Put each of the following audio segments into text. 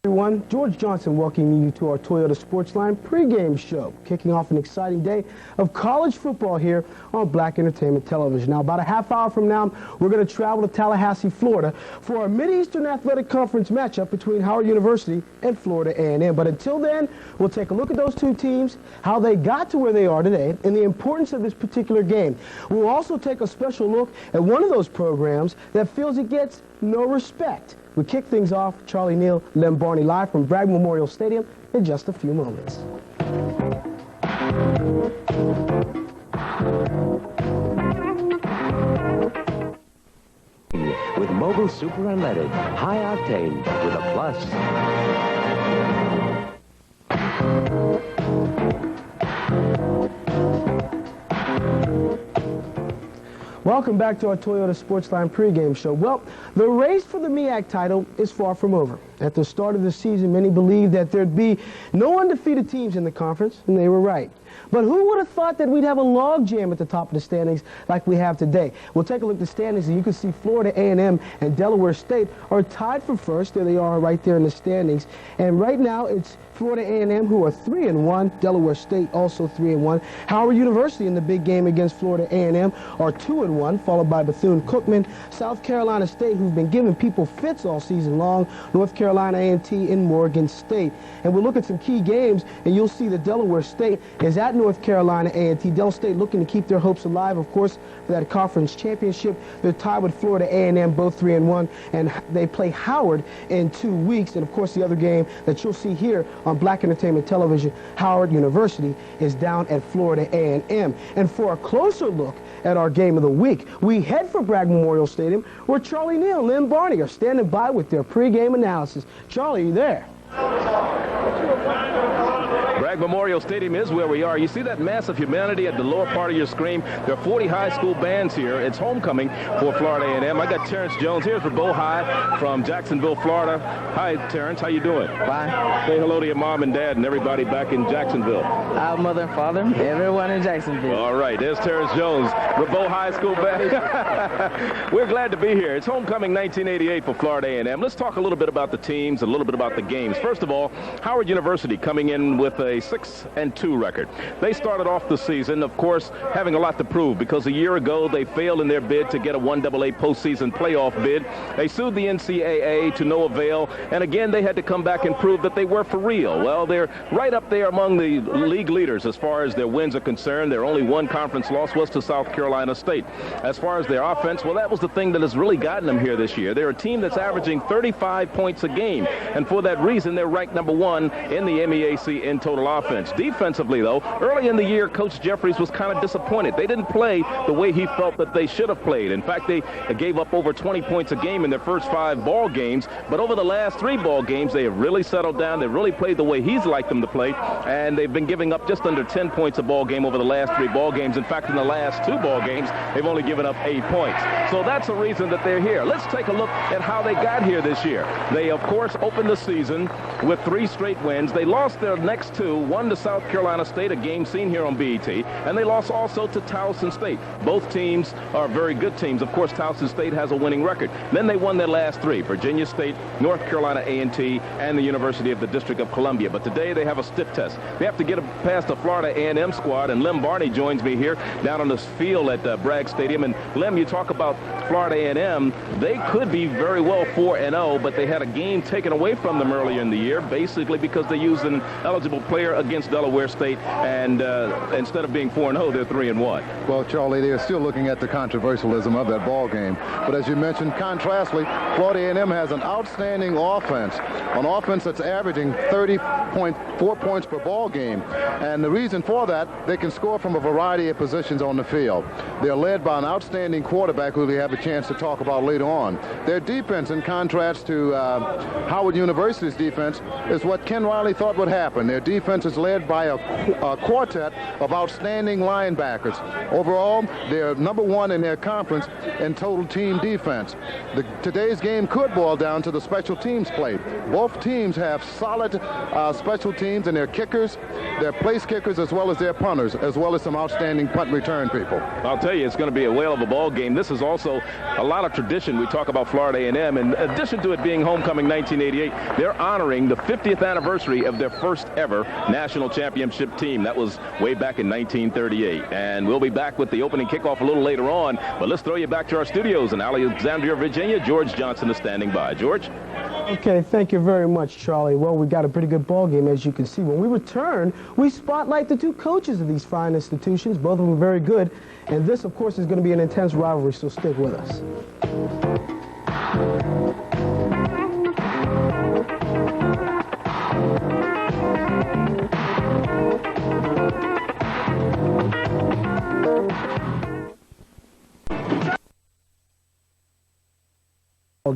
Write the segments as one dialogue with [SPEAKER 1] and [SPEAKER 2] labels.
[SPEAKER 1] Everyone, George Johnson welcoming you to our Toyota Sportsline pregame show, kicking off an exciting day of college football here on Black Entertainment Television. Now, about a half hour from now, we're going to travel to Tallahassee, Florida for a Mid-Eastern Athletic Conference matchup between Howard University and Florida A&M. But until then, we'll take a look at those two teams, how they got to where they are today, and the importance of this particular game. We'll also take a special look at one of those programs that feels it gets no respect. We kick things off, Charlie Neal, Lem Barney, live from Bragg Memorial Stadium in just a few moments.
[SPEAKER 2] With mobile super unleaded, high octane with a plus.
[SPEAKER 1] Welcome back to our Toyota Sportsline pregame show. Well, the race for the MEAC title is far from over. At the start of the season, many believed that there'd be no undefeated teams in the conference, and they were right. But who would have thought that we'd have a logjam at the top of the standings like we have today? We'll take a look at the standings, and you can see Florida A&M and Delaware State are tied for first. There they are right there in the standings. And right now, it's Florida A&M, who are 3-1. Delaware State also 3-1. Howard University in the big game against Florida A&M are 2-1, followed by Bethune-Cookman. South Carolina State, who've been giving people fits all season long. North Carolina A&T and Morgan State. And we'll look at some key games, and you'll see that Delaware State is at North Carolina A&T. Del State looking to keep their hopes alive, of course, for that conference championship. They're tied with Florida A&M, both 3-1, and they play Howard in 2 weeks. And of course, the other game that you'll see here on Black Entertainment Television, Howard University is down at Florida A&M. And for a closer look at our game of the week, we head for Bragg Memorial Stadium, where Charlie Neal and Lem Barney are standing by with their pregame analysis. Charlie, are you there?
[SPEAKER 3] Bragg Memorial Stadium is where we are. You see that mass of humanity at the lower part of your screen? There are 40 high school bands here. It's homecoming for Florida A&M. I got Terrence Jones. Here's Rabo High from Jacksonville, Florida. Hi, Terrence. How you doing?
[SPEAKER 4] Fine.
[SPEAKER 3] Say hello to your mom and dad and everybody back in Jacksonville.
[SPEAKER 4] Our mother and father, everyone in Jacksonville.
[SPEAKER 3] All right. There's Terrence Jones, Rabo High School band. We're glad to be here. It's homecoming 1988 for Florida A&M. Let's talk a little bit about the teams, a little bit about the games. First of all, Howard University coming in with a 6-2 record. They started off the season, of course, having a lot to prove because a year ago they failed in their bid to get a 1AA postseason playoff bid. They sued the NCAA to no avail, and again they had to come back and prove that they were for real. Well, they're right up there among the league leaders as far as their wins are concerned. Their only one conference loss was to South Carolina State. As far as their offense, well, that was the thing that has really gotten them here this year. They're a team that's averaging 35 points a game, and for that reason they're ranked number 1 in the MEAC in total offense. Defensively, though, early in the year, Coach Jeffries was kind of disappointed. They didn't play the way he felt that they should have played. In fact, they gave up over 20 points a game in their first 5 ball games, but over the last 3 ball games, they have really settled down. They really played the way he's liked them to play, and they've been giving up just under 10 points a ball game over the last 3 ball games. In fact, in the last 2 ball games, they've only given up 8 points. So that's the reason that they're here. Let's take a look at how they got here this year. They, of course, opened the season with 3 straight wins. They lost their next 2, one to South Carolina State, a game seen here on BET, and they lost also to Towson State. Both teams are very good teams. Of course, Towson State has a winning record. Then they won their last 3, Virginia State, North Carolina A&T, and the University of the District of Columbia. But today they have a stiff test. They have to get past the Florida A&M squad, and Lem Barney joins me here down on this field at Bragg Stadium. And Lem, you talk about Florida A&M. They could be very well 4-0, but they had a game taken away from them earlier in the year, basically because they used an eligible player against Delaware State, and instead of being 4-0, they're 3-1.
[SPEAKER 5] Well, Charlie, they're still looking at the controversialism of that ball game. But as you mentioned, contrastly, Florida A&M has an outstanding offense, an offense that's averaging 30.4 points per ball game. And the reason for that, they can score from a variety of positions on the field. They're led by an outstanding quarterback who we have a chance to talk about later on. Their defense, in contrast to Howard University's defense, is what Ken Riley thought would happen. Their defense offense is led by a quartet of outstanding linebackers. Overall, they're number one in their conference in total team defense. Today's game could boil down to the special teams play. Both teams have solid special teams in their kickers, their place kickers, as well as their punters, as well as some outstanding punt return people.
[SPEAKER 3] I'll tell you, it's going to be a whale of a ball game. This is also a lot of tradition. We talk about Florida A&M. In addition to it being homecoming 1988, they're honoring the 50th anniversary of their first ever national championship team. That was way back in 1938. And we'll be back with the opening kickoff a little later on. But let's throw you back to our studios in Alexandria, Virginia. George Johnson is standing by. George?
[SPEAKER 1] Okay, thank you very much, Charlie. Well, we got a pretty good ball game, as you can see. When we return, we spotlight the two coaches of these fine institutions. Both of them very good. And this, of course, is going to be an intense rivalry, so stick with us.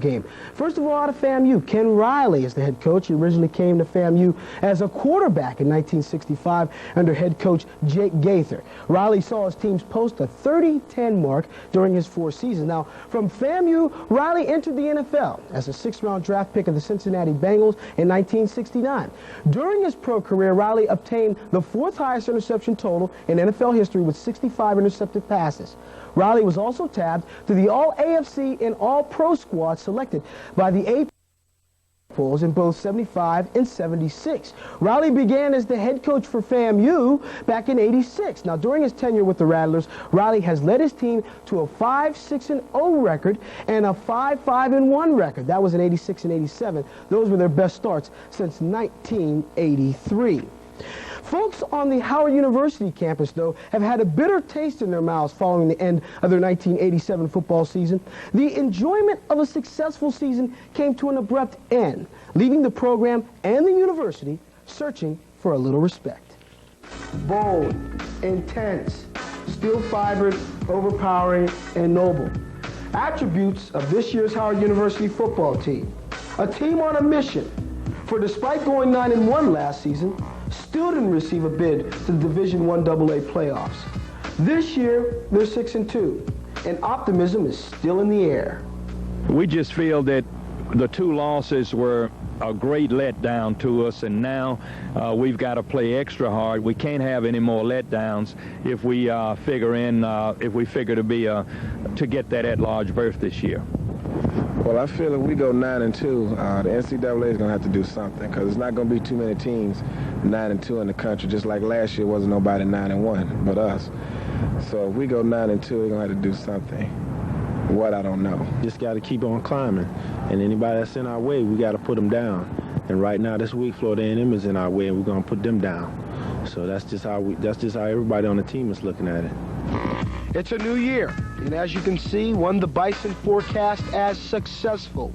[SPEAKER 1] Game. First of all, out of FAMU, Ken Riley is the head coach. He originally came to FAMU as a quarterback in 1965 under head coach Jake Gaither. Riley saw his teams post a 30-10 mark during his 4 seasons. Now, from FAMU, Riley entered the NFL as a 6th-round draft pick of the Cincinnati Bengals in 1969. During his pro career, Riley obtained the 4th highest interception total in NFL history with 65 intercepted passes. Riley was also tabbed to the All-AFC and All-Pro squad selected by the AP polls in both 75 and 76. Riley began as the head coach for FAMU back in '86. Now, during his tenure with the Rattlers, Riley has led his team to a 5-6-0 record and a 5-5-1 record. That was in '86 and '87. Those were their best starts since 1983. Folks on the Howard University campus, though, have had a bitter taste in their mouths following the end of their 1987 football season. The enjoyment of a successful season came to an abrupt end, leaving the program and the university searching for a little respect. Bold, intense, steel-fibered, overpowering, and noble. Attributes of this year's Howard University football team. A team on a mission, for despite going 9-1 last season, still didn't receive a bid to the Division I AA playoffs. This year, they're 6-2, and optimism is still in the air.
[SPEAKER 6] We just feel that the 2 losses were a great letdown to us, and now we've got to play extra hard. We can't have any more letdowns if we figure to get that at-large berth this year.
[SPEAKER 7] Well, I feel if we go 9-2, the NCAA is going to have to do something, because there's not going to be too many teams 9-2 in the country. Just like last year, wasn't nobody 9-1 but us. So if we go 9-2, we're going to have to do something. What, I don't know.
[SPEAKER 8] Just got to keep on climbing, and anybody that's in our way, we got to put them down. And right now, this week, Florida A&M is in our way, and we're going to put them down. So that's just how everybody on the team is looking at it.
[SPEAKER 1] It's a new year, and as you can see, one the Bison forecast as successful.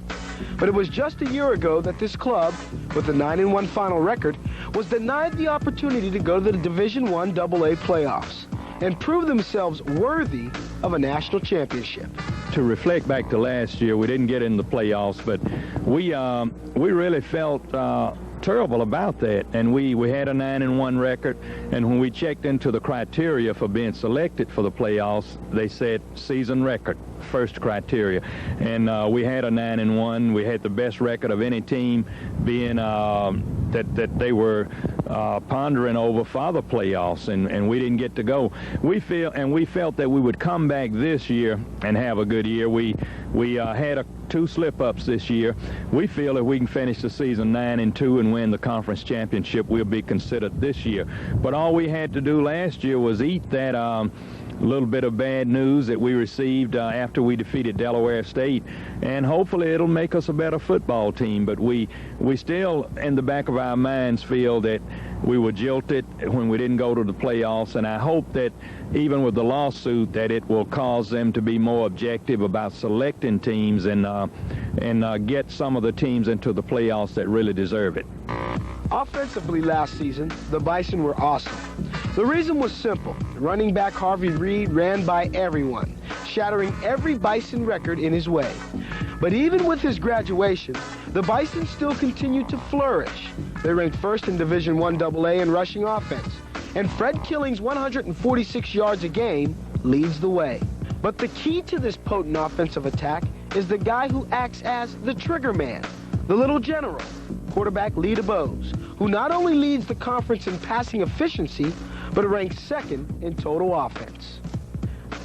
[SPEAKER 1] But it was just a year ago that this club, with a 9-1 final record, was denied the opportunity to go to the Division I AA playoffs and prove themselves worthy of a national championship.
[SPEAKER 6] To reflect back to last year, we didn't get in the playoffs, but we really felt terrible about that, and we had a 9-1 record, and when we checked into the criteria for being selected for the playoffs, they said season record, first criteria, and we had a 9-1. We had the best record of any team, being that they were pondering over for the playoffs, and we didn't get to go. We felt that we would come back this year and have a good year. We had 2 slip-ups this year. We feel if we can finish the season 9-2 and win the conference championship, we'll be considered this year. But all we had to do last year was eat that little bit of bad news that we received after we defeated Delaware State, and hopefully it'll make us a better football team. But we still, in the back of our minds, feel that we were jilted when we didn't go to the playoffs, and I hope that even with the lawsuit that it will cause them to be more objective about selecting teams and get some of the teams into the playoffs that really deserve it.
[SPEAKER 1] Offensively last season, the Bison were awesome. The reason was simple. Running back Harvey Reed ran by everyone, shattering every Bison record in his way. But even with his graduation, the Bison still continue to flourish. They ranked first in Division I AA in rushing offense, and Fred Killing's 146 yards a game leads the way. But the key to this potent offensive attack is the guy who acts as the trigger man, the little general, quarterback Lee DeBose, who not only leads the conference in passing efficiency, but ranks second in total offense.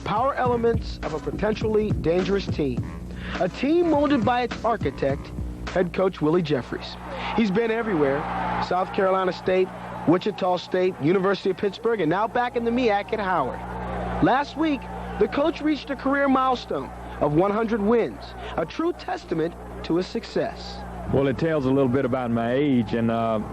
[SPEAKER 1] Power elements of a potentially dangerous team. A team molded by its architect, head coach Willie Jeffries. He's been everywhere: South Carolina State, Wichita State, University of Pittsburgh, and now back in the MEAC at Howard. Last week, the coach reached a career milestone of 100 wins, a true testament to his success.
[SPEAKER 6] Well, it tells a little bit about my age, and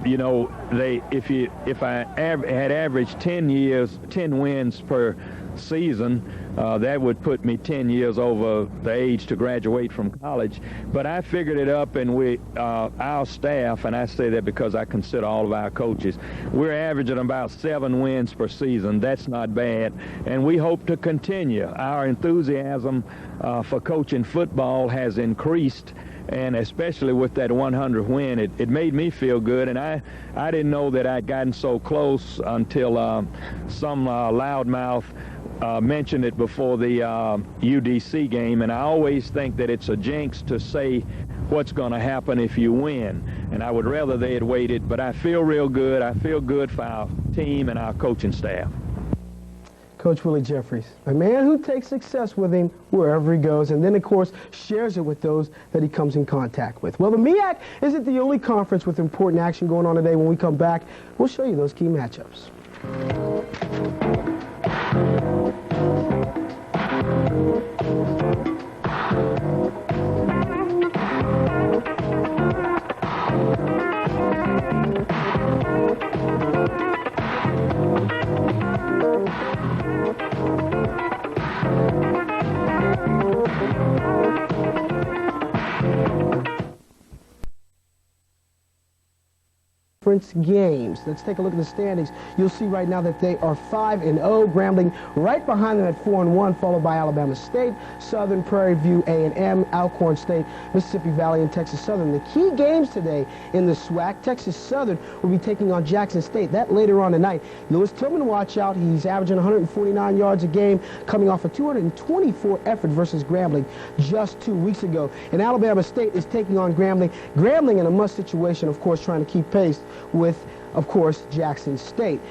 [SPEAKER 6] you know, if I had averaged 10 wins per season, that would put me 10 years over the age to graduate from college. But I figured it up, and our staff, and I say that because I consider all of our coaches, we're averaging about 7 wins per season. That's not bad, and we hope to continue. Our enthusiasm for coaching football has increased, and especially with that 100 win, it made me feel good. And I didn't know that I'd gotten so close until some loudmouth mentioned it before the UDC game. And I always think that it's a jinx to say what's going to happen if you win. And I would rather they had waited, but I feel real good. I feel good for our team and our coaching staff.
[SPEAKER 1] Coach Willie Jeffries, a man who takes success with him wherever he goes, and then, of course, shares it with those that he comes in contact with. Well, the MEAC isn't the only conference with important action going on today. When we come back, we'll show you those key matchups. Games. Let's take a look at the standings. You'll see right now that they are 5-0. Grambling right behind them at 4-1, followed by Alabama State, Southern, Prairie View A&M, Alcorn State, Mississippi Valley, and Texas Southern. The key games today in the SWAC: Texas Southern will be taking on Jackson State. That later on tonight. Lewis Tillman, watch out. He's averaging 149 yards a game, coming off a 224 effort versus Grambling just 2 weeks ago. And Alabama State is taking on Grambling. Grambling in a must situation, of course, trying to keep pace with, of course, Jackson State.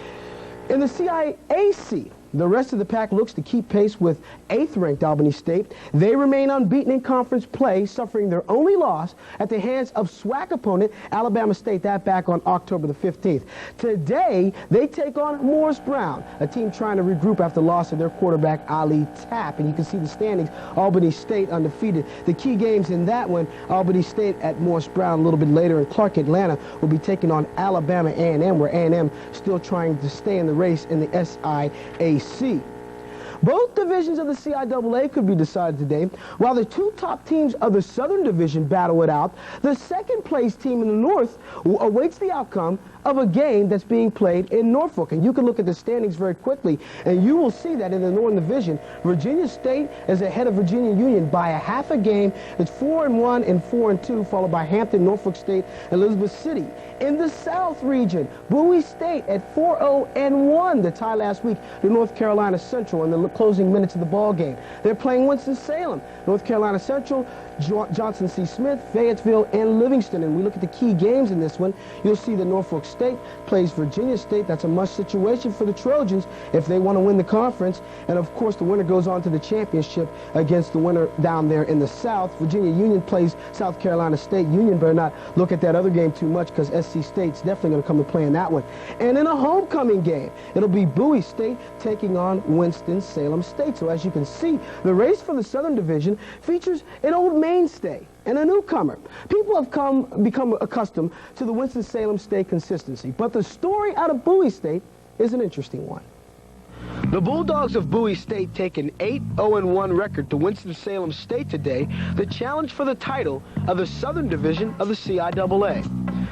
[SPEAKER 1] In the CIAC, the rest of the pack looks to keep pace with 8th-ranked Albany State. They remain unbeaten in conference play, suffering their only loss at the hands of SWAC opponent Alabama State, that back on October the 15th. Today, they take on Morris Brown, a team trying to regroup after the loss of their quarterback, Ali Tapp. And you can see the standings: Albany State undefeated. The key games in that one: Albany State at Morris Brown a little bit later, and Clark Atlanta will be taking on Alabama A&M, where A&M still trying to stay in the race in the SIAC. Both divisions of the CIAA could be decided today. While the two top teams of the Southern Division battle it out, the second-place team in the North awaits the outcome of a game that's being played in Norfolk. And you can look at the standings very quickly, and you will see that in the Northern Division, Virginia State is ahead of Virginia Union by a half a game. It's 4-1 and 4-2, followed by Hampton, Norfolk State, and Elizabeth City. In the South region, Bowie State at 4-0-1, the tie last week to North Carolina Central in the closing minutes of the ball game. They're playing Winston-Salem, North Carolina Central, Johnson C. Smith, Fayetteville, and Livingston. And we look at the key games in this one. You'll see that Norfolk State plays Virginia State. That's a must situation for the Trojans if they want to win the conference. And of course, the winner goes on to the championship against the winner down there in the South. Virginia Union plays South Carolina State. Union better not look at that other game too much, because SC State's definitely going to come to play in that one. And in a homecoming game, it'll be Bowie State taking on Winston-Salem State. So as you can see, the race for the Southern Division features an old mainstay and a newcomer. People have become accustomed to the Winston-Salem State consistency, but the story out of Bowie State is an interesting one. The Bulldogs of Bowie State take an 8-0-1 record to Winston-Salem State today, the challenge for the title of the Southern Division of the CIAA.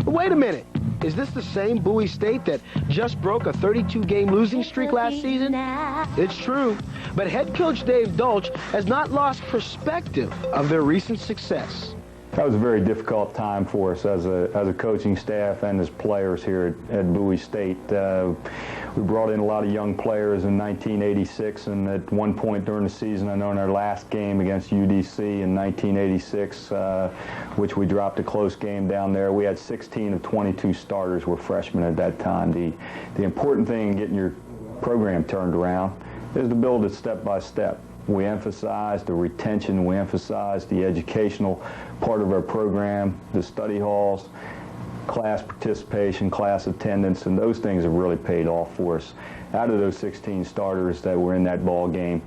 [SPEAKER 1] But wait a minute. Is this the same Bowie State that just broke a 32-game losing streak last season? It's true, but head coach Dave Dolch has not lost perspective of their recent success.
[SPEAKER 6] That was a very difficult time for us as a coaching staff and as players here at Bowie State. We brought in a lot of young players in 1986, and at one point during the season, I know in our last game against UDC in 1986, which we dropped a close game down there, we had 16 of 22 starters were freshmen at that time. The important thing in getting your program turned around is to build it step by step. We emphasize the retention, we emphasize the educational part of our program, the study halls, class participation, class attendance, and those things have really paid off for us. Out of those 16 starters that were in that ball game,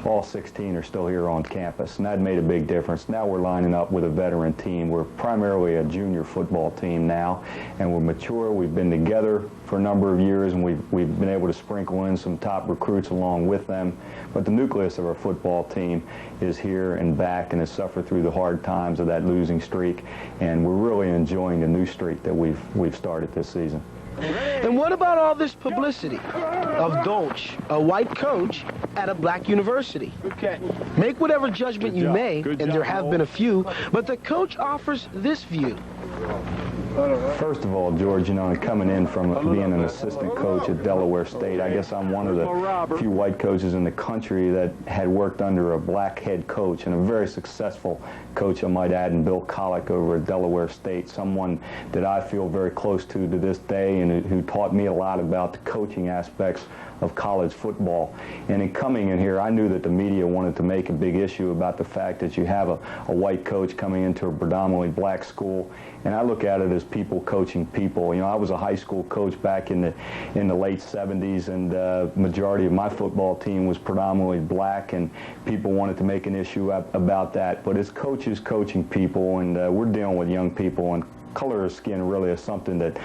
[SPEAKER 6] all 16 are still here on campus, and that made a big difference. Now we're lining up with a veteran team. We're primarily a junior football team now, and we're mature. We've been together for a number of years, and we've been able to sprinkle in some top recruits along with them. But the nucleus of our football team is here and back and has suffered through the hard times of that losing streak, and we're really enjoying the new streak that we've started this season.
[SPEAKER 1] And what about all this publicity of Dolch, a white coach at a black university? Make whatever judgment you may, and there have been a few, but the coach offers this view.
[SPEAKER 6] First of all, George, you know, coming in from being an assistant coach at Delaware State, I guess I'm one of the few white coaches in the country that had worked under a black head coach, and a very successful coach, I might add, in Bill Collick over at Delaware State, someone that I feel very close to this day and who taught me a lot about the coaching aspects of college football. And in coming in here, I knew that the media wanted to make a big issue about the fact that you have a white coach coming into a predominantly black school, and I look at it as people coaching people. You know, I was a high school coach back in the late 70s, and the majority of my football team was predominantly black, and people wanted to make an issue about that. But as coaches coaching people, and we're dealing with young people, and color of skin really is something that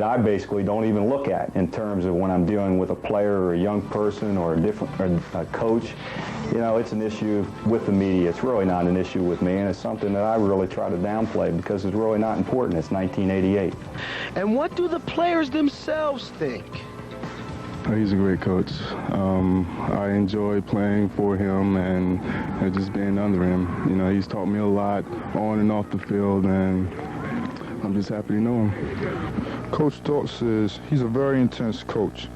[SPEAKER 6] I basically don't even look at in terms of when I'm dealing with a player or a young person or a coach. You know, it's an issue with the media. It's really not an issue with me, and it's something that I really try to downplay because it's really not important. It's 1988.
[SPEAKER 1] And what do the players themselves think?
[SPEAKER 9] He's a great coach. I enjoy playing for him and just being under him. You know, he's taught me a lot on and off the field, and I'm just happy to know him.
[SPEAKER 10] Coach Dolch he's a very intense coach.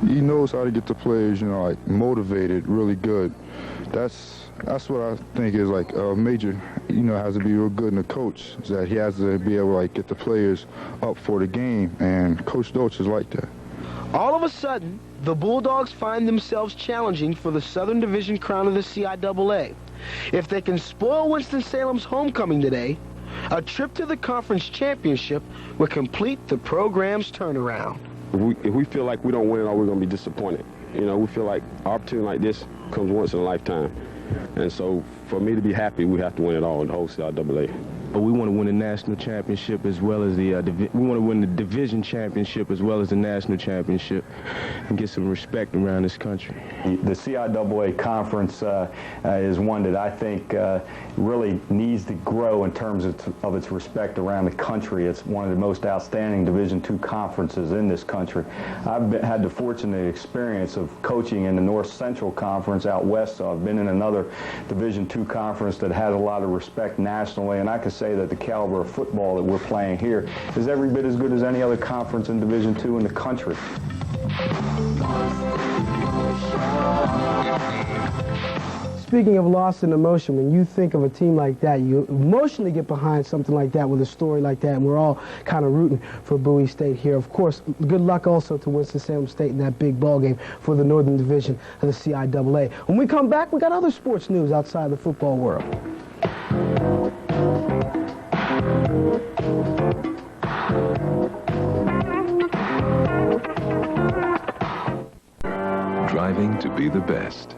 [SPEAKER 10] He knows how to get the players, you know, like motivated, really good. That's what I think is like a major, you know, has to be real good in a coach, is that he has to be able to like get the players up for the game, and Coach Dolch is like that.
[SPEAKER 1] All of a sudden, the Bulldogs find themselves challenging for the Southern Division crown of the CIAA. If they can spoil Winston-Salem's homecoming today, a trip to the conference championship would complete the program's turnaround.
[SPEAKER 11] If we feel like we don't win it all, we're going to be disappointed. You know, we feel like an opportunity like this comes once in a lifetime. And so for me to be happy, we have to win it all in the whole CIAA.
[SPEAKER 12] We want to win the national championship as well as we want to win the division championship as well as the national championship and get some respect around this country.
[SPEAKER 6] The CIAA conference is one that I think really needs to grow in terms of its respect around the country. It's one of the most outstanding Division II conferences in this country. I've had the fortunate experience of coaching in the North Central Conference out west, so I've been in another Division II conference that has a lot of respect nationally, and I can say that the caliber of football that we're playing here is every bit as good as any other conference in Division II in the country.
[SPEAKER 1] Speaking of loss and emotion, when you think of a team like that, you emotionally get behind something like that with a story like that, and we're all kind of rooting for Bowie State here. Of course, good luck also to Winston-Salem State in that big ball game for the Northern Division of the CIAA. When we come back, we got other sports news outside the football world.
[SPEAKER 13] Driving to be the best.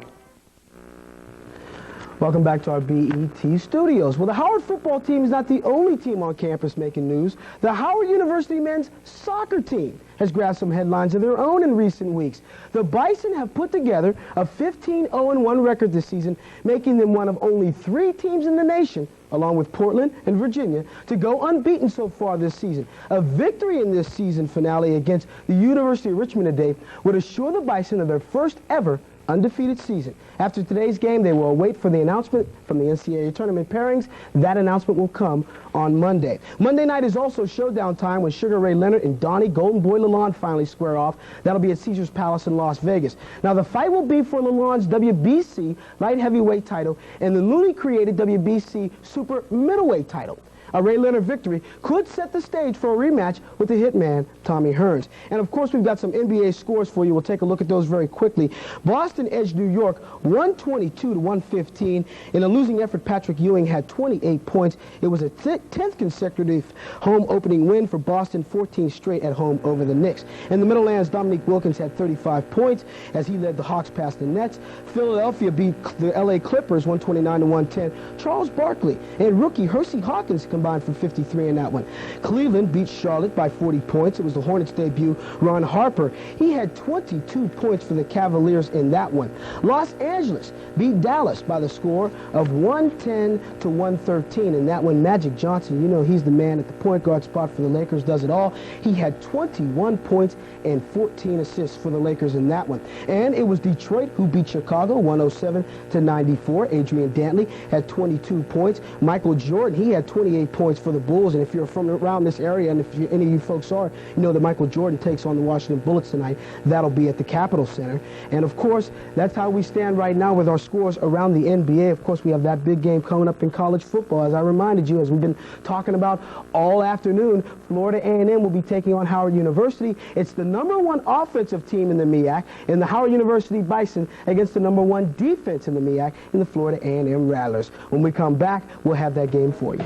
[SPEAKER 1] Welcome back to our BET studios. Well, the Howard football team is not the only team on campus making news. The Howard University men's soccer team has grabbed some headlines of their own in recent weeks. The Bison have put together a 15-0-1 record this season, making them one of only 3 teams in the nation along with Portland and Virginia, to go unbeaten so far this season. A victory in this season finale against the University of Richmond today would assure the Bison of their first ever undefeated season. After today's game, they will wait for the announcement from the NCAA tournament pairings. That announcement will come on Monday. Monday night is also showdown time when Sugar Ray Leonard and Donnie Golden Boy Lalonde finally square off. That'll be at Caesars Palace in Las Vegas. Now, the fight will be for Lalonde's WBC light heavyweight title and the newly created WBC super middleweight title. A Ray Leonard victory could set the stage for a rematch with the hitman, Tommy Hearns. And, of course, we've got some NBA scores for you. We'll take a look at those very quickly. Boston edged New York 122-115. In a losing effort, Patrick Ewing had 28 points. It was a 10th consecutive home opening win for Boston, 14 straight at home over the Knicks. In the Middlelands, Dominique Wilkins had 35 points as he led the Hawks past the Nets. Philadelphia beat the L.A. Clippers 129-110. Charles Barkley and rookie Hersey Hawkins combined for 53 in that one. Cleveland beat Charlotte by 40 points. It was the Hornets' debut. Ron Harper, he had 22 points for the Cavaliers in that one. Los Angeles beat Dallas by the score of 110-113 in that one. Magic Johnson, you know he's the man at the point guard spot for the Lakers, does it all. He had 21 points and 14 assists for the Lakers in that one. And it was Detroit who beat Chicago 107-94. Adrian Dantley had 22 points. Michael Jordan, he had 28 points for the Bulls, and if you're from around this area, and if any of you folks are, you know that Michael Jordan takes on the Washington Bullets tonight. That'll be at the Capitol Center. And, of course, that's how we stand right now with our scores around the NBA. Of course, we have that big game coming up in college football. As I reminded you, as we've been talking about all afternoon, Florida A&M will be taking on Howard University. It's the #1 offensive team in the MEAC, and the Howard University Bison against the #1 defense in the MEAC in the Florida A&M Rattlers. When we come back, we'll have that game for you.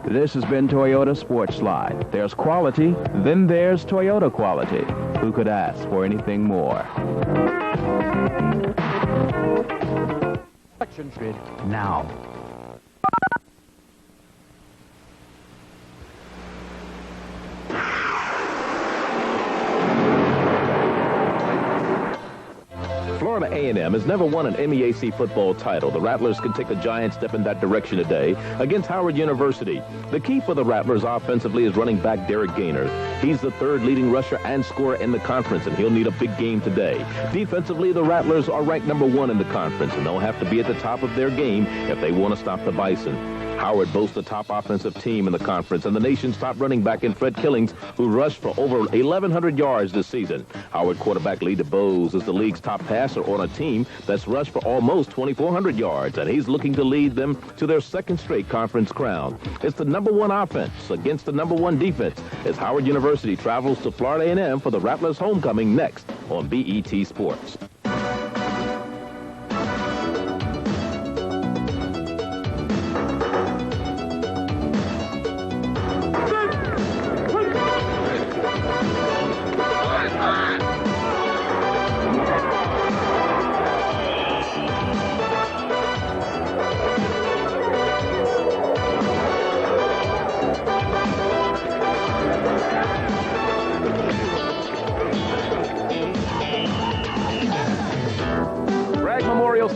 [SPEAKER 14] This has been Toyota Sports Slide. There's quality, then there's Toyota quality. Who could ask for anything more?
[SPEAKER 2] Now.
[SPEAKER 3] Florida A&M has never won an MEAC football title. The Rattlers can take a giant step in that direction today against Howard University. The key for the Rattlers offensively is running back Derek Gaynor. He's the third leading rusher and scorer in the conference, and he'll need a big game today. Defensively, the Rattlers are ranked #1 in the conference, and they'll have to be at the top of their game if they want to stop the Bison. Howard boasts the top offensive team in the conference and the nation's top running back in Fred Killings, who rushed for over 1,100 yards this season. Howard quarterback Lee DeBose is the league's top passer on a team that's rushed for almost 2,400 yards, and he's looking to lead them to their second straight conference crown. It's the #1 offense against the #1 defense as Howard University travels to Florida A&M for the Rattlers homecoming next on BET Sports.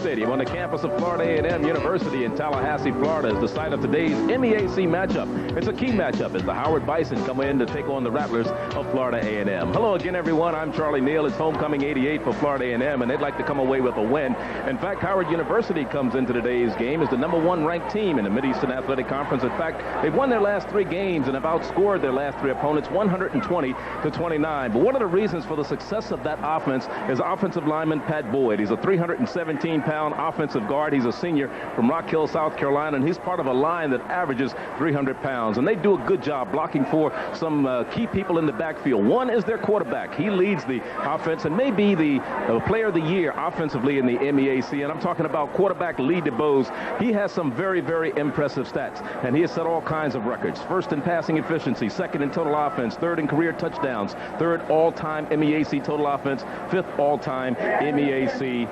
[SPEAKER 3] Stadium on the campus of Florida A&M University in Tallahassee, Florida is the site of today's MEAC matchup. It's a key matchup as the Howard Bison come in to take on the Rattlers of Florida A&M. Hello again, everyone. I'm Charlie Neal. It's homecoming 88 for Florida A&M, and they'd like to come away with a win. In fact, Howard University comes into today's game as the #1 ranked team in the Mid-Eastern Athletic Conference. In fact, they've won their last 3 games and have outscored their last 3 opponents 120-29. But one of the reasons for the success of that offense is offensive lineman Pat Boyd. He's a 317-pound offensive guard. He's a senior from Rock Hill, South Carolina, and he's part of a line that averages 300 pounds. And they do a good job blocking for some key people in the backfield. One is their quarterback. He leads the offense and may be the player of the year offensively in the MEAC. And I'm talking about quarterback Lee DeBose. He has some very, very impressive stats, and he has set all kinds of records. First in passing efficiency, second in total offense, third in career touchdowns, third all-time MEAC total offense, fifth all-time MEAC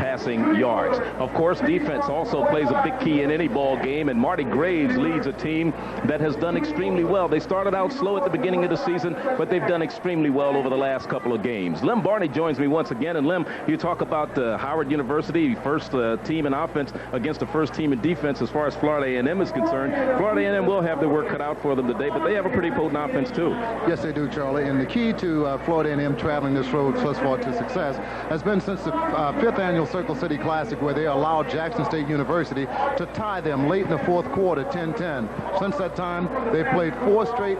[SPEAKER 3] passing yards. Of course, defense also plays a big key in any ball game, and Marty Graves leads a team that has done extremely well. They started out slow at the beginning of the season, but they've done extremely well over the last couple of games. Lim Barney joins me once again, and Lim, you talk about Howard University, first team in offense against the first team in defense as far as Florida A&M is concerned. Florida A&M will have their work cut out for them today, but they have a pretty potent offense too.
[SPEAKER 5] Yes, they do, Charlie. And the key to Florida A&M traveling this road thus far to success has been since the 5th annual Circle City Classic, where they allowed Jackson State University to tie them late in the 4th quarter, 10-10. Since that time, they've played 4 straight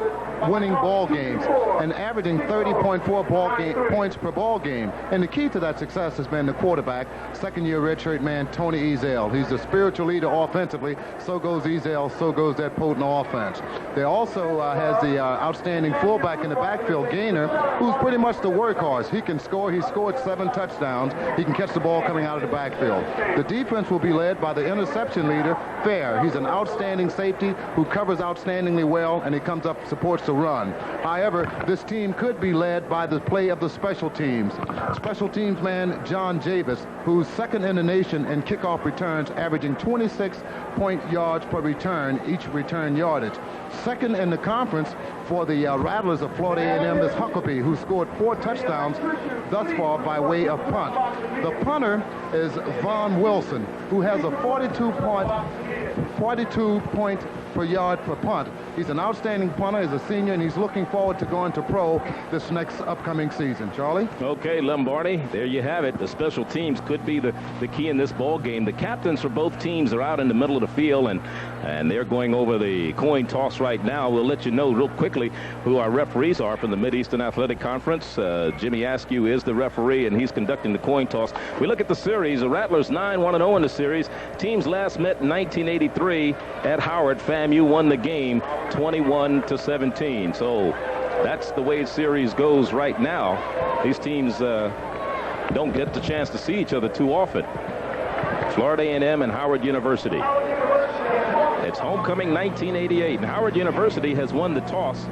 [SPEAKER 5] winning ball games and averaging 30.4 points per ball game. And the key to that success has been the quarterback, second-year redshirt man Tony Ezell. He's the spiritual leader offensively. So goes Ezell, so goes that potent offense. They also has the outstanding fullback in the backfield, Gaynor, who's pretty much the workhorse. He can score. He scored 7 touchdowns. He can catch the ball coming out of the backfield. The defense will be led by the interception leader, Fair. He's an outstanding safety who covers outstandingly well, and he comes up, supports the run. However, this team could be led by the play of the special teams. Special teams man John Javis, who's second in the nation in kickoff returns, averaging 26 yards per return, each return yardage. Second in the conference for the Rattlers of Florida A&M is Huckabee, who scored 4 touchdowns thus far by way of punt. The punter is Vaughn Wilson, who has a 42 point per yard per punt. He's an outstanding punter. He's a senior, and he's looking forward to going to pro this next upcoming season. Charlie?
[SPEAKER 3] Okay, Lombardi, there you have it. The special teams could be the key in this ball game. The captains for both teams are out in the middle of the field, and they're going over the coin toss right now. We'll let you know real quickly who our referees are from the Mid-Eastern Athletic Conference. Jimmy Askew is the referee, and he's conducting the coin toss. We look at the series. The Rattlers 9-1-0 in the series. Teams last met in 1983 at Howard. FAMU won the game 21-17. So that's the way the series goes right now. These teams don't get the chance to see each other too often. Florida A&M and Howard University. It's homecoming 1988, and Howard University has won the toss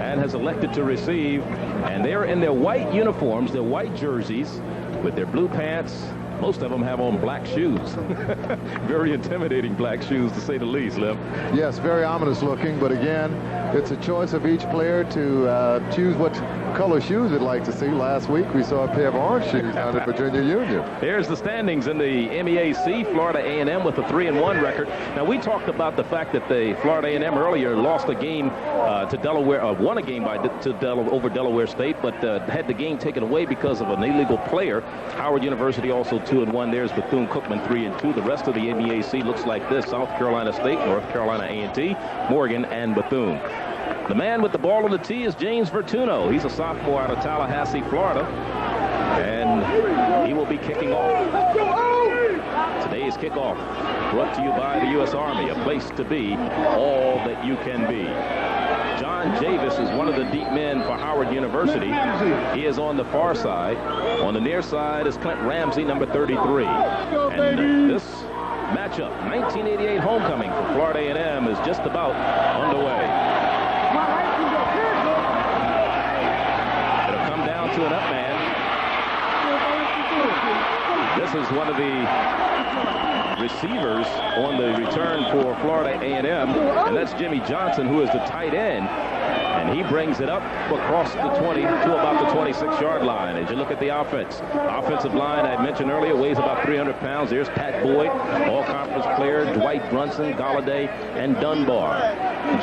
[SPEAKER 3] and has elected to receive, and they're in their white uniforms, their white jerseys, with their blue pants. Most of them have on black shoes. Very intimidating black shoes, to say the least, Lim.
[SPEAKER 5] Yes, very ominous looking, but again, it's a choice of each player to choose what color shoes they'd like to see. Last week, we saw a pair of orange shoes down at Virginia Union.
[SPEAKER 3] Here's the standings in the MEAC. Florida A&M with a 3-1 record. Now, we talked about the fact that the Florida A&M earlier lost a game to Delaware, won a game over Delaware State, but had the game taken away because of an illegal player. Howard University also 2-1. There's Bethune-Cookman 3-2. The rest of the MEAC looks like this: South Carolina State, North Carolina A&T, Morgan, and Bethune. The man with the ball on the tee is James Vertuno. He's a sophomore out of Tallahassee, Florida, and he will be kicking off. Today's kickoff brought to you by the U.S. Army, a place to be all that you can be. John Javis is one of the deep men for Howard University. He is on the far side. On the near side is Clint Ramsey, number 33. And this matchup, 1988 homecoming for Florida A&M, is just about underway. It'll come down to an up man. This is one of the receivers on the return for Florida A&M, and that's Jimmy Johnson, who is the tight end. And he brings it up across the 20 to about the 26-yard line. As you look at the offensive line, I mentioned earlier, weighs about 300 pounds. There's Pat Boyd, all-conference player, Dwight Brunson, Galladay, and Dunbar.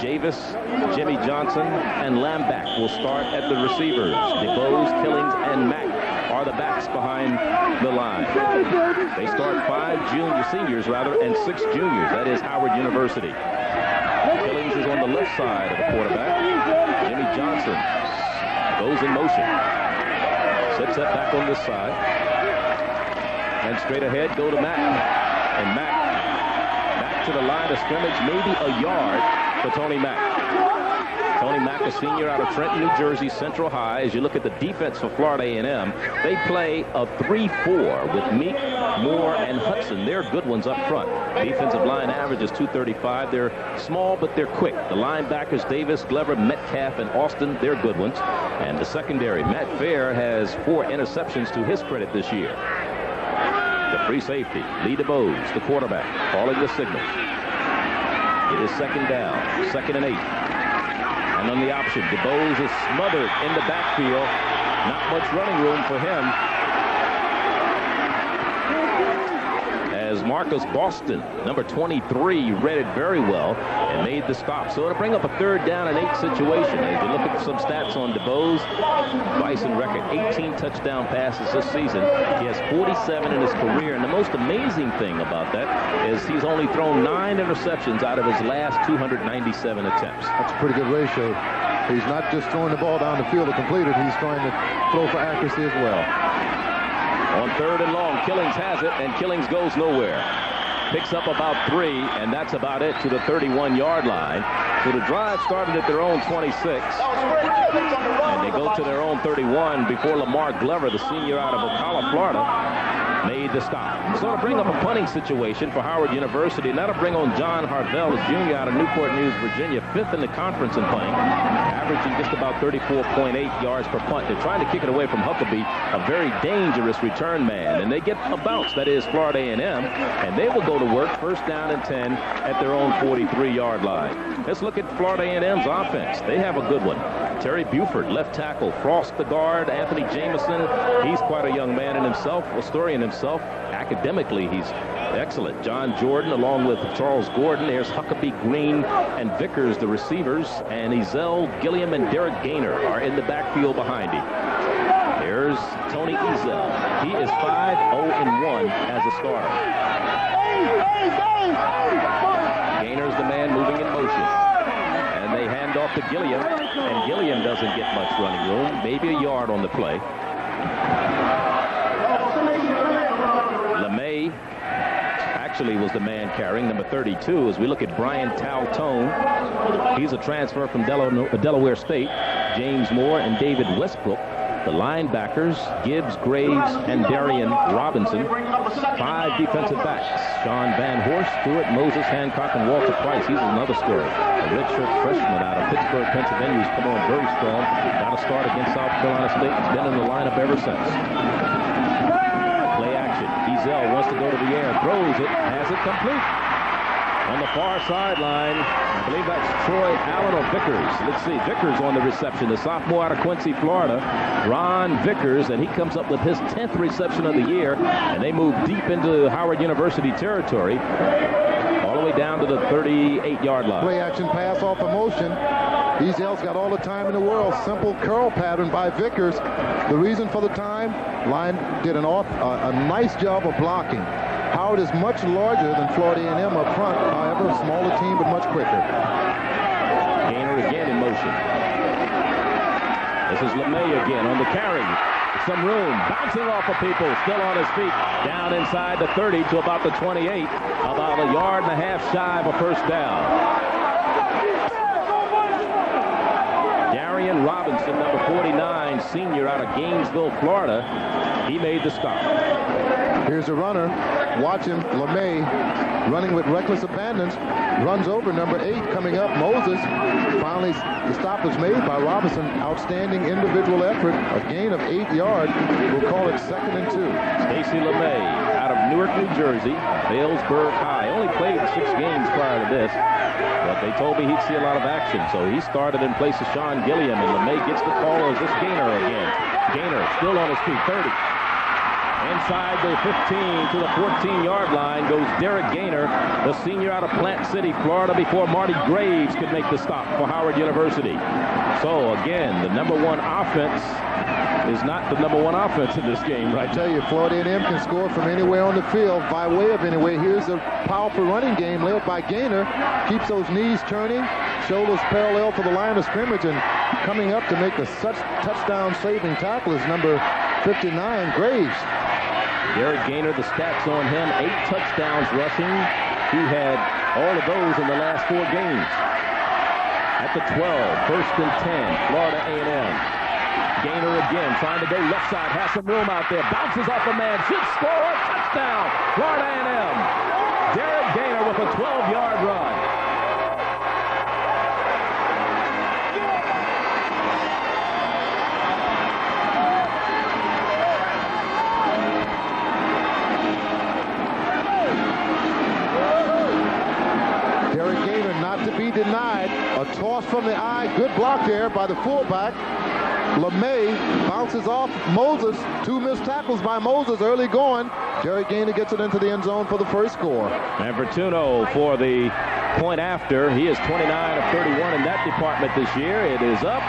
[SPEAKER 3] Javis, Jimmy Johnson, and Lamback will start at the receivers. DeBose, Killings, and Mack are the backs behind the line. They start 5 seniors, and 6 juniors. That is Howard University. Killings is on the left side of the quarterback. Jimmy Johnson goes in motion. Sets that back on this side. And straight ahead go to Mack. And Mack back to the line of scrimmage, maybe a yard for Tony Mack. Tony Mack, a senior out of Trenton, New Jersey, Central High. As you look at the defense for Florida A&M, they play a 3-4 with Meek, Moore, and Hudson. They're good ones up front. Defensive line average is 235. They're small, but they're quick. The linebackers, Davis, Glover, Metcalf, and Austin, they're good ones. And the secondary, Matt Fair has 4 interceptions to his credit this year. The Free safety. Lee DeBose, the quarterback, calling the signals. It is second down, 2nd and 8. And on the option, DeBose is smothered in the backfield. Not much running room for him. As Marcus Boston, number 23, read it very well and made the stop. So it'll bring up a 3rd down and 8 situation. As you look at some stats on DeBose, Bison record 18 touchdown passes this season. He has 47 in his career. And the most amazing thing about that is he's only thrown 9 interceptions out of his last 297 attempts.
[SPEAKER 5] That's a pretty good ratio. He's not just throwing the ball down the field to complete it. He's trying to throw for accuracy as well.
[SPEAKER 3] On 3rd and long, Killings has it, and Killings goes nowhere. Picks up about 3, and that's about it to the 31-yard line. So the drive started at their own 26, and they go to their own 31 before Lamar Glover, the senior out of Ocala, Florida, made the stop. So to bring up a punting situation for Howard University, and that'll bring on John Harvell, a junior out of Newport News, Virginia, 5th in the conference in punting, averaging just about 34.8 yards per punt. They're trying to kick it away from Huckabee, a very dangerous return man, and they get a bounce, that is Florida A&M, and they will go to work 1st down and 10 at their own 43-yard line. Let's look at Florida A&M's offense. They have a good one. Terry Buford, left tackle. Frost, the guard. Anthony Jameson, he's quite a young man in himself, a story in himself. Academically, he's excellent. John Jordan, along with Charles Gordon. There's Huckabee, Green, and Vickers, the receivers. And Ezell, Gilliam, and Derek Gaynor are in the backfield behind him. There's Tony Ezell. He is 5-0-1 as a starter. Gaynor's the man moving in motion. And they hand off to Gilliam, and Gilliam doesn't get much running room, maybe a yard on the play. LeMay actually was the man carrying, number 32, as we look at Brian Taltone. He's a transfer from Delaware State. James Moore and David Westbrook. The linebackers, Gibbs, Graves, and Darian Robinson. 5 defensive backs. Sean Van Horst, Stewart, Moses, Hancock, and Walter Price. He's another story. A redshirt freshman out of Pittsburgh, Pennsylvania, who's come on very strong. Got a start against South Carolina State. He's been in the lineup ever since. Play action. Ezell wants to go to the air, throws it, has it complete. On the far sideline, I believe that's Troy Allen or Vickers. Let's see, Vickers on the reception, the sophomore out of Quincy, Florida, Ron Vickers, and he comes up with his 10th reception of the year, and they move deep into Howard University territory, all the way down to the 38-yard line.
[SPEAKER 5] Play action pass off a motion. Ezell's got all the time in the world. Simple curl pattern by Vickers. The reason for the time, line did a nice job of blocking. Howard is much larger than Florida A&M up front. However, a smaller team, but much quicker.
[SPEAKER 3] Gaynor again in motion. This is LeMay again on the carry. Some room, bouncing off of people, still on his feet. Down inside the 30 to about the 28. About a yard and a half shy of a 1st down. Darian Robinson, number 49, senior out of Gainesville, Florida. He made the stop.
[SPEAKER 5] Here's a runner. Watch him, LeMay, running with reckless abandon. Runs over number 8 coming up, Moses. Finally, the stop was made by Robinson. Outstanding individual effort. A gain of 8 yards. We'll call it 2nd and 2.
[SPEAKER 3] Stacy LeMay out of Newark, New Jersey. Vailsburg High. Only played 6 games prior to this. But they told me he'd see a lot of action. So he started in place of Sean Gilliam. And LeMay gets the call. Or is this Gaynor again? Gaynor still on his feet. 30. Inside the 15 to the 14-yard line goes Derek Gaynor, the senior out of Plant City, Florida, before Marty Graves could make the stop for Howard University. So, again, the number 1 offense is not the number 1 offense in this game, right?
[SPEAKER 5] I tell you, Florida A&M can score from anywhere on the field, by way of anywhere. Here's a powerful running game led by Gaynor. Keeps those knees turning, shoulders parallel to the line of scrimmage, and coming up to make a touchdown-saving tackle is number 59, Graves.
[SPEAKER 3] Derek Gaynor, the stats on him, 8 touchdowns rushing. He had all of those in the last 4 games. At the 12, 1st and 10, Florida A&M. Gaynor again, trying to go left side, has some room out there, bounces off a man, should score, touchdown, Florida A&M. Derek Gaynor with a 12-yard run.
[SPEAKER 5] not to be denied. A toss from the eye. Good block there by the fullback. LeMay bounces off Moses. 2 missed tackles by Moses early going. Jerry Gaynor gets it into the end zone for the first score.
[SPEAKER 3] And Fortuno for the point after. He is 29 of 31 in that department this year. It is up,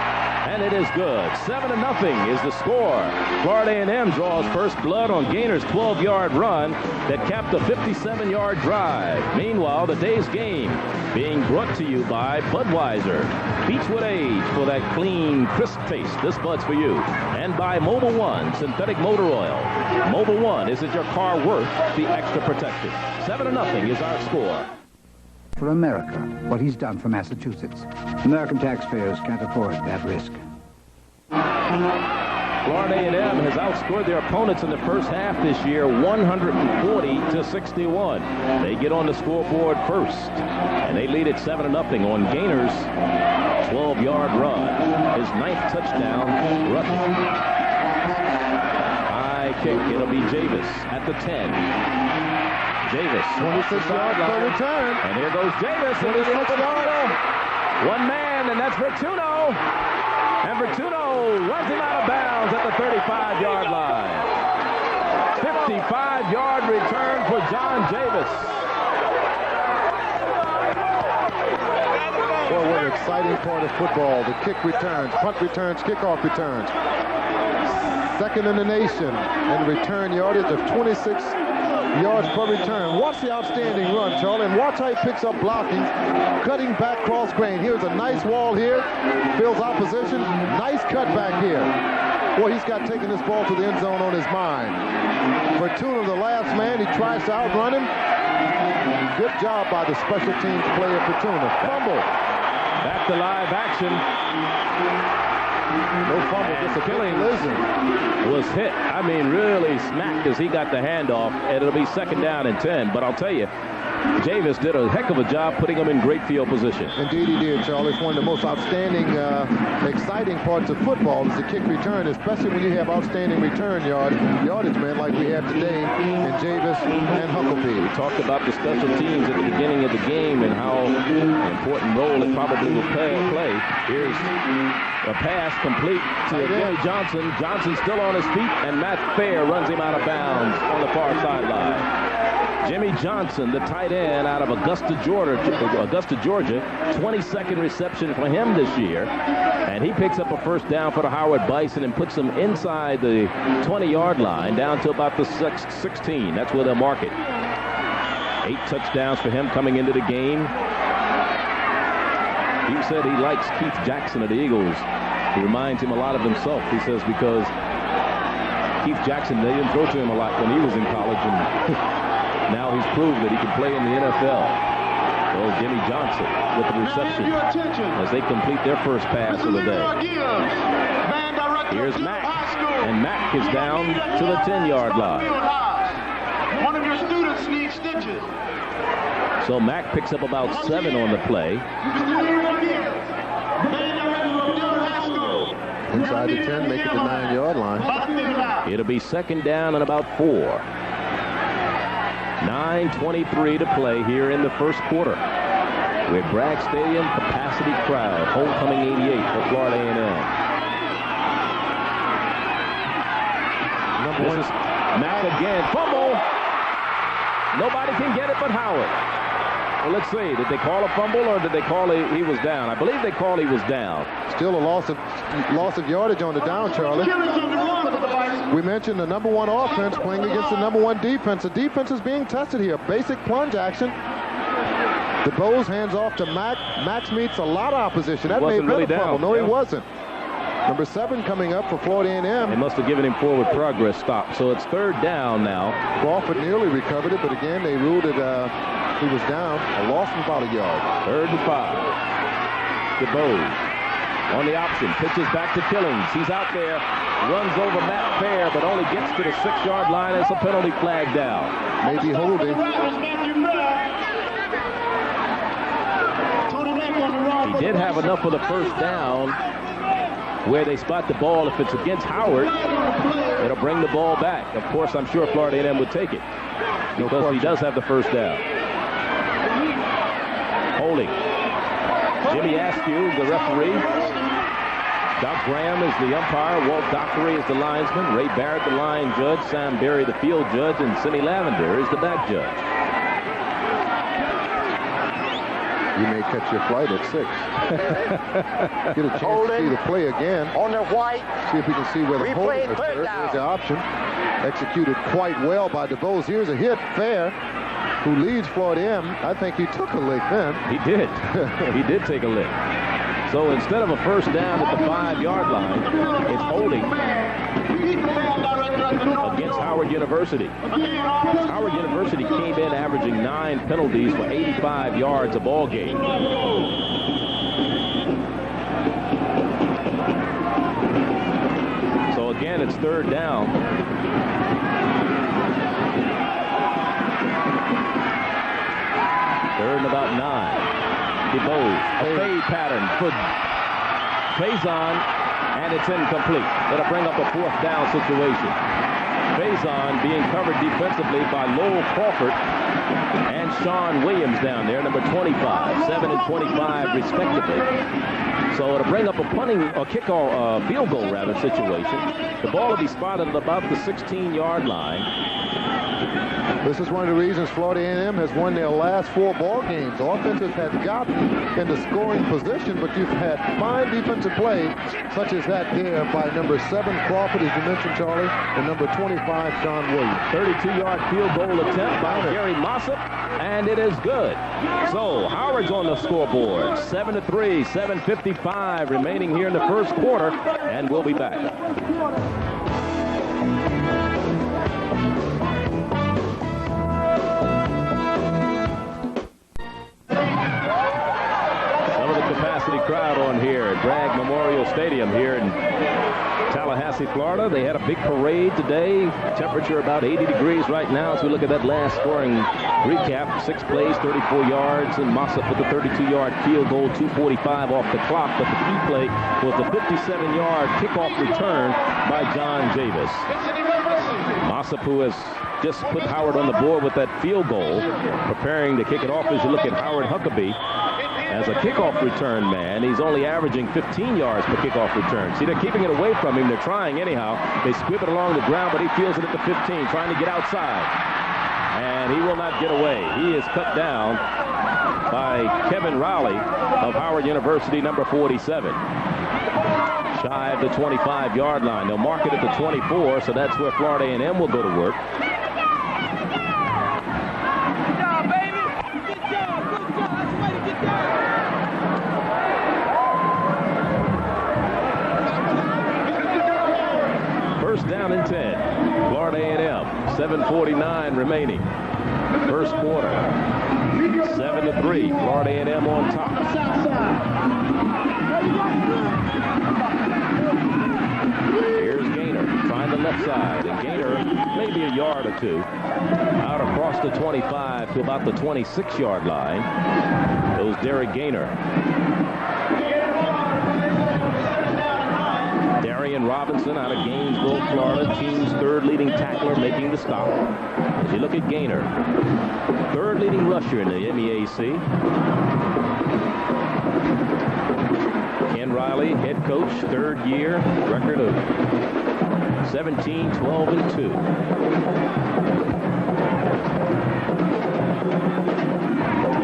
[SPEAKER 3] and it is good. 7-0 is the score. Florida A&M draws first blood on Gaynor's 12-yard run that capped a 57-yard drive. Meanwhile, the day's game being brought to you by Budweiser. Beechwood Age for that clean, crisp taste. This Bud's for you. And by Mobil 1 synthetic motor oil. Mobil 1, isn't your car worth the extra protection? 7-0 is our score.
[SPEAKER 15] For America, what he's done for Massachusetts. American taxpayers can't afford that risk.
[SPEAKER 3] Florida A&M has outscored their opponents in the first half this year, 140-61. They get on the scoreboard first, and they lead at 7-0 on Gaynor's 12-yard run. His 9th touchdown rushing. High kick. It'll be Javis at the 10. Javis,
[SPEAKER 5] 26-yard return.
[SPEAKER 3] And here goes Javis.
[SPEAKER 5] 26-yard.
[SPEAKER 3] One man, and that's Fortuno. And Fortuno runs him out of bounds at the 35-yard line. 55-yard return for John Javis.
[SPEAKER 5] Boy, what an exciting part of football. The kick returns, punt returns, kickoff returns. Second in the nation in return yardage of 26 yards per return. Watch the outstanding run, Charlie, and watch how he picks up blocking, cutting back cross grain. Here's a nice wall here, fills opposition. Nice cut back here. Boy, he's got taking this ball to the end zone on his mind. Fortuna, the last man, he tries to outrun him. Good job by the special teams player, Fortuna. Fumble.
[SPEAKER 3] Back to live action.
[SPEAKER 5] No fumble, just a collision.
[SPEAKER 3] Was hit. I mean, really smacked as he got the handoff, and it'll be 2nd down and 10. But I'll tell you, Javis did a heck of a job putting him in great field position.
[SPEAKER 5] Indeed he did, Charlie. It's one of the most outstanding, exciting parts of football is the kick return, especially when you have outstanding return yardage men like we have today in Javis and Huckabee.
[SPEAKER 3] We talked about the special teams at the beginning of the game and how important role it probably will play. Here's a pass complete to Jimmy Johnson. Johnson still on his feet, and Matt Fair runs him out of bounds on the far sideline. Jimmy Johnson, the tight end out of Augusta, Georgia, 22nd reception for him this year. And he picks up a first down for the Howard Bison and puts them inside the 20-yard line down to about the 16. That's where they'll mark it. 8 touchdowns for him coming into the game. He said he likes Keith Jackson of the Eagles. He reminds him a lot of himself, he says, because Keith Jackson, they didn't throw to him a lot when he was in college, and now he's proved that he can play in the NFL. So Jimmy Johnson with the reception as they complete their first pass of the day. Here's Mack, and Mack is down to the 10-yard line.
[SPEAKER 16] One of your students needs stitches.
[SPEAKER 3] So Mack picks up about 7 on the play.
[SPEAKER 5] Inside the 10, make it the 9-yard line.
[SPEAKER 3] It'll be 2nd down and about 4. 9:23 to play here in the first quarter. With Bragg Stadium capacity crowd, homecoming 88 for Florida A&M. This is Mack again, fumble. Nobody can get it but Howard. Well, let's see. Did they call a fumble or did they call he was down? I believe they called he was down.
[SPEAKER 5] Still a loss of yardage on the down, Charlie. We mentioned the #1 offense playing against the #1 defense. The defense is being tested here. Basic plunge action. DeBose hands off to Mack. Max meets a lot of opposition. That may have been a fumble. No, he wasn't. Number 7 coming up for Florida A&M.
[SPEAKER 3] They must have given him forward progress stop. So it's 3rd down now.
[SPEAKER 5] Crawford nearly recovered it, but again, they ruled it he was down. A loss of about a yard.
[SPEAKER 3] 3rd and 5. DeBose on the option. Pitches back to Killings. He's out there. Runs over Matt Fair, but only gets to the 6-yard line as a penalty flag down.
[SPEAKER 5] Maybe holding.
[SPEAKER 3] He did have enough for the first down where they spot the ball. If it's against Howard, it'll bring the ball back. Of course, I'm sure Florida A&M would take it because he does have the first down. Holding. Jimmy Askew, the referee. Doc Graham is the umpire. Walt Dockery is the linesman. Ray Barrett, the line judge. Sam Berry, the field judge. And Cindy Lavender is the back judge.
[SPEAKER 5] You may catch your flight at 6. Get a chance to see the play again.
[SPEAKER 16] On the white.
[SPEAKER 5] See if we can see where the holding occurred. There's the option. Executed quite well by DeBose. Here's a hit. Fair, who leads Florida A&M. I think he took a lick then.
[SPEAKER 3] He did. He did take a lick. So instead of a first down at the 5-yard line, it's holding against Howard University. Howard University came in averaging 9 penalties for 85 yards a ball game. So again, it's third down. Third and about 9. DeBose, a fade pattern for Bison, and it's incomplete. That'll bring up a 4th down situation. Bison being covered defensively by Lowell Crawford and Sean Williams down there, number 25, 7 and 25 respectively. So it'll bring up a punting, or kickoff, field goal rather, situation. The ball will be spotted at about the 16-yard line.
[SPEAKER 5] This is one of the reasons Florida A&M has won their last 4 ball games. Offenses had gotten into scoring position, but you've had fine defensive play, such as that there by number 7 Crawford, as you mentioned, Charlie, and number 25 Sean Williams.
[SPEAKER 3] 32-yard field goal attempt by Gary Mossop, and it is good. So Howard's on the scoreboard. 7-3, 7:55 remaining here in the first quarter, and we'll be back. Crowd on here at Bragg Memorial Stadium here in Tallahassee, Florida. They had a big parade today. Temperature about 80 degrees right now as we look at that last scoring recap. 6 plays, 34 yards, and Mossop with the 32-yard field goal, 2:45 off the clock. But the key play was the 57-yard kickoff return by John Javis. Mossop, who has just put Howard on the board with that field goal, preparing to kick it off as you look at Howard Huckabee. As a kickoff return man, he's only averaging 15 yards per kickoff return. See, they're keeping it away from him. They're trying anyhow. They squib it along the ground, but he feels it at the 15, trying to get outside. And he will not get away. He is cut down by Kevin Rowley of Howard University, number 47. Shy of the 25-yard line. They'll mark it at the 24, so that's where Florida A&M will go to work. Down in 10. Florida A&M, 7:49 remaining. First quarter, 7-3. Florida A&M on top. Here's Gaynor, trying the left side, and Gaynor maybe a yard or two. Out across the 25 to about the 26-yard line. Goes Derek Gaynor. Darian Robinson out of Gainesville, Florida, team's 3rd leading tackler, making the stop. As you look at Gaynor, 3rd leading rusher in the MEAC. Ken Riley, head coach, 3rd year, record of 17, 12, and 2.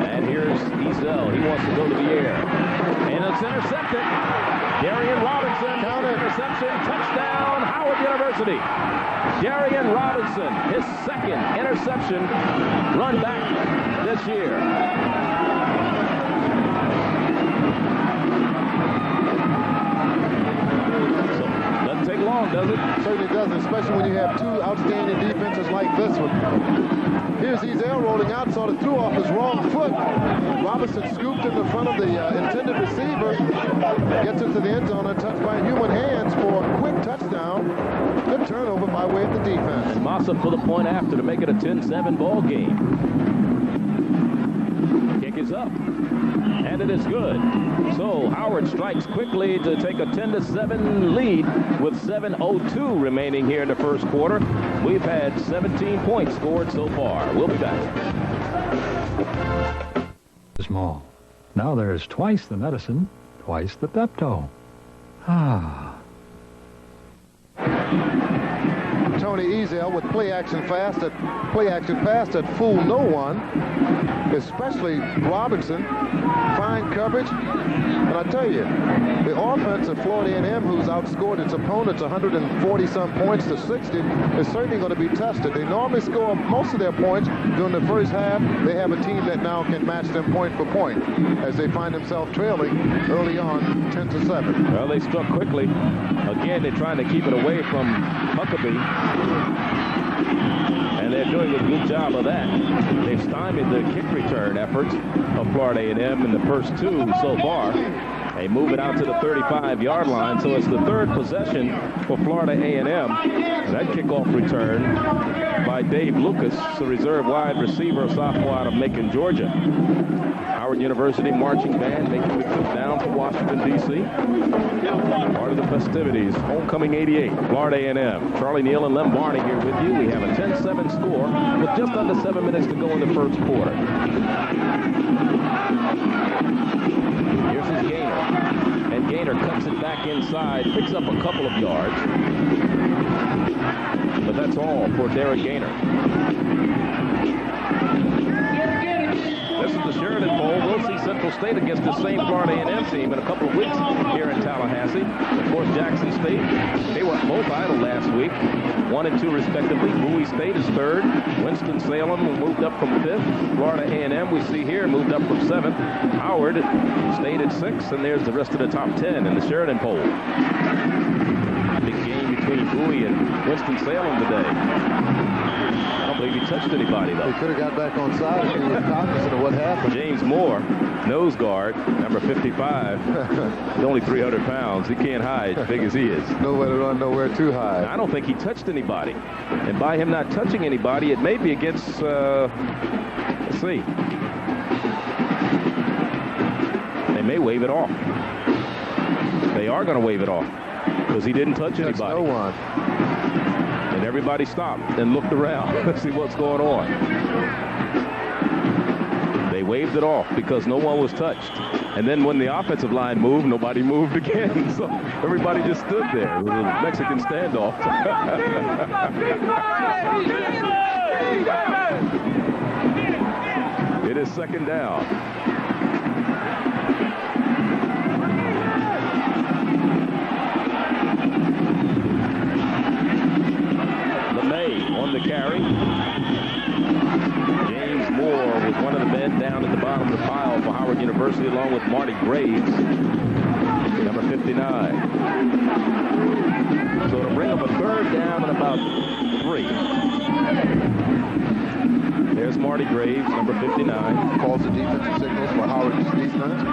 [SPEAKER 3] And here's Ezel. He wants to go to the air. And it's intercepted. Darian Robinson, interception, touchdown, Howard University. Darian Robinson, his 2nd interception run back this year. So, doesn't take long, does it?
[SPEAKER 5] Certainly doesn't, especially when you have 2 outstanding defenses like this one. Here's Ezel rolling out, sort of threw off his wrong foot. Robinson scooped in the front of the intended receiver, gets into the end zone untouched by human hands for a quick touchdown. Good turnover by way of the defense.
[SPEAKER 3] And Mossop for the point after to make it a 10-7 ball game. Kick is up, and it is good. So Howard strikes quickly to take a 10-7 lead with 7:02 remaining here in the first quarter. We've had 17 points scored so far. We'll be back.
[SPEAKER 17] Small. Now there's twice the medicine, twice the Pepto.
[SPEAKER 5] Tony Ezel with play action pass that fooled no one, especially Robinson. Fine coverage. And I tell you, the offense of Florida A&M, who's outscored its opponents 140-some points to 60, is certainly going to be tested. They normally score most of their points during the first half. They have a team that now can match them point for point as they find themselves trailing early on 10-7.
[SPEAKER 3] Well, they struck quickly. Again, they're trying to keep it away from Huckabee. And they're doing a good job of that. They've stymied the kick return efforts of Florida A&M in the first two so far. They move it out to the 35-yard line, so it's the third possession for Florida A&M. That kickoff return by Dave Lucas, the reserve wide receiver, sophomore out of Macon, Georgia. Howard University marching band making the trip down to Washington, D.C. Part of the festivities, Homecoming 88, Florida A&M. Charlie Neal and Lem Barney here with you. We have a 10-7 score with just under 7 minutes to go in the first quarter. Here's his Gainer. And Gainer cuts it back inside, picks up a couple of yards. But that's all for Derek Gainer. This is the Sheridan Bowl. We'll see Central State against the same Florida A&M team in a couple of weeks here in Tallahassee. Of course, Jackson State, they were both idle last week, 1 and 2 respectively. Bowie State is 3rd. Winston-Salem moved up from 5th. Florida A&M, we see here, moved up from 7th. Howard stayed at 6th, and there's the rest of the top 10 in the Sheridan Bowl. Big game between Bowie and Winston-Salem today. I don't believe he touched anybody, though.
[SPEAKER 5] He could have got back on side if he was cognizant of what happened.
[SPEAKER 3] James Moore, nose guard, number 55. He's only 300 pounds. He can't hide as big as he is.
[SPEAKER 5] Nowhere to run, nowhere to hide.
[SPEAKER 3] I don't think he touched anybody. And by him not touching anybody, it may be against, let's see. They may wave it off. They are going to wave it off because he didn't touch anybody.
[SPEAKER 5] No one.
[SPEAKER 3] And everybody stopped and looked around to see what's going on. They waved it off because no one was touched. And then when the offensive line moved, nobody moved again. So everybody just stood there. It was a Mexican standoff. It is second down. On the carry. James Moore was one of the men down at the bottom of the pile for Howard University along with Marty Graves, number 59. So to bring up a third down and about 3. There's Marty Graves, number 59.
[SPEAKER 5] Calls the defensive signals for Howard's defense.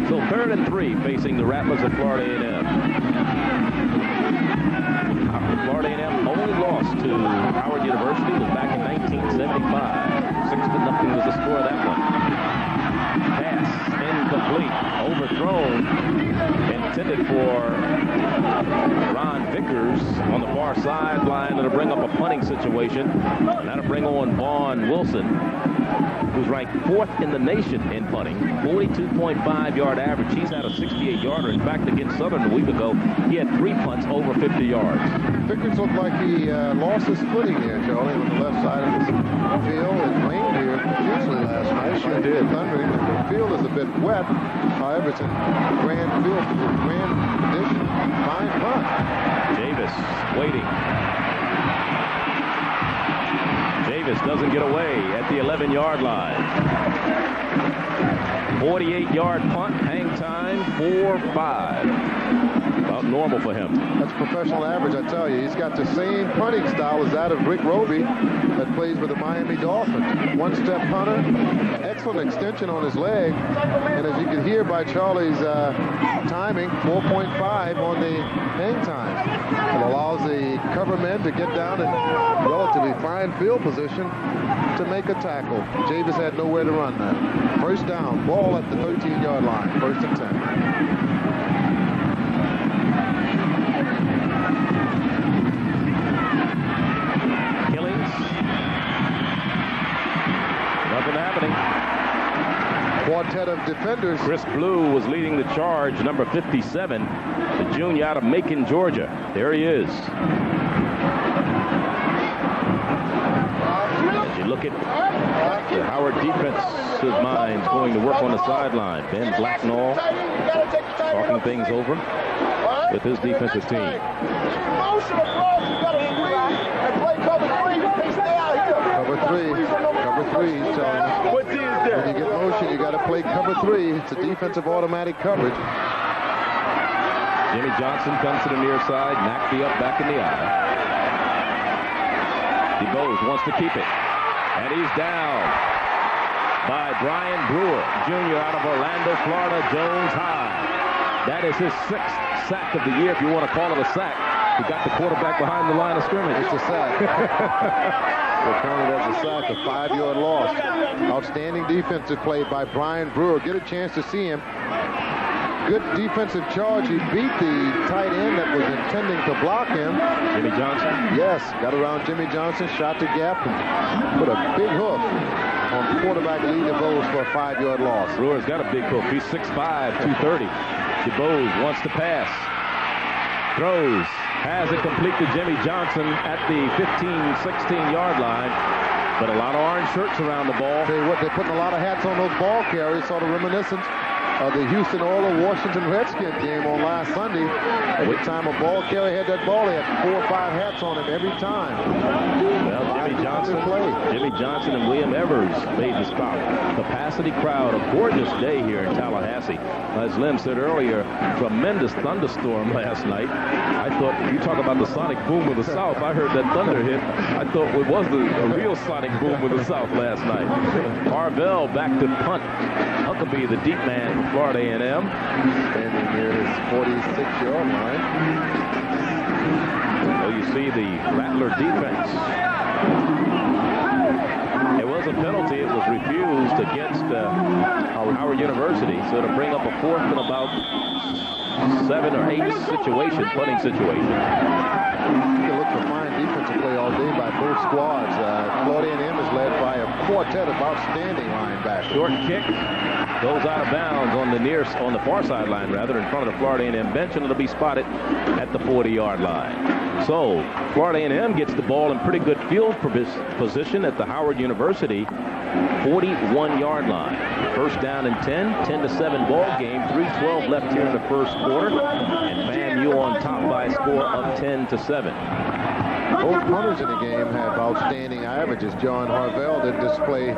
[SPEAKER 3] So 3rd and 3 facing the Rattlers of Florida A&M. Florida A&M only lost to Howard University was back in 1975. 6-0 was the score of that one. Pass incomplete, overthrown, intended for Ron Vickers on the far sideline. That'll bring up a punting situation. That'll bring on Vaughn Wilson, who's ranked 4th in the nation in punting, 42.5-yard average. He's had a 68-yarder. In fact, against Southern a week ago, he had 3 punts over 50 yards.
[SPEAKER 5] Vickers looked like he lost his footing here, Charlie, on the left side of the field. It rained here profusely last night. Sure did. Thundering. The field is a bit wet. However, it's in grand condition. Fine punt.
[SPEAKER 3] Davis waiting. Davis doesn't get away at the 11-yard line. 48-yard punt, hang time 4-5. About normal for him.
[SPEAKER 5] That's professional average, I tell you. He's got the same punting style as that of Rick Roby that plays with the Miami Dolphins. One-step punter, excellent extension on his leg, and as you can hear by Charlie's timing, 4.5 on the hang time. It allows the cover men to get down in relatively fine field position to make a tackle. Javis had nowhere to run now. First down, ball at the 13-yard line, 1st and 10.
[SPEAKER 3] Nothing happening.
[SPEAKER 5] Quartet of defenders.
[SPEAKER 3] Chris Blue was leading the charge, number 57, the junior out of Macon, Georgia. There he is. As you look at the Howard defensive minds going to work on the sideline. Ben Blacknall talking things over with his defensive team.
[SPEAKER 5] Cover three, he's telling us. When you get motion, you got to play cover three. It's a defensive automatic coverage.
[SPEAKER 3] Jimmy Johnson comes to the near side, knocked the up back in the eye. DeBose wants to keep it, and he's down by Brian Brewer, Jr. out of Orlando, Florida, Jones High. That is his 6th sack of the year, if you want to call it a sack. He got the quarterback behind the line of scrimmage.
[SPEAKER 5] It's a sack. We'll count it as a sack, a 5-yard loss. Outstanding defensive play by Brian Brewer. Get a chance to see him. Good defensive charge. He beat the tight end that was intending to block him.
[SPEAKER 3] Jimmy Johnson?
[SPEAKER 5] Yes, got around Jimmy Johnson, shot the gap, and put a big hoof on quarterback Lee DeBose for a 5-yard loss.
[SPEAKER 3] Brewer's got a big hoof. He's 6'5", 230. DeBose wants to pass. Throws. Has it complete to Jimmy Johnson at the 15-16-yard line. But a lot of orange shirts around the ball.
[SPEAKER 5] Tell you what, they're putting a lot of hats on those ball carriers, sort of reminiscent of the Houston Oilers-Washington Redskins game on last Sunday. Every time a ball carrier had that ball, they had 4 or 5 hats on him every time.
[SPEAKER 3] Well, Jimmy Johnson and William Evers made the stop. Capacity crowd, a gorgeous day here in Tallahassee. As Lynn said earlier, tremendous thunderstorm last night. I thought, you talk about the sonic boom of the South, I heard that thunder hit. I thought it was a real sonic boom of the South last night. Harvell back to punt. Huckabee, the deep man for Florida A&M.
[SPEAKER 5] Standing near his 46-yard line.
[SPEAKER 3] So you see the Rattler defense. It was a penalty. It was refused against Howard University. So to bring up a 4th and about 7 or 8 punting situation.
[SPEAKER 5] You look for fine defensive play all day by both squads. Florida A&M is led by a quartet of outstanding linebackers.
[SPEAKER 3] Short kick goes out of bounds on the far sideline, rather, in front of the Florida A&M bench, and it'll be spotted at the 40-yard line. So Florida A&M gets the ball in pretty good field position at the Howard University 41-yard line. First down and 10, 10-7 ball game, 3:12 left here in the first quarter, and FAMU on top by a score of 10-7.
[SPEAKER 5] Both punters in the game have outstanding averages. John Harvell did display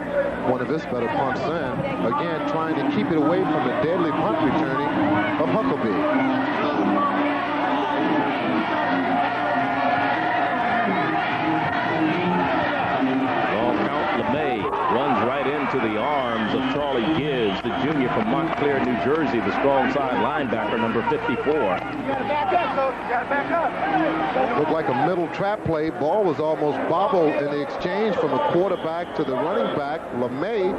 [SPEAKER 5] one of his better punts then. Again, trying to keep it away from the deadly punt returning of Huckabee.
[SPEAKER 3] Runs right into the arms of Charlie Gibbs, the junior from Montclair, New Jersey, the strong side linebacker, number 54.
[SPEAKER 5] Looked like a middle trap play. Ball was almost bobbled in the exchange from the quarterback to the running back. LeMay,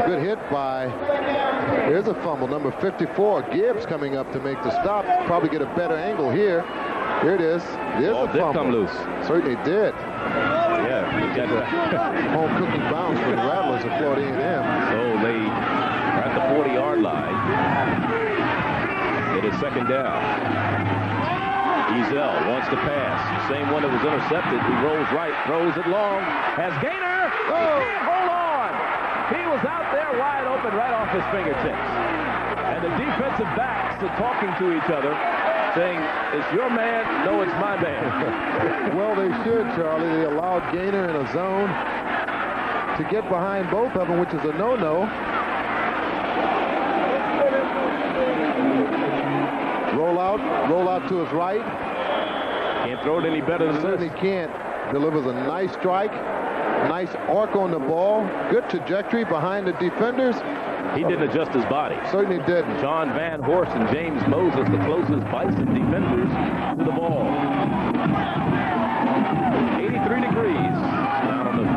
[SPEAKER 5] good hit by, here's a fumble, number 54. Gibbs coming up to make the stop. Probably get a better angle here. Here it is. There's a fumble.
[SPEAKER 3] Come loose.
[SPEAKER 5] Certainly did.
[SPEAKER 3] Yeah,
[SPEAKER 5] home cooking bounce for the Rattlers of Florida A&M.
[SPEAKER 3] So they are at the 40-yard line. It is second down. Ezel wants to pass. Same one that was intercepted. He rolls right, throws it long. Has Gaynor. Oh, hold on. He was out there wide open right off his fingertips. And the defensive backs are talking to each other, saying, it's your man, no, it's my man.
[SPEAKER 5] Well, they should, Charlie. They allowed Gaynor in a zone to get behind both of them, which is a no-no. Roll out to his right.
[SPEAKER 3] Can't throw it any better than
[SPEAKER 5] Certainly
[SPEAKER 3] this.
[SPEAKER 5] Can't. Delivers a nice strike. Nice arc on the ball. Good trajectory behind the defenders.
[SPEAKER 3] He didn't adjust his body.
[SPEAKER 5] Certainly didn't.
[SPEAKER 3] John Van Horst and James Moses, the closest Bison defenders to the ball. 83 degrees down on the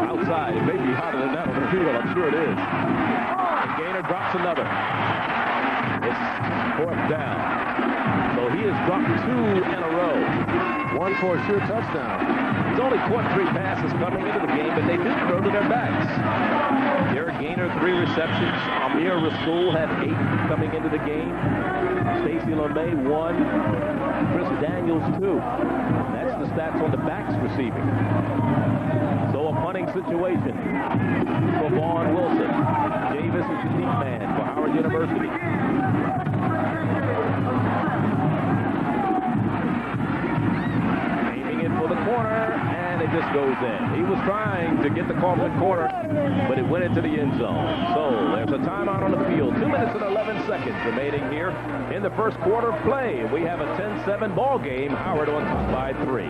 [SPEAKER 3] outside. It may be hotter than that on the field. I'm sure it is. And Gaynor drops another. It's 4th down. So he has dropped 2 in a row.
[SPEAKER 5] One for a sure touchdown.
[SPEAKER 3] He's only caught 3 passes coming into the game, but they did throw to their backs. Minor, 3 receptions. Amir Rasul had 8 coming into the game. Stacy LeMay, 1. Chris Daniels, 2. That's the stats on the backs receiving. So a punting situation for Vaughn Wilson. Davis is the deep man for Howard University. Aiming it for the corner, and it just goes in. He was trying to get the Kaufman corner, but it went into the end zone. So there's a timeout on the field. 2 minutes and 11 seconds remaining here in the first quarter of play. We have a 10-7 ball game. Howard on top by 3.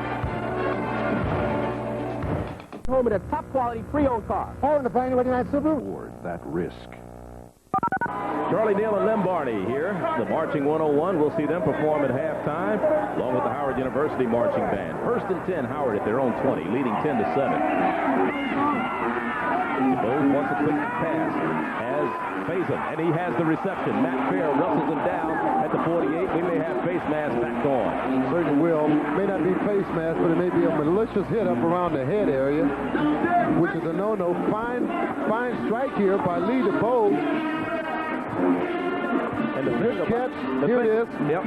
[SPEAKER 18] Home with a top quality pre-owned car. All in the brand new 89 Subaru.
[SPEAKER 3] Toward that risk. Charlie Neal and Lem Barney here. The Marching 101. We'll see them perform at halftime, along with the Howard University Marching Band. First and 10, Howard at their own 20, leading 10-7. Bowes wants a quick pass. Has Faison, and he has the reception. Matt Fair wrestles him down at the 48. We may have face mask back on.
[SPEAKER 5] Certainly will. May not be face mask, but it may be a malicious hit up around the head area, which is a no-no. Fine strike here by Lee DeBose.
[SPEAKER 3] And the thing
[SPEAKER 5] catch, here it is.
[SPEAKER 3] Yep.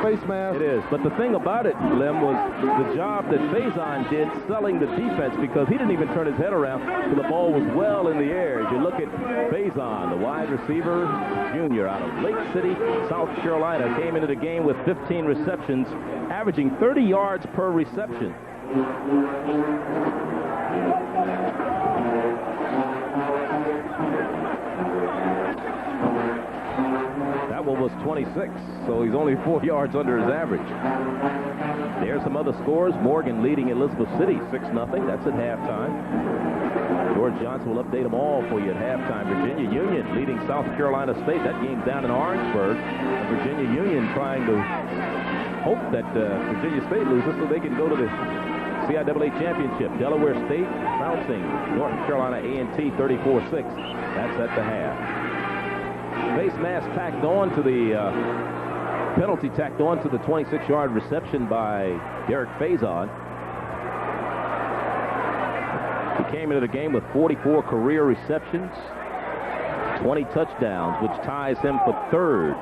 [SPEAKER 5] Face mask.
[SPEAKER 3] It is. But the thing about it, Lem, was the job that Faison did selling the defense, because he didn't even turn his head around so the ball was well in the air. As you look at Faison, the wide receiver, junior out of Lake City, South Carolina, came into the game with 15 receptions, averaging 30 yards per reception. That one was 26, so he's only 4 yards under his average. There's some other scores. Morgan leading Elizabeth City 6-0. That's at halftime. George Johnson will update them all for you at halftime. Virginia Union leading South Carolina State. That game's down in Orangeburg. Virginia Union trying to hope that Virginia State loses so they can go to the CIAA championship. Delaware State bouncing North Carolina A&T 34-6. That's at the half. Face mask tacked on to the penalty tacked on to the 26-yard reception by Derek Faison. He came into the game with 44 career receptions, 20 touchdowns, which ties him for 3rd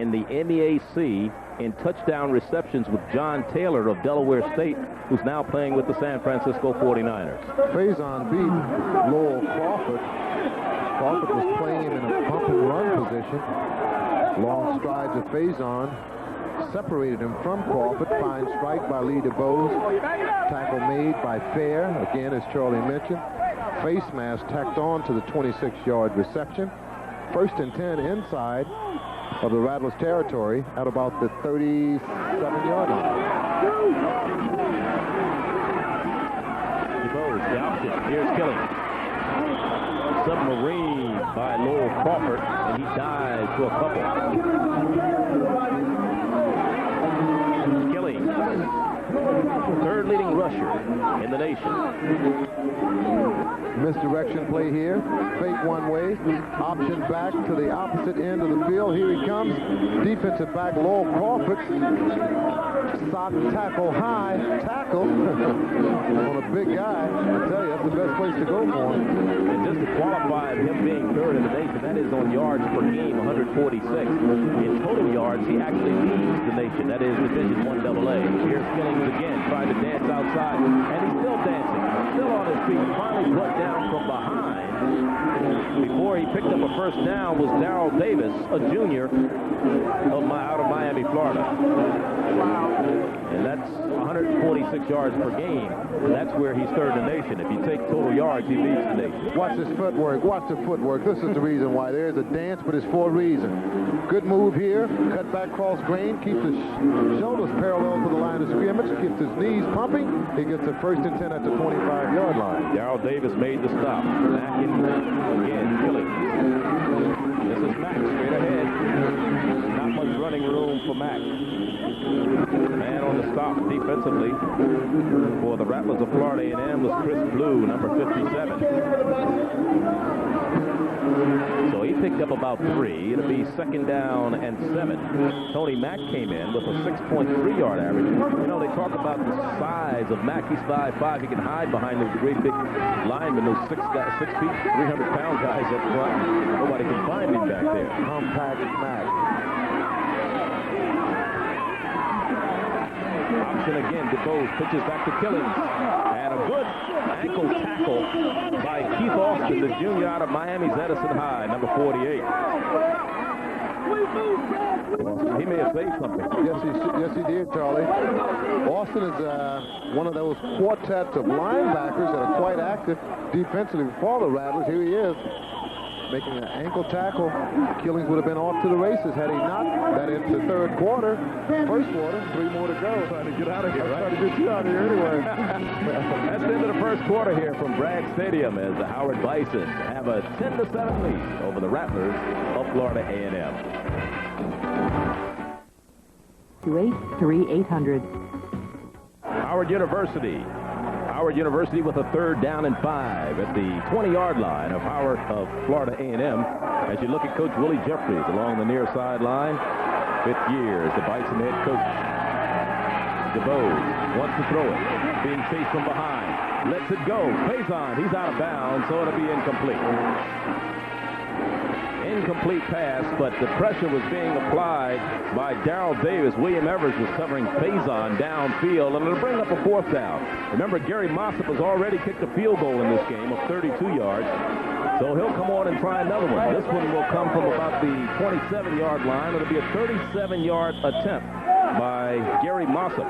[SPEAKER 3] in the MEAC in touchdown receptions with John Taylor of Delaware State, who's now playing with the San Francisco 49ers.
[SPEAKER 5] Faison beat Lowell Crawford. Crawford was playing him in a bump and run position. Long strides of Faison separated him from Crawford. Fine strike by Lee DeBose. Tackle made by Fair, again as Charlie mentioned. Face mask tacked on to the 26-yard reception. First and 10 inside of the Rattlers territory at about the 37-yard line.
[SPEAKER 3] DeBose, the option. Here's Killing. Submarine by Lowell Crawford, and he dives to a couple. Killing, 3rd leading rusher in the nation.
[SPEAKER 5] Misdirection play here. Fake one way. Option back to the opposite end of the field. Here he comes. Defensive back Lowell Crawford. Sock tackle high. Tackle on a big guy. I tell you, that's the best place to go for him.
[SPEAKER 3] And just to qualify him being 3rd in the nation, that is on yards per game, 146. In total yards, he actually leads the nation. That is Division I AA. Here's Skillings again, trying to dance outside, and he's still dancing. Still on his feet. Finally brought down from behind. Before he picked up a first down was Darrell Davis, a junior out of Miami, Florida. And that's 146 yards per game. That's where he's 3rd in the nation. If you take total yards, he leads the nation.
[SPEAKER 5] Watch his footwork. Watch the footwork. This is the reason why. There's a dance, but it's for a reason. Good move here. Cut back cross grain. Keeps his shoulders parallel to the line of scrimmage. Keeps his knees pumping. He gets a 1st and 10 at the 25-yard line.
[SPEAKER 3] Darrell Davis made the stop. Back in again. Killing. This is Mack straight ahead. Not much running room for Mack. Man on the stop defensively for the Rattlers of Florida A&M was Chris Blue, number 57. So he picks picked up about 3. It'll be 2nd down and 7. Tony Mack came in with a 6.3-yard average. You know, they talk about the size of Mack. He's 5'5". He can hide behind those great big linemen, those 6 feet, 300-pound guys up front. Nobody can find him back there.
[SPEAKER 19] Compact Mack.
[SPEAKER 3] Option again. DeBose pitches back to Killings. And a good ankle tackle by Keith Austin, the junior out of Miami's Edison High, number 48. He may have saved something.
[SPEAKER 5] Yes, he did, Charlie. Austin is one of those quartets of linebackers that are quite active defensively for the Rattlers. Here he is, making an ankle tackle. Killings would have been off to the races had he not. That into the third quarter. First quarter, 3 more to go.
[SPEAKER 3] Trying to get out of here, right?
[SPEAKER 5] Trying to get you out of here anyway.
[SPEAKER 3] That's the end of the first quarter here from Bragg Stadium as the Howard Bison have a 10-7 lead over the Rattlers of Florida A&M.
[SPEAKER 20] 283-800.
[SPEAKER 3] Howard University with a 3rd down and 5 at the 20-yard line of Florida A&M. As you look at Coach Willie Jeffries along the near sideline, 5th year as the Bison head coach. DeBose wants to throw it, being chased from behind, lets it go. Bison, he's out of bounds, so it'll be incomplete. Incomplete pass, but the pressure was being applied by Darrell Davis. William Evers was covering Faison downfield, and it'll bring up a 4th down. Remember, Gary Mossop has already kicked a field goal in this game of 32 yards, so he'll come on and try another one. This one will come from about the 27-yard line. It'll be a 37-yard attempt by Gary Mossop.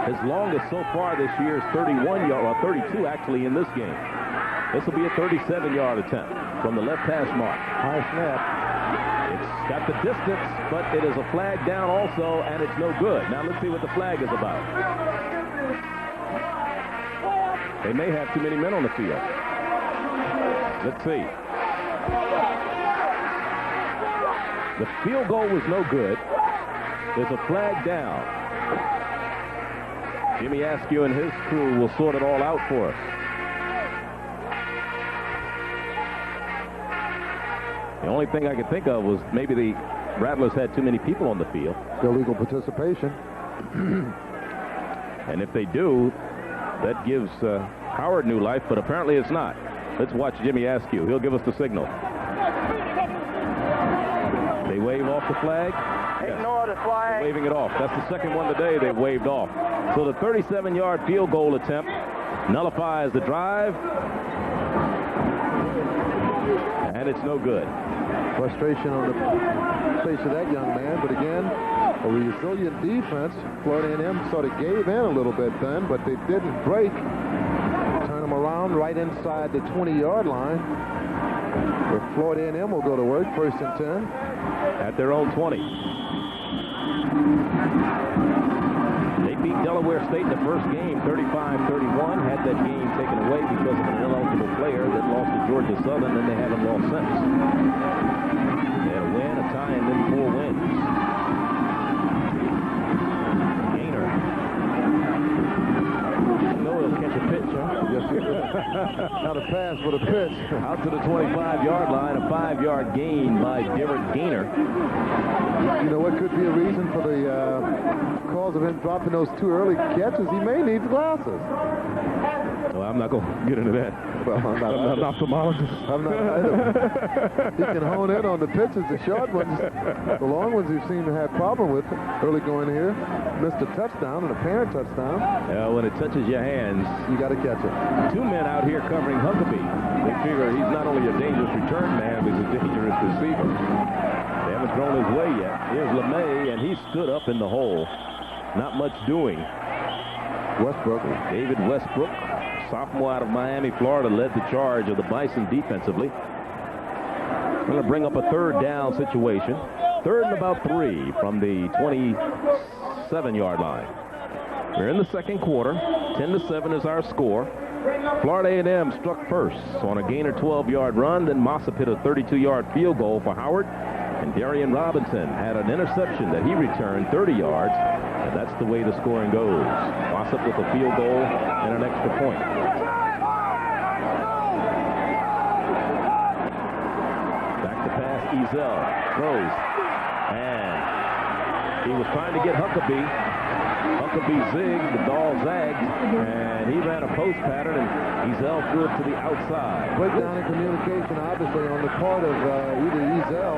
[SPEAKER 3] His longest so far this year is 31 yards, or 32 actually in this game. This will be a 37-yard attempt from the left hash mark.
[SPEAKER 19] High snap.
[SPEAKER 3] It's got the distance, but it is a flag down also, and it's no good. Now let's see what the flag is about. They may have too many men on the field. Let's see. The field goal was no good. There's a flag down. Jimmy Askew and his crew will sort it all out for us. The only thing I could think of was maybe the Rattlers had too many people on the field.
[SPEAKER 5] Illegal participation.
[SPEAKER 3] And if they do, that gives Howard new life, but apparently it's not. Let's watch Jimmy Askew. He'll give us the signal. They wave off the flag.
[SPEAKER 18] Ignore the flag.
[SPEAKER 3] Waving it off. That's the second one today they waved off. So the 37-yard field goal attempt nullifies the drive. And it's no good.
[SPEAKER 5] Frustration on the face of that young man, but again, a resilient defense. Florida A&M sort of gave in a little bit then, but they didn't break. Turn them around right inside the 20-yard line, where Florida A&M will go to work, 1st and 10.
[SPEAKER 3] At their own 20. They beat Delaware State in the first game, 35-31. Had that game taken away because of an ineligible player that lost to Georgia Southern, and they haven't lost since. They had a win, a tie, and then 4 wins. Gainer. You know he'll catch a pitch, huh?
[SPEAKER 5] Yes, he will. Not a pass, but a pitch.
[SPEAKER 3] Out to the 25-yard line, a 5-yard gain by Derek Gainer.
[SPEAKER 5] You know what could be a reason for the cause of him dropping those 2 early catches? He may need glasses.
[SPEAKER 3] Well, I'm not going to get into that.
[SPEAKER 5] Well, I'm not
[SPEAKER 3] an ophthalmologist.
[SPEAKER 5] I'm not either. He can hone in on the pitches, the short ones. The long ones he seem to have problem with early going here. Missed a touchdown, an apparent touchdown.
[SPEAKER 3] Yeah, when it touches your hands,
[SPEAKER 5] you got to catch it.
[SPEAKER 3] 2 men out here covering Huckabee. They figure he's not only a dangerous return man, but he's a dangerous receiver. They haven't thrown his way yet. Here's LeMay, and he stood up in the hole. Not much doing.
[SPEAKER 5] Westbrook.
[SPEAKER 3] David Westbrook, sophomore out of Miami, Florida, led the charge of the Bison defensively. Going to bring up a 3rd down situation. 3rd and about 3 from the 27-yard line. We're in the second quarter. 10-7 is our score. Florida A&M struck first on a Gainer 12-yard run. Then Mossop hit a 32-yard field goal for Howard. And Darian Robinson had an interception that he returned 30 yards. And that's the way the scoring goes. Mossop with a field goal and an extra point. Ezel throws. And he was trying to get Huckabee. Huckabee zigged, the ball zagged, and he ran a post pattern, and Ezel threw it to the outside.
[SPEAKER 5] Breakdown in communication, obviously, on the part of either Ezel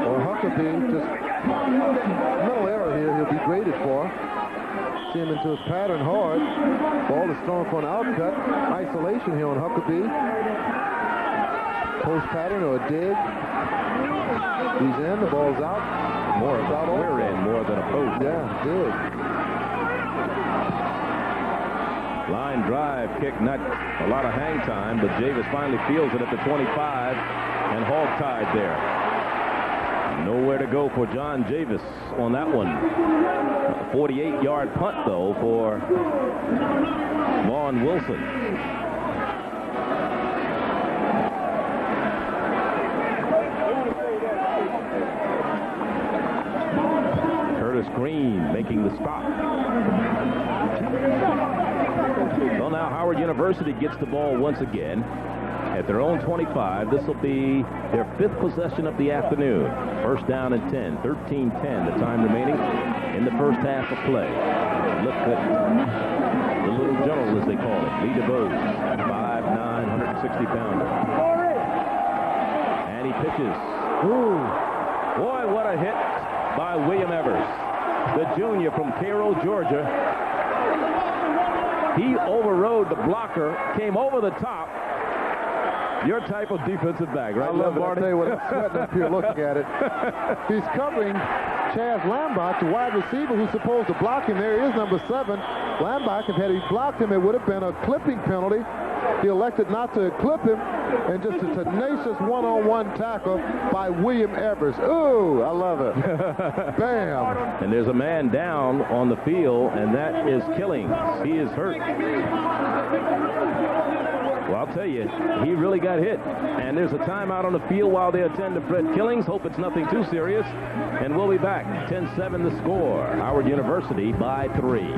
[SPEAKER 5] or Huckabee. Just mental error here he'll be graded for. See him into his pattern hard. Ball is thrown for an outcut. Isolation here on Huckabee. Post pattern or a dig. He's in, the ball's out.
[SPEAKER 3] More of a square in more than a post.
[SPEAKER 5] Yeah, dig.
[SPEAKER 3] Line drive kick, not a lot of hang time, but Javis finally feels it at the 25 and hog-tied there. Nowhere to go for John Javis on that one. A 48-yard punt, though, for Vaughn Wilson. Curtis Green making the stop. So now Howard University gets the ball once again at their own 25. This will be their 5th possession of the afternoon. First down and 10, 13-10, the time remaining in the first half of play. Look at the little general, as they call it, Lee DeVos, 5'9", 160-pounder. And he pitches. Ooh, boy, what a hit by William Evers, the junior from Cairo, Georgia. He overrode the blocker, came over the top. Your type of defensive back, right?
[SPEAKER 5] I love it. I'll tell you what, I'm sweating up here looking at it. He's covering Chaz Lambach, the wide receiver who's supposed to block him. There he is, number 7. Lambach, if had he blocked him, it would have been a clipping penalty. He elected not to clip him, and just a tenacious one-on-one tackle by William Evers. Ooh, I love it. Bam.
[SPEAKER 3] And there's a man down on the field, and that is Killings. He is hurt. Well, I'll tell you, he really got hit. And there's a timeout on the field while they attend to Fred Killings. Hope it's nothing too serious. And we'll be back. 10-7 the score. Howard University by 3.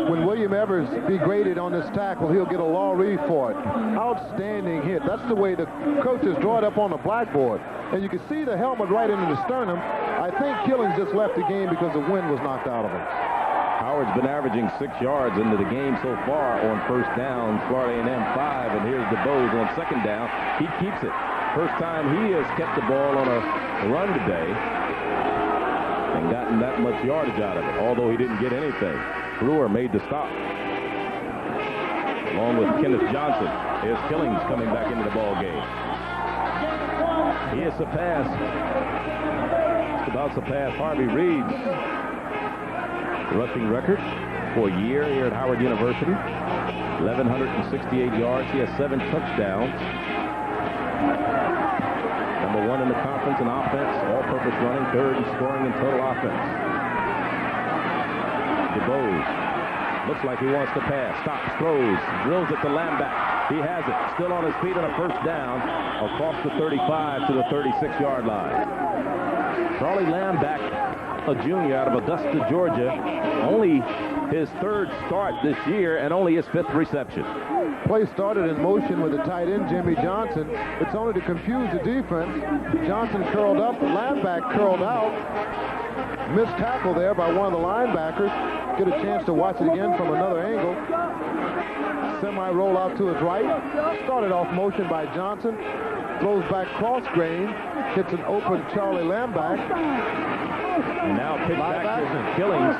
[SPEAKER 5] When William Evers be graded on this tackle, he'll get a law read for it. Outstanding hit. That's the way the coaches draw it up on the blackboard. And you can see the helmet right into the sternum. I think Killings just left the game because the wind was knocked out of him.
[SPEAKER 3] Howard's been averaging 6 yards into the game so far on first down. Florida A&M 5, and here's DeVos on second down. He keeps it. First time he has kept the ball on a run today and gotten that much yardage out of it, although he didn't get anything. Brewer made the stop, along with Kenneth Johnson. Here's Killings coming back into the ball game. He has surpassed, Harvey Reed's rushing record for a year here at Howard University. 1,168 yards. He has 7 touchdowns. Number 1 in the conference in offense, all-purpose running, 3rd in scoring and total offense. DeVos looks like he wants to pass. Stops, throws, drills it to Lambach. He has it. Still on his feet on a first down across the 35 to the 36-yard line. Charlie Lambach, a junior out of Augusta, Georgia. Only his 3rd start this year and only his 5th reception.
[SPEAKER 5] Play started in motion with the tight end, Jimmy Johnson. It's only to confuse the defense. Johnson curled up, Lambach curled out. Missed tackle there by one of the linebackers. Get a chance to watch it again from another angle. Semi-roll out to his right. Started off motion by Johnson. Throws back cross grain. Hits an open Charlie Lambach.
[SPEAKER 3] And now pitch back to Killings.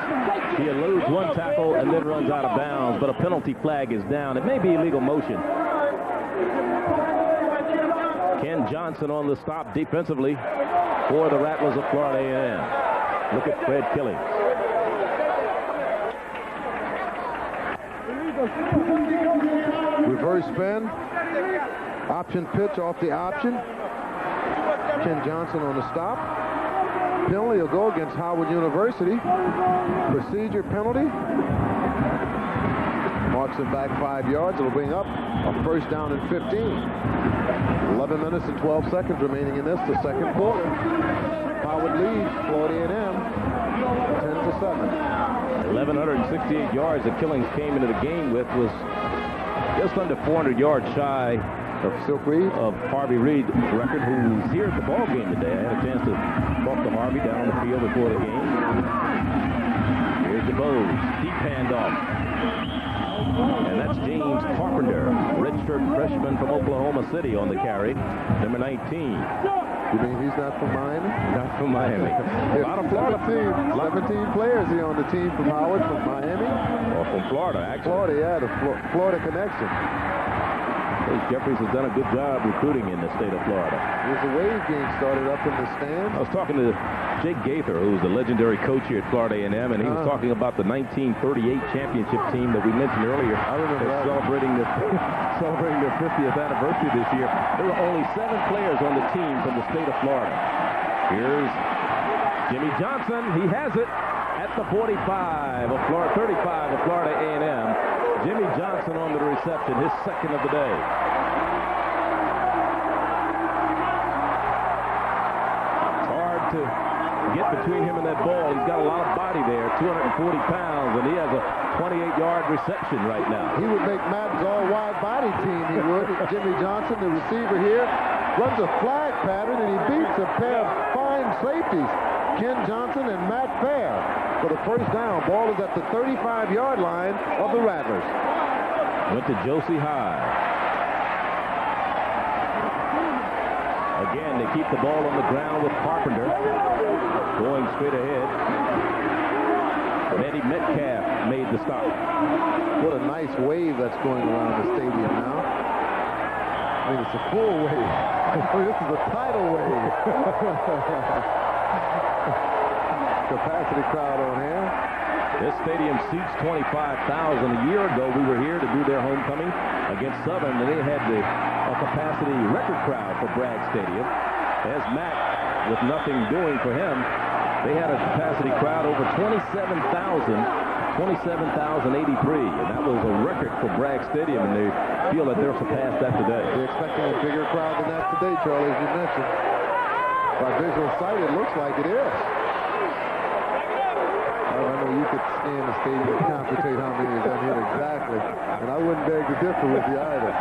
[SPEAKER 3] He eludes one tackle and then runs out of bounds, but a penalty flag is down. It may be illegal motion. Ken Johnson on the stop defensively for the Rattlers of Florida A&M. Look at Fred Killings.
[SPEAKER 5] Reverse spin. Option pitch off the option. Ken Johnson on the stop. Penalty will go against Howard University. Procedure penalty. Marks him back 5 yards. It'll bring up a first down and 15. 11 minutes and 12 seconds remaining in this, the second quarter. Howard leads Florida A&M 4-7.
[SPEAKER 3] 1,168 yards that Killings came into the game with was just under 400 yards shy
[SPEAKER 5] of Silk Reed,
[SPEAKER 3] of Harvey Reed's record, who's here at the ball game today. I had a chance to talk to Harvey down on the field before the game. Here's DeBose, deep handoff. And that's James Carpenter, redshirt freshman from Oklahoma City on the carry, number 19.
[SPEAKER 5] You mean he's not from Miami?
[SPEAKER 3] Not from Miami. A lot of Florida teams.
[SPEAKER 5] 17 players here on the team from Howard, from Miami.
[SPEAKER 3] Or from Florida, actually.
[SPEAKER 5] Florida, yeah, the Florida connection.
[SPEAKER 3] Coach Jeffries has done a good job recruiting in the state of Florida.
[SPEAKER 5] There's a wave game started up in the stands.
[SPEAKER 3] I was talking to Jake Gaither, who's the legendary coach here at Florida A&M, and he was talking about the 1938 championship team that we mentioned earlier.
[SPEAKER 5] I remember that.
[SPEAKER 3] Celebrating their 50th anniversary this year. There were only 7 players on the team from the state of Florida. Here's Jimmy Johnson. He has it at the 35 of Florida, 35 of Florida A&M. Jimmy Johnson on the reception, his second of the day. It's hard to get between him and that ball. He's got a lot of body there, 240 pounds, and he has a 28-yard reception right now.
[SPEAKER 5] He would make Matt's all-wide body team, he would. Jimmy Johnson, the receiver here, runs a flag pattern, and he beats a pair of fine safeties, Ken Johnson and Matt Fair, for the first down. Ball is at the 35-yard line of the Rattlers.
[SPEAKER 3] Went to Josie High. Again, they keep the ball on the ground with Carpenter going straight ahead. Eddie Metcalf made the stop.
[SPEAKER 5] What a nice wave that's going around the stadium now. I mean, it's a full wave. This is a tidal wave. Capacity crowd on here.
[SPEAKER 3] This stadium seats 25,000. A year ago, we were here to do their homecoming against Southern, and they had the capacity record crowd for Bragg Stadium. As Mac, with nothing doing for him, they had a capacity crowd over 27,083, and that was a record for Bragg Stadium, and they feel that they'll surpass that today.
[SPEAKER 5] They're expecting a bigger crowd than that today, Charlie, as you mentioned. By visual sight, it looks like it is. I know you could scan the stadium and computate how many is down here exactly, and I wouldn't beg to differ with you either.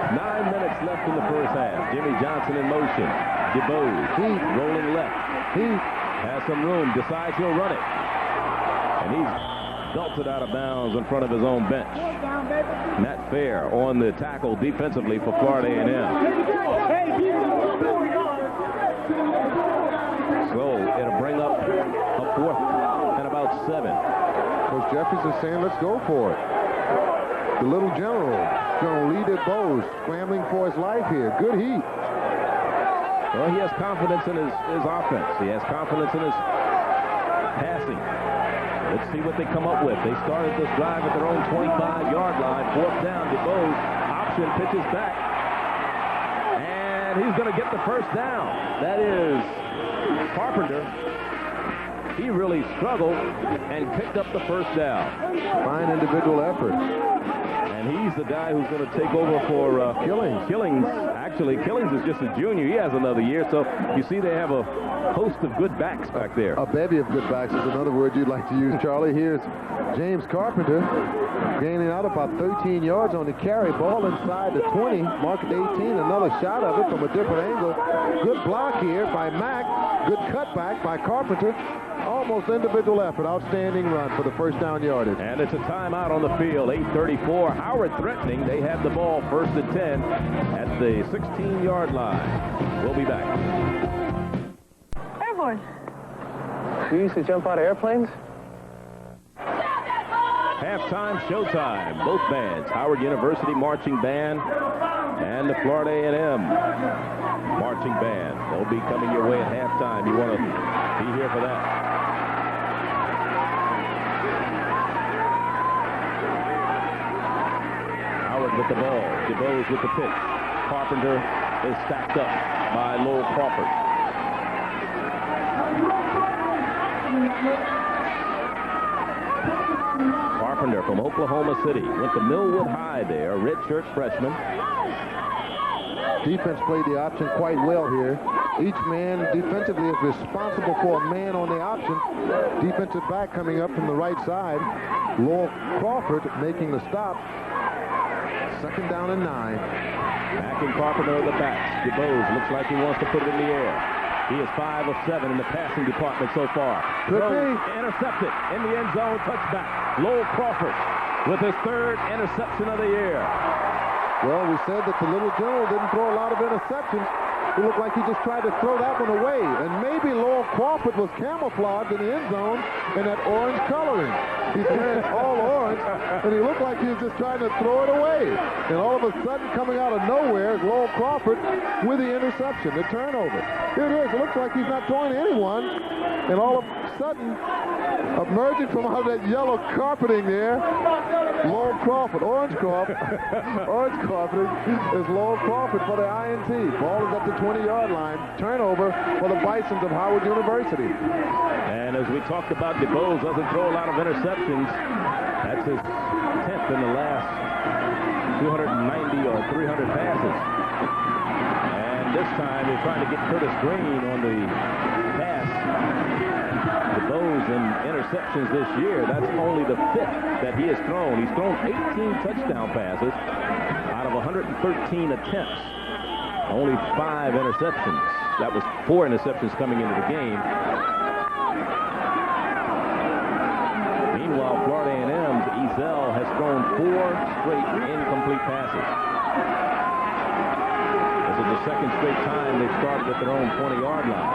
[SPEAKER 3] 9 minutes left in the first half. Jimmy Johnson in motion. DeBose, Heath rolling left. Heath has some room, decides he'll run it. And he's belted out of bounds in front of his own bench. Matt Fair on the tackle defensively for Florida A&M. So it'll bring up a 4th and about 7.
[SPEAKER 5] Coach Jeffries is saying, let's go for it. The little general, General Lee DeBose, scrambling for his life here. Good heat.
[SPEAKER 3] Well, he has confidence in his offense. He has confidence in his passing. Let's see what they come up with. They started this drive at their own 25-yard line. 4th down. DeBose option, pitches back. And he's going to get the first down. That is Carpenter. He really struggled and picked up the first down.
[SPEAKER 5] Fine individual effort.
[SPEAKER 3] And he's the guy who's going to take over for Killings. Actually, Killings is just a junior. He has another year. So you see they have a host of good backs back there.
[SPEAKER 5] A bevy of good backs is another word you'd like to use, Charlie. Here's James Carpenter gaining out about 13 yards on the carry. Ball inside the 20, mark at 18. Another shot of it from a different angle. Good block here by Mack. Good cutback by Carpenter. Almost individual effort. Outstanding run for the first down yardage.
[SPEAKER 3] And it's a timeout on the field. 8:34. Howard threatening. They have the ball 1st and 10 at the 16-yard line. We'll be back.
[SPEAKER 20] Airborne.
[SPEAKER 21] You used to jump out of airplanes?
[SPEAKER 3] Halftime, showtime. Both bands, Howard University Marching Band and the Florida A&M Marching Band. They'll be coming your way at halftime. You want to be here for that. Howard with the ball. DeBose with the pitch. Carpenter is stacked up by Lowell Crawford. Carpenter from Oklahoma City. Went to Millwood High there, redshirt freshman.
[SPEAKER 5] Defense played the option quite well here. Each man defensively is responsible for a man on the option. Defensive back coming up from the right side. Lowell Crawford making the stop. 2nd down and 9.
[SPEAKER 3] Back in Carpenter of the backs. DeBose looks like he wants to put it in the air. He is 5 of 7 in the passing department so far. Throws intercepted in the end zone. Touchback. Lowell Crawford with his 3rd interception of the year.
[SPEAKER 5] Well, we said that the little general didn't throw a lot of interceptions. It looked like he just tried to throw that one away. And maybe Lowell Crawford was camouflaged in the end zone in that orange coloring. He's wearing all orange, and he looked like he was just trying to throw it away. And all of a sudden, coming out of nowhere, is Lowell Crawford with the interception, the turnover. Here it is. It looks like he's not throwing to anyone. And all of a sudden, emerging from out of that yellow carpeting there, Lowell Crawford, orange Crawford is Lowell Crawford for the INT. Ball is at the 20-yard line. Turnover for the Bisons of Howard University.
[SPEAKER 3] And as we talked about, DeBose doesn't throw a lot of interceptions. That's his 10th in the last 290 or 300 passes. And this time they're trying to get Curtis Green on the pass. DeBose in interceptions this year, that's only the 5th that he has thrown. He's thrown 18 touchdown passes out of 113 attempts. Only 5 interceptions. That was 4 interceptions coming into the game. Meanwhile, Florida A&M's Ezel has thrown 4 straight incomplete passes. This is the 2nd straight time they've started at their own 20-yard line.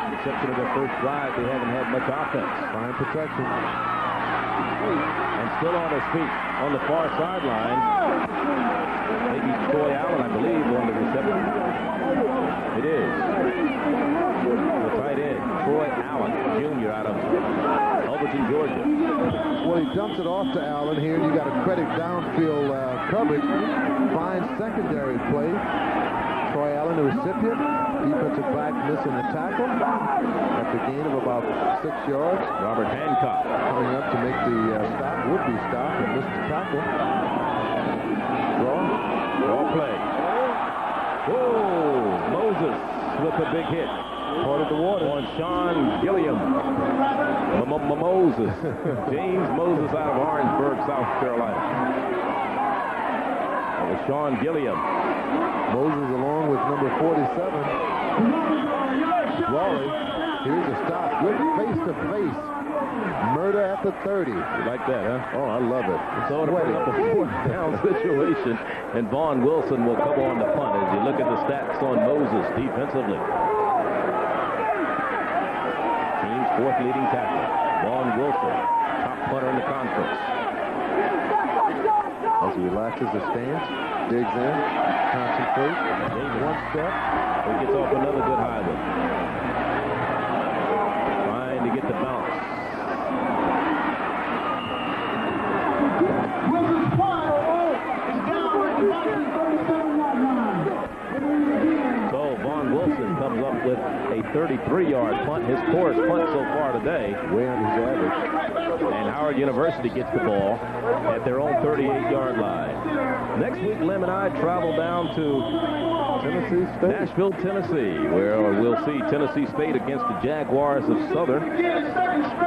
[SPEAKER 3] With the exception of their first drive, they haven't had much offense.
[SPEAKER 5] Fine protection.
[SPEAKER 3] And still on his feet on the far sideline. Maybe Troy Allen, I believe, on the reception. It is. The tight end, Troy Allen, Jr. out of Overton, Georgia.
[SPEAKER 5] Well, he dumps it off to Allen here. You got to credit downfield coverage. Fine secondary play. Troy Allen, the recipient. Defensive back missing the tackle. At the gain of about 6 yards.
[SPEAKER 3] Robert Hancock
[SPEAKER 5] coming up to make the stop. Would-be stop and missed the tackle.
[SPEAKER 3] Draw play. Whoa! Moses with a big hit.
[SPEAKER 5] Part of the water.
[SPEAKER 3] On Sean Gilliam. Moses. James Moses out of Orangeburg, South Carolina. That was Sean Gilliam.
[SPEAKER 5] Moses along with number 47. Wally. Here's a stop. Good face-to-face. Murder at the 30.
[SPEAKER 3] You like that, huh?
[SPEAKER 5] Oh, I love it.
[SPEAKER 3] So to bring up a 4th down situation, and Vaughn Wilson will come on the punt as you look at the stats on Moses defensively. Team's 4th leading tackler, Vaughn Wilson, top punter in the conference.
[SPEAKER 5] As he relaxes the stance, digs in, concentrates, takes 1 step.
[SPEAKER 3] He gets off another good high one. Trying to get the bounce. So Vaughn Wilson comes up with a 33-yard punt, his poorest punt so far today.
[SPEAKER 5] Way on his average.
[SPEAKER 3] And Howard University gets the ball at their own 38-yard line. Next week, Lem and I travel down to Nashville, Tennessee, where we'll see Tennessee State against the Jaguars of Southern.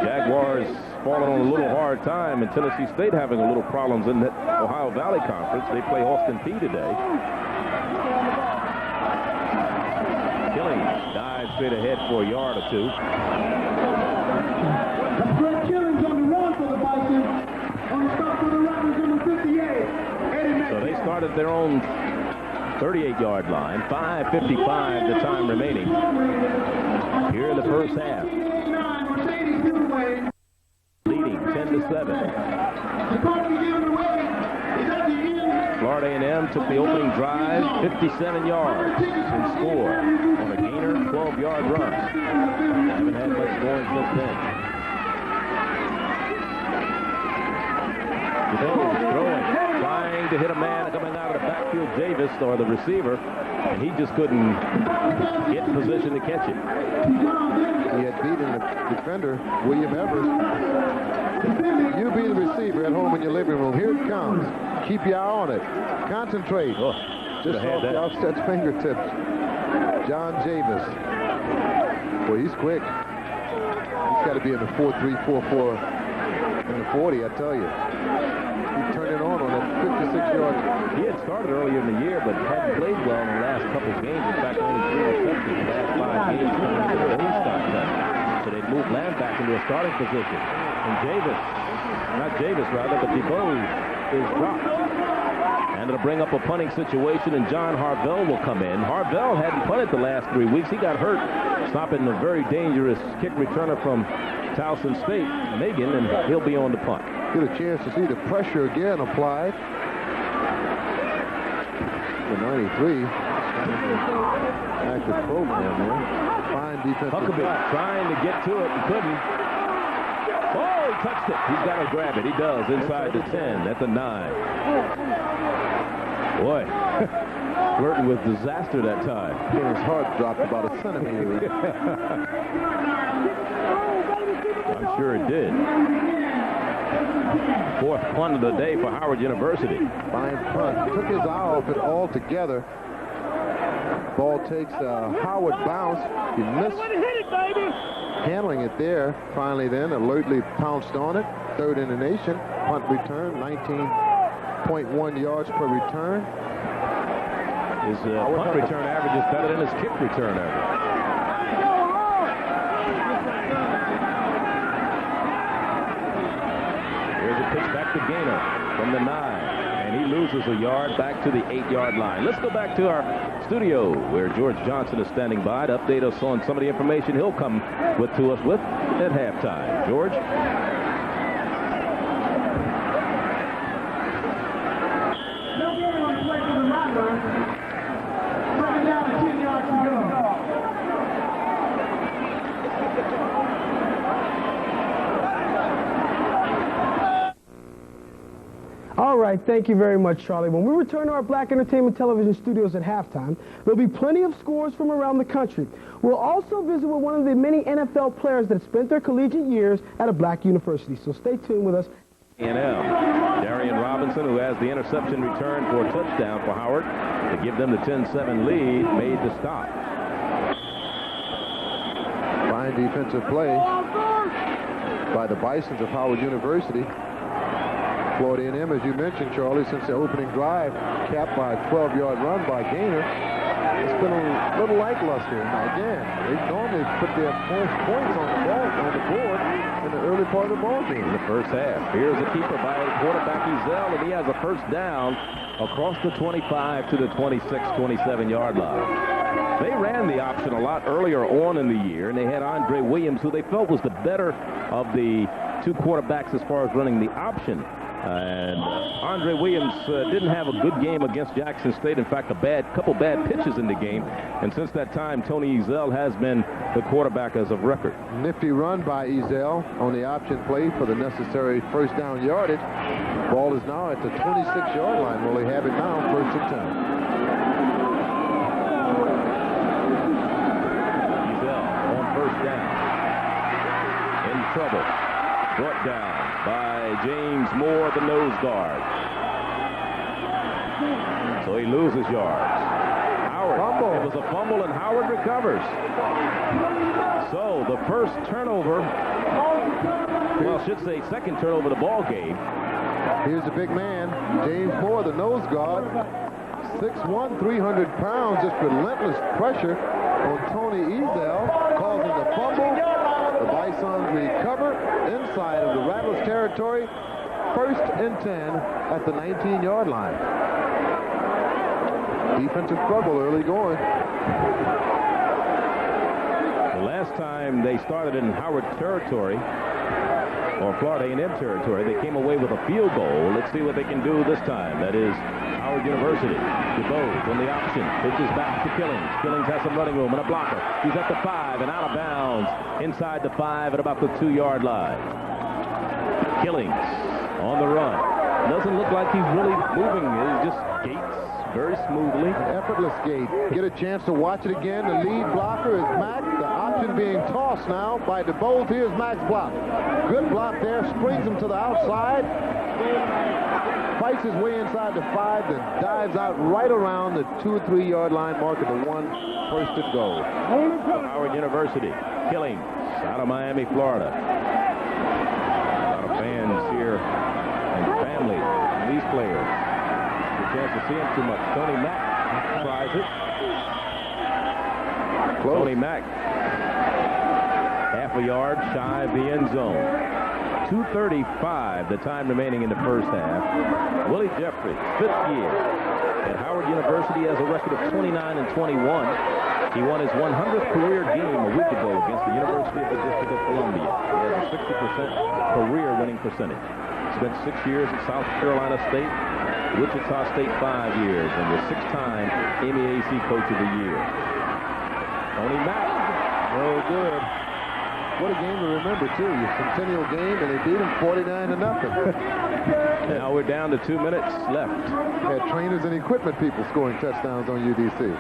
[SPEAKER 3] Jaguars falling on a little hard time, and Tennessee State having a little problems in the Ohio Valley Conference. They play Austin Peay today. Killings dives straight ahead for a yard or 2.
[SPEAKER 16] That's Greg Killings on the run for the Bison. On the stop for the Rattlers, number 58.
[SPEAKER 3] So they started their own 38-yard line. 5:55 the time remaining here in the first half. Leading 10-7. Florida A&M took the opening drive 57 yards and scored on a gainer 12-yard run. Haven't had much going since then. DeBose throwing, trying to hit a man coming out of the backfield, Davis, or the receiver, and he just couldn't get in position to catch it.
[SPEAKER 5] He had beaten the defender, William Evers. You be the receiver at home in your living room. Here it comes. Keep your eye on it. Concentrate.
[SPEAKER 3] Oh,
[SPEAKER 5] just off the outstretched fingertips. John Javis. Boy, he's quick. He's got to be in the 4.3, 4.4 in the 40, I tell you. He turned it on that 56-yard.
[SPEAKER 3] He had started earlier in the year, but hadn't played well in the last couple of games. In fact, only 3 receptions in the last 5 games coming into the A-Star cut. So they moved Lamb back into a starting position. And but DeBose is dropped. And it'll bring up a punting situation, and John Harvell will come in. Harvell hadn't punted the last 3 weeks. He got hurt stopping a very dangerous kick returner from Towson State, Megan, and he'll be on the punt.
[SPEAKER 5] Get a chance to see the pressure again applied. The 93. Active program there. Fine defensive.
[SPEAKER 3] Huckabee trying to get to it and couldn't. Oh, he touched it. He's got to grab it. He does inside the 10 at the 9. Boy, flirting with disaster that time.
[SPEAKER 5] His heart dropped about a centimeter.
[SPEAKER 3] I'm sure it did. 4th punt of the day for Howard University.
[SPEAKER 5] Fine punt. Took his eye off it altogether. Ball takes a Howard bounce. He missed handling it there. Finally then, alertly pounced on it. 3rd in the nation. Punt return, 19.1 yards per return.
[SPEAKER 3] His punt return average is better than his kick return average. Here's a pitch back to Gaynor from the 9. And he loses a yard back to the 8-yard line. Let's go back to our studio where George Johnson is standing by to update us on some of the information he'll come to us with at halftime. George?
[SPEAKER 1] All right, thank you very much, Charlie. When we return to our Black Entertainment Television studios at halftime, there'll be plenty of scores from around the country. We'll also visit with one of the many NFL players that spent their collegiate years at a black university. So stay tuned with us.
[SPEAKER 3] A&M. Darian Robinson, who has the interception return for a touchdown for Howard to give them the 10-7 lead, made the stop.
[SPEAKER 5] Fine defensive play by the Bisons of Howard University. Florida A&M, as you mentioned, Charlie, since the opening drive, capped by a 12-yard run by Gaynor, it's been a little lackluster. Now, again, they normally put their points on the board in the early part of the ball game.
[SPEAKER 3] In the first half. Here's a keeper by quarterback Ezell, and he has a first down across the 25 to the 26, 27-yard line. They ran the option a lot earlier on in the year, and they had Andre Williams, who they felt was the better of the 2 quarterbacks as far as running the option. And Andre Williams didn't have a good game against Jackson State. In fact, a couple bad pitches in the game. And since that time, Tony Ezell has been the quarterback as of record.
[SPEAKER 5] Nifty run by Ezell on the option play for the necessary first down yardage. Ball is now at the 26-yard line. Will they have it now, 1st and 10?
[SPEAKER 3] Ezell on first down. In trouble. Brought down by James Moore, the nose guard. So he loses yards. Howard. Fumble. It was a fumble, and Howard recovers. So the first turnover, well, I should say second turnover of the ball game.
[SPEAKER 5] Here's the big man, James Moore, the nose guard. 6'1", 300 pounds, just relentless pressure on Tony Ezell, causing the fumble. The Bisons recover inside of the Rattlers territory. 1st and 10 at the 19-yard line. Defensive struggle early going.
[SPEAKER 3] The last time they started in Howard territory, or Florida A&M territory, they came away with a field goal. Let's see what they can do this time. That is Howard University. DeBose on the option. Pitches back to Killings. Killings has some running room and a blocker. He's at the 5 and out of bounds. Inside the 5 at about the 2-yard line. Killings on the run. Doesn't look like he's really moving. He just gates very smoothly.
[SPEAKER 5] Effortless gate. Get a chance to watch it again. The lead blocker is Mack. The option being tossed now by DeBose. Here's Mack's block. Good block there. Springs him to the outside.
[SPEAKER 20] Fights his way inside the 5, then dives out right around the 2 or 3 yard line mark of the 1 first and goal.
[SPEAKER 3] Howard University, Killings, out of Miami, Florida. A lot of fans here and families, these players. A chance to see him too much. Tony Mack tries it. Close. Tony Mack, half a yard shy of the end zone. 2:35, the time remaining in the first half. Willie Jeffries, 5th year at Howard University, has a record of 29-21. He won his 100th career game a week ago against the University of the District of Columbia. He has a 60% career winning percentage. Spent 6 years at South Carolina State, Wichita State 5 years, and was 6-time MEAC Coach of the Year. Tony Mack,
[SPEAKER 20] no good. What a game to remember, too. Your centennial game, and they beat him 49-0.
[SPEAKER 3] Now we're down to 2 minutes left.
[SPEAKER 20] Had trainers and equipment people scoring touchdowns on UDC.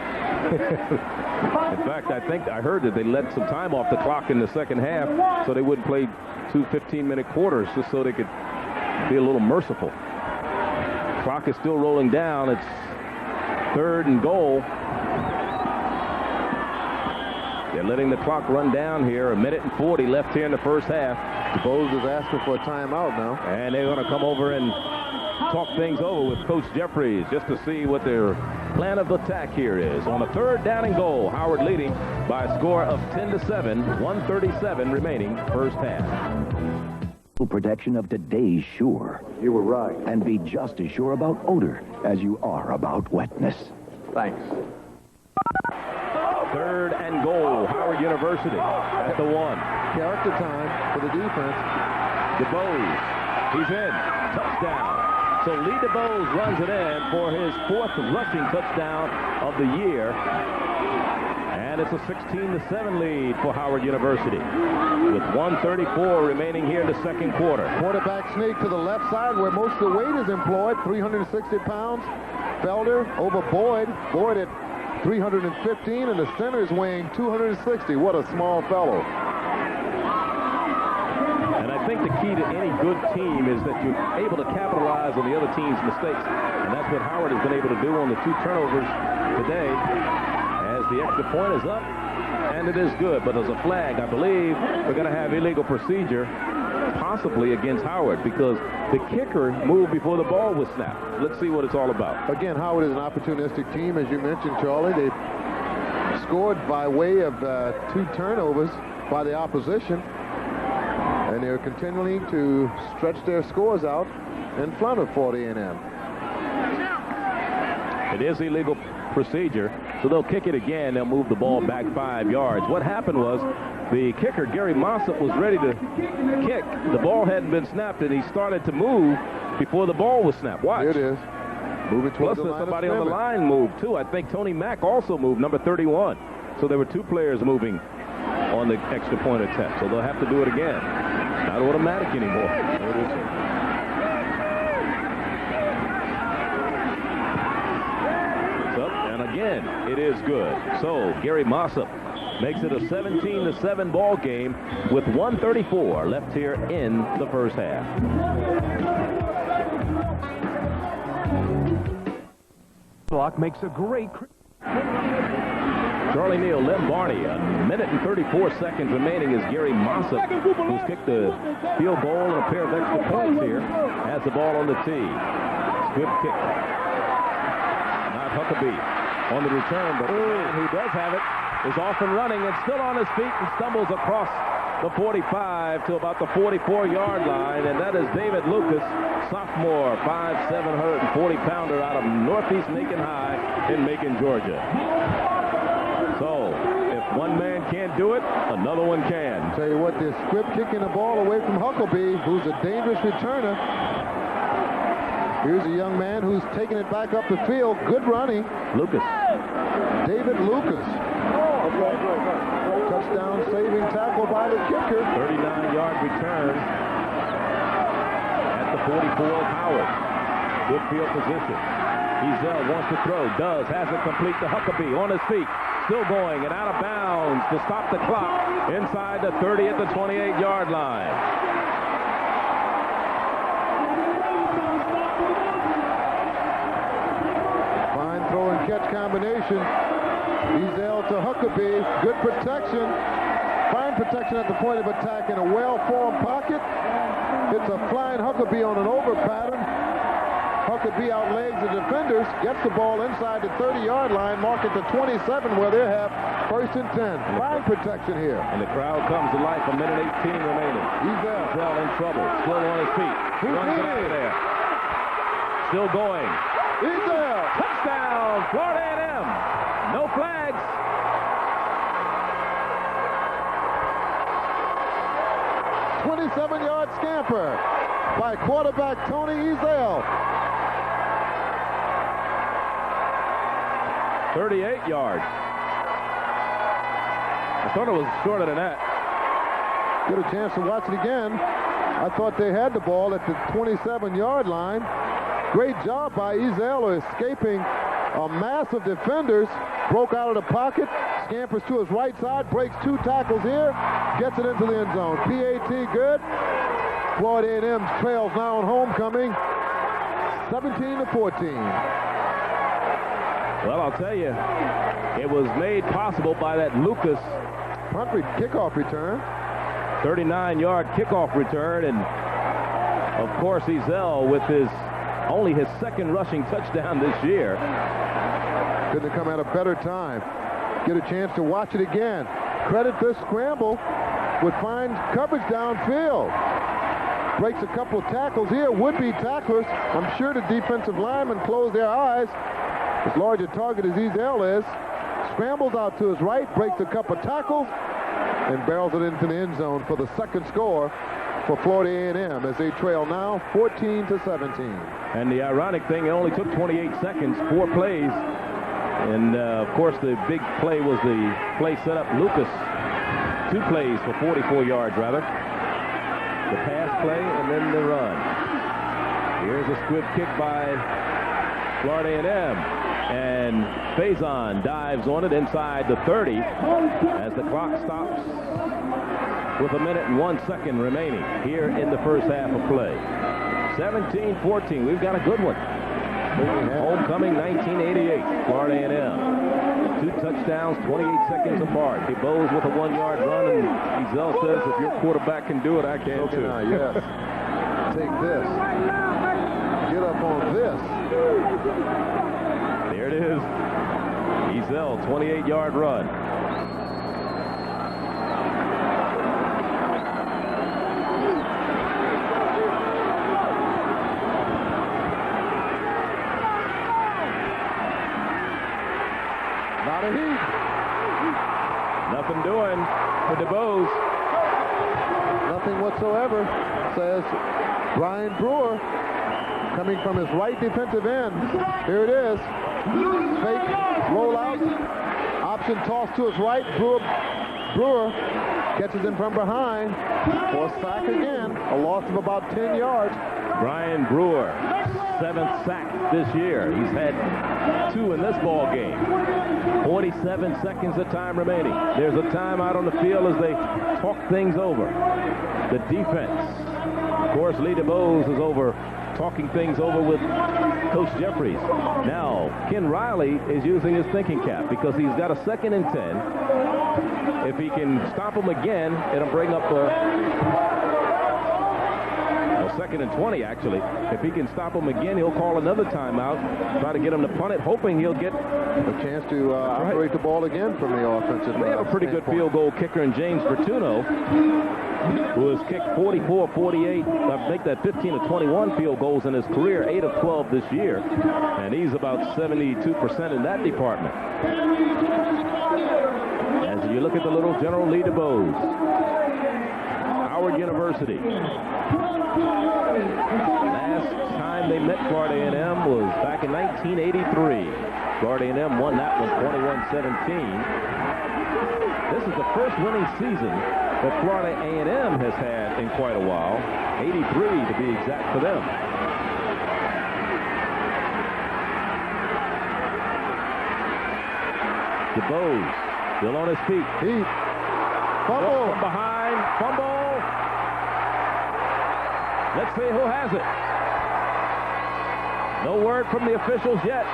[SPEAKER 3] In fact, I think I heard that they let some time off the clock in the second half so they wouldn't play 2 15-minute quarters just so they could be a little merciful. Clock is still rolling down. It's 3rd and goal. They're letting the clock run down here. 1:40 left here in the first half.
[SPEAKER 20] DeBose is asking for a timeout now.
[SPEAKER 3] And they're going to come over and talk things over with Coach Jeffries just to see what their plan of attack here is. On the 3rd down and goal, Howard leading by a score of 10-7, 1:37 remaining first half.
[SPEAKER 22] Protection of today's Sure.
[SPEAKER 20] You were right.
[SPEAKER 22] And be just as sure about odor as you are about wetness.
[SPEAKER 20] Thanks.
[SPEAKER 3] 3rd and goal, Howard University at the 1.
[SPEAKER 20] Character time for the defense.
[SPEAKER 3] DeBose, he's in. Touchdown. So Lee DeBose runs it in for his 4th rushing touchdown of the year. And it's a 16-7 lead for Howard University with 1:34 remaining here in the second quarter.
[SPEAKER 20] Quarterback sneak to the left side where most of the weight is employed, 360 pounds. Felder over Boyd. Boyd at 315, and the center is weighing 260. What a small fellow.
[SPEAKER 3] And I think the key to any good team is that you're able to capitalize on the other team's mistakes. And that's what Howard has been able to do on the 2 turnovers today. As the extra point is up, and it is good. But as a flag, I believe we're going to have illegal procedure, possibly against Howard, because the kicker moved before the ball was snapped. Let's see what it's all about.
[SPEAKER 20] Again, Howard is an opportunistic team, as you mentioned, Charlie. They scored by way of 2 turnovers by the opposition, and they're continuing to stretch their scores out in front of Florida A&M.
[SPEAKER 3] It is illegal procedure, so they'll kick it again. They'll move the ball back 5 yards. What happened was the kicker, Gary Mossop, was ready to kick. The ball hadn't been snapped, and he started to move before the ball was snapped. Watch.
[SPEAKER 20] Here it is. Moving towards the line.
[SPEAKER 3] Somebody on the line moved, too. I think Tony Mack also moved, number 31. So there were 2 players moving on the extra point attempt. So they'll have to do it again. Not automatic anymore. There it is. Again, it is good. So Gary Mossop makes it a 17-7 ball game with 1:34 left here in the first half.
[SPEAKER 17] Block makes a great.
[SPEAKER 3] Charlie Neal, Lem Barney, 1:34 remaining as Gary Mossop, who's kicked a field goal and a pair of extra points here, has the ball on the tee. Good kick. Not Huckabee on the return, but who does have it is off and running and still on his feet and stumbles across the 45 to about the 44-yard line, and that is David Lucas, sophomore, 5'7", 140-pounder out of Northeast Macon High in Macon, Georgia. So, if one man can't do it, another one can.
[SPEAKER 20] Tell you what, they're squib kicking the ball away from Huckabee, who's a dangerous returner. Here's a young man who's taking it back up the field. Good running.
[SPEAKER 3] Lucas.
[SPEAKER 20] David Lucas. Touchdown saving tackle by the kicker.
[SPEAKER 3] 39-yard return at the 44 of Howard. Good field position. Ezel wants to throw. Does. Has it complete to Huckabee on his feet. Still going and out of bounds to stop the clock inside the 30 at the 28-yard line.
[SPEAKER 20] combination. Ezel to Huckabee. Good protection. Fine protection at the point of attack in a well-formed pocket. It's a flying Huckabee on an over pattern. Huckabee outlegs the defenders, gets the ball inside the 30-yard line, mark it to 27 where they have first and 10. Fine protection here.
[SPEAKER 3] And the crowd comes to life. A minute 18 remaining. Ezel in trouble. Still on his feet. Runs it out of there. Still going.
[SPEAKER 20] Ezel.
[SPEAKER 3] Touchdown, Florida A&M. No flags.
[SPEAKER 20] A 27-yard scamper by quarterback Tony Ezel.
[SPEAKER 3] 38 yards. I thought it was shorter than that.
[SPEAKER 20] Get a chance to watch it again. I thought they had the ball at the 27-yard line. Great job by Ezel escaping a mass of defenders. Broke out of the pocket, scampers to his right side, breaks 2 tackles here, gets it into the end zone. PAT good. Florida A&M trails now on homecoming, 17-14.
[SPEAKER 3] Well, I'll tell you, it was made possible by that Lucas
[SPEAKER 20] punt kickoff return.
[SPEAKER 3] 39-yard kickoff return, and of course Ezel with only his second rushing touchdown this year.
[SPEAKER 20] Couldn't have come at a better time. Get a chance to watch it again. Credit this scramble with fine coverage downfield. Breaks a couple of tackles here. Would-be tacklers. I'm sure the defensive linemen close their eyes. As large a target as Ezel is, scrambles out to his right, breaks a couple of tackles, and barrels it into the end zone for the second score for Florida A&M as they trail now 14-17.
[SPEAKER 3] And the ironic thing, it only took 28 seconds, 4 plays. And, of course, the big play was the play set up Lucas. 2 plays for 44 yards, rather. The pass play and then the run. Here's a squib kick by Florida A&M. And Bison dives on it inside the 30 as the clock stops with 1 minute and 1 second remaining here in the first half of play. 17-14. We've got a good one. Homecoming 1988. Florida A&M. 2 touchdowns, 28 seconds apart. DeBose with a 1-yard run, and Ezel says, if your quarterback can do it, I can too.
[SPEAKER 20] Yes. Take this. Get up on this.
[SPEAKER 3] There it is. Ezel, 28-yard run.
[SPEAKER 20] Not a heat.
[SPEAKER 3] Nothing doing for DeBose.
[SPEAKER 20] Nothing whatsoever, says Brian Brewer, coming from his right defensive end. Here it is. Fake rollout. Option toss to his right. Brewer catches him from behind for a sack again. A loss of about 10 yards.
[SPEAKER 3] Brian Brewer, 7th sack this year. He's had 2 in this ball game. 47 seconds of time remaining. There's a timeout on the field as they talk things over. The defense. Of course, Lee DeBose is over talking things over with Coach Jeffries. Now, Ken Riley is using his thinking cap because he's got a 2nd and 10. If he can stop him again, it'll bring up a 2nd and 20, actually. If he can stop him again, he'll call another timeout, try to get him to punt it, hoping he'll get
[SPEAKER 20] a chance to operate the ball again from the offensive.
[SPEAKER 3] They have a pretty good field goal kicker in James Bertuno, who has kicked 44, 48, I think that 15 of 21 field goals in his career, 8 of 12 this year, and he's about 72% in that department. As you look at the little General Lee DeBose, Howard University. Last time they met Florida A&M was back in 1983. Florida A&M won that one 21-17. This is the first winning season that Florida A&M has had in quite a while. 83 to be exact for them. DeBose still on his feet.
[SPEAKER 20] Fumble
[SPEAKER 3] from behind. Fumble. Let's see who has it. No word from the officials yet.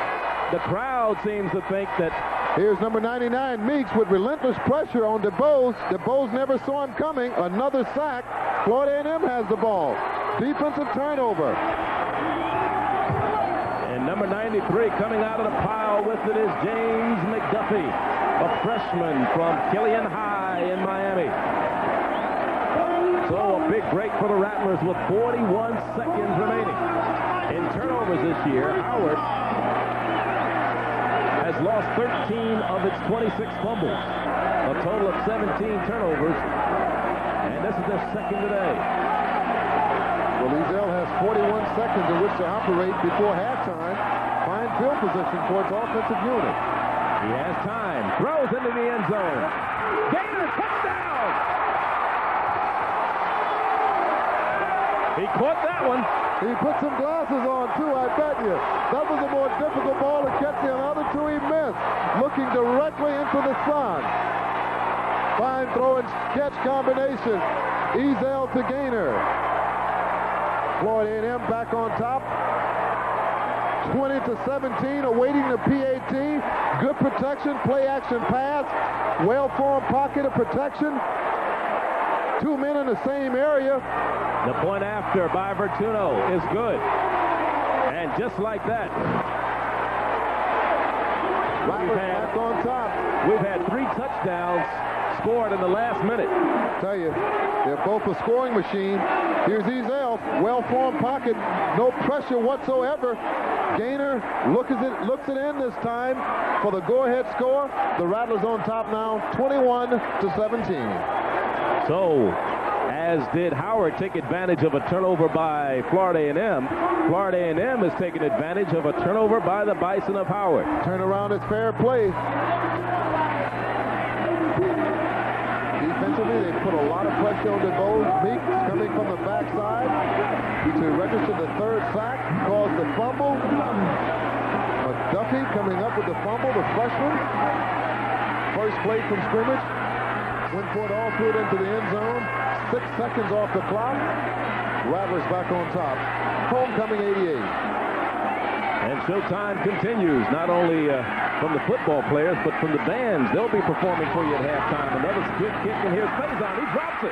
[SPEAKER 3] The crowd seems to think that.
[SPEAKER 20] Here's number 99, Meeks, with relentless pressure on DeBose. DeBose never saw him coming. Another sack. Florida A&M has the ball. Defensive turnover.
[SPEAKER 3] And number 93 coming out of the pile with it is James McDuffie, a freshman from Killian High in Miami. So a big break for the Rattlers with 41 seconds remaining. In turnovers this year, Howard has lost 13 of its 26 fumbles, a total of 17 turnovers, and this is their second today.
[SPEAKER 20] Well, Ezell has 41 seconds in which to operate before halftime. Find field position for its offensive unit.
[SPEAKER 3] He has time, throws into the end zone. Gainer, touchdown! He caught that one.
[SPEAKER 20] He put some glasses on, too, I bet you. That was a more difficult ball to catch than the other two he missed. Looking directly into the sun. Fine throw and catch combination. Ezell to Gainer. Florida A&M back on top. 20-17, awaiting the PAT. Good protection, play action pass. Well-formed pocket of protection. Two men in the same area.
[SPEAKER 3] The point after by Vertuno is good. And just like that,
[SPEAKER 20] back on top.
[SPEAKER 3] We've had 3 touchdowns scored in the last minute.
[SPEAKER 20] Tell you, they're both a scoring machine. Here's Ezell, well-formed pocket, no pressure whatsoever. Gainer looks it in this time for the go-ahead score. The Rattlers on top now, 21-17.
[SPEAKER 3] So, as did Howard take advantage of a turnover by Florida A&M. Florida A&M is taking advantage of a turnover by the Bison of Howard.
[SPEAKER 20] Turnaround is fair play. Defensively, they put a lot of pressure on DeBose. Meeks coming from the backside to register the third sack, caused the fumble. McDuffie coming up with the fumble, the freshman. First play from scrimmage. Went for it all through it into the end zone. 6 seconds off the clock. Rattlers back on top. Homecoming 88.
[SPEAKER 3] And showtime continues, not only from the football players, but from the bands. They'll be performing for you at halftime. Another good kick, and here's Bison. He drops it.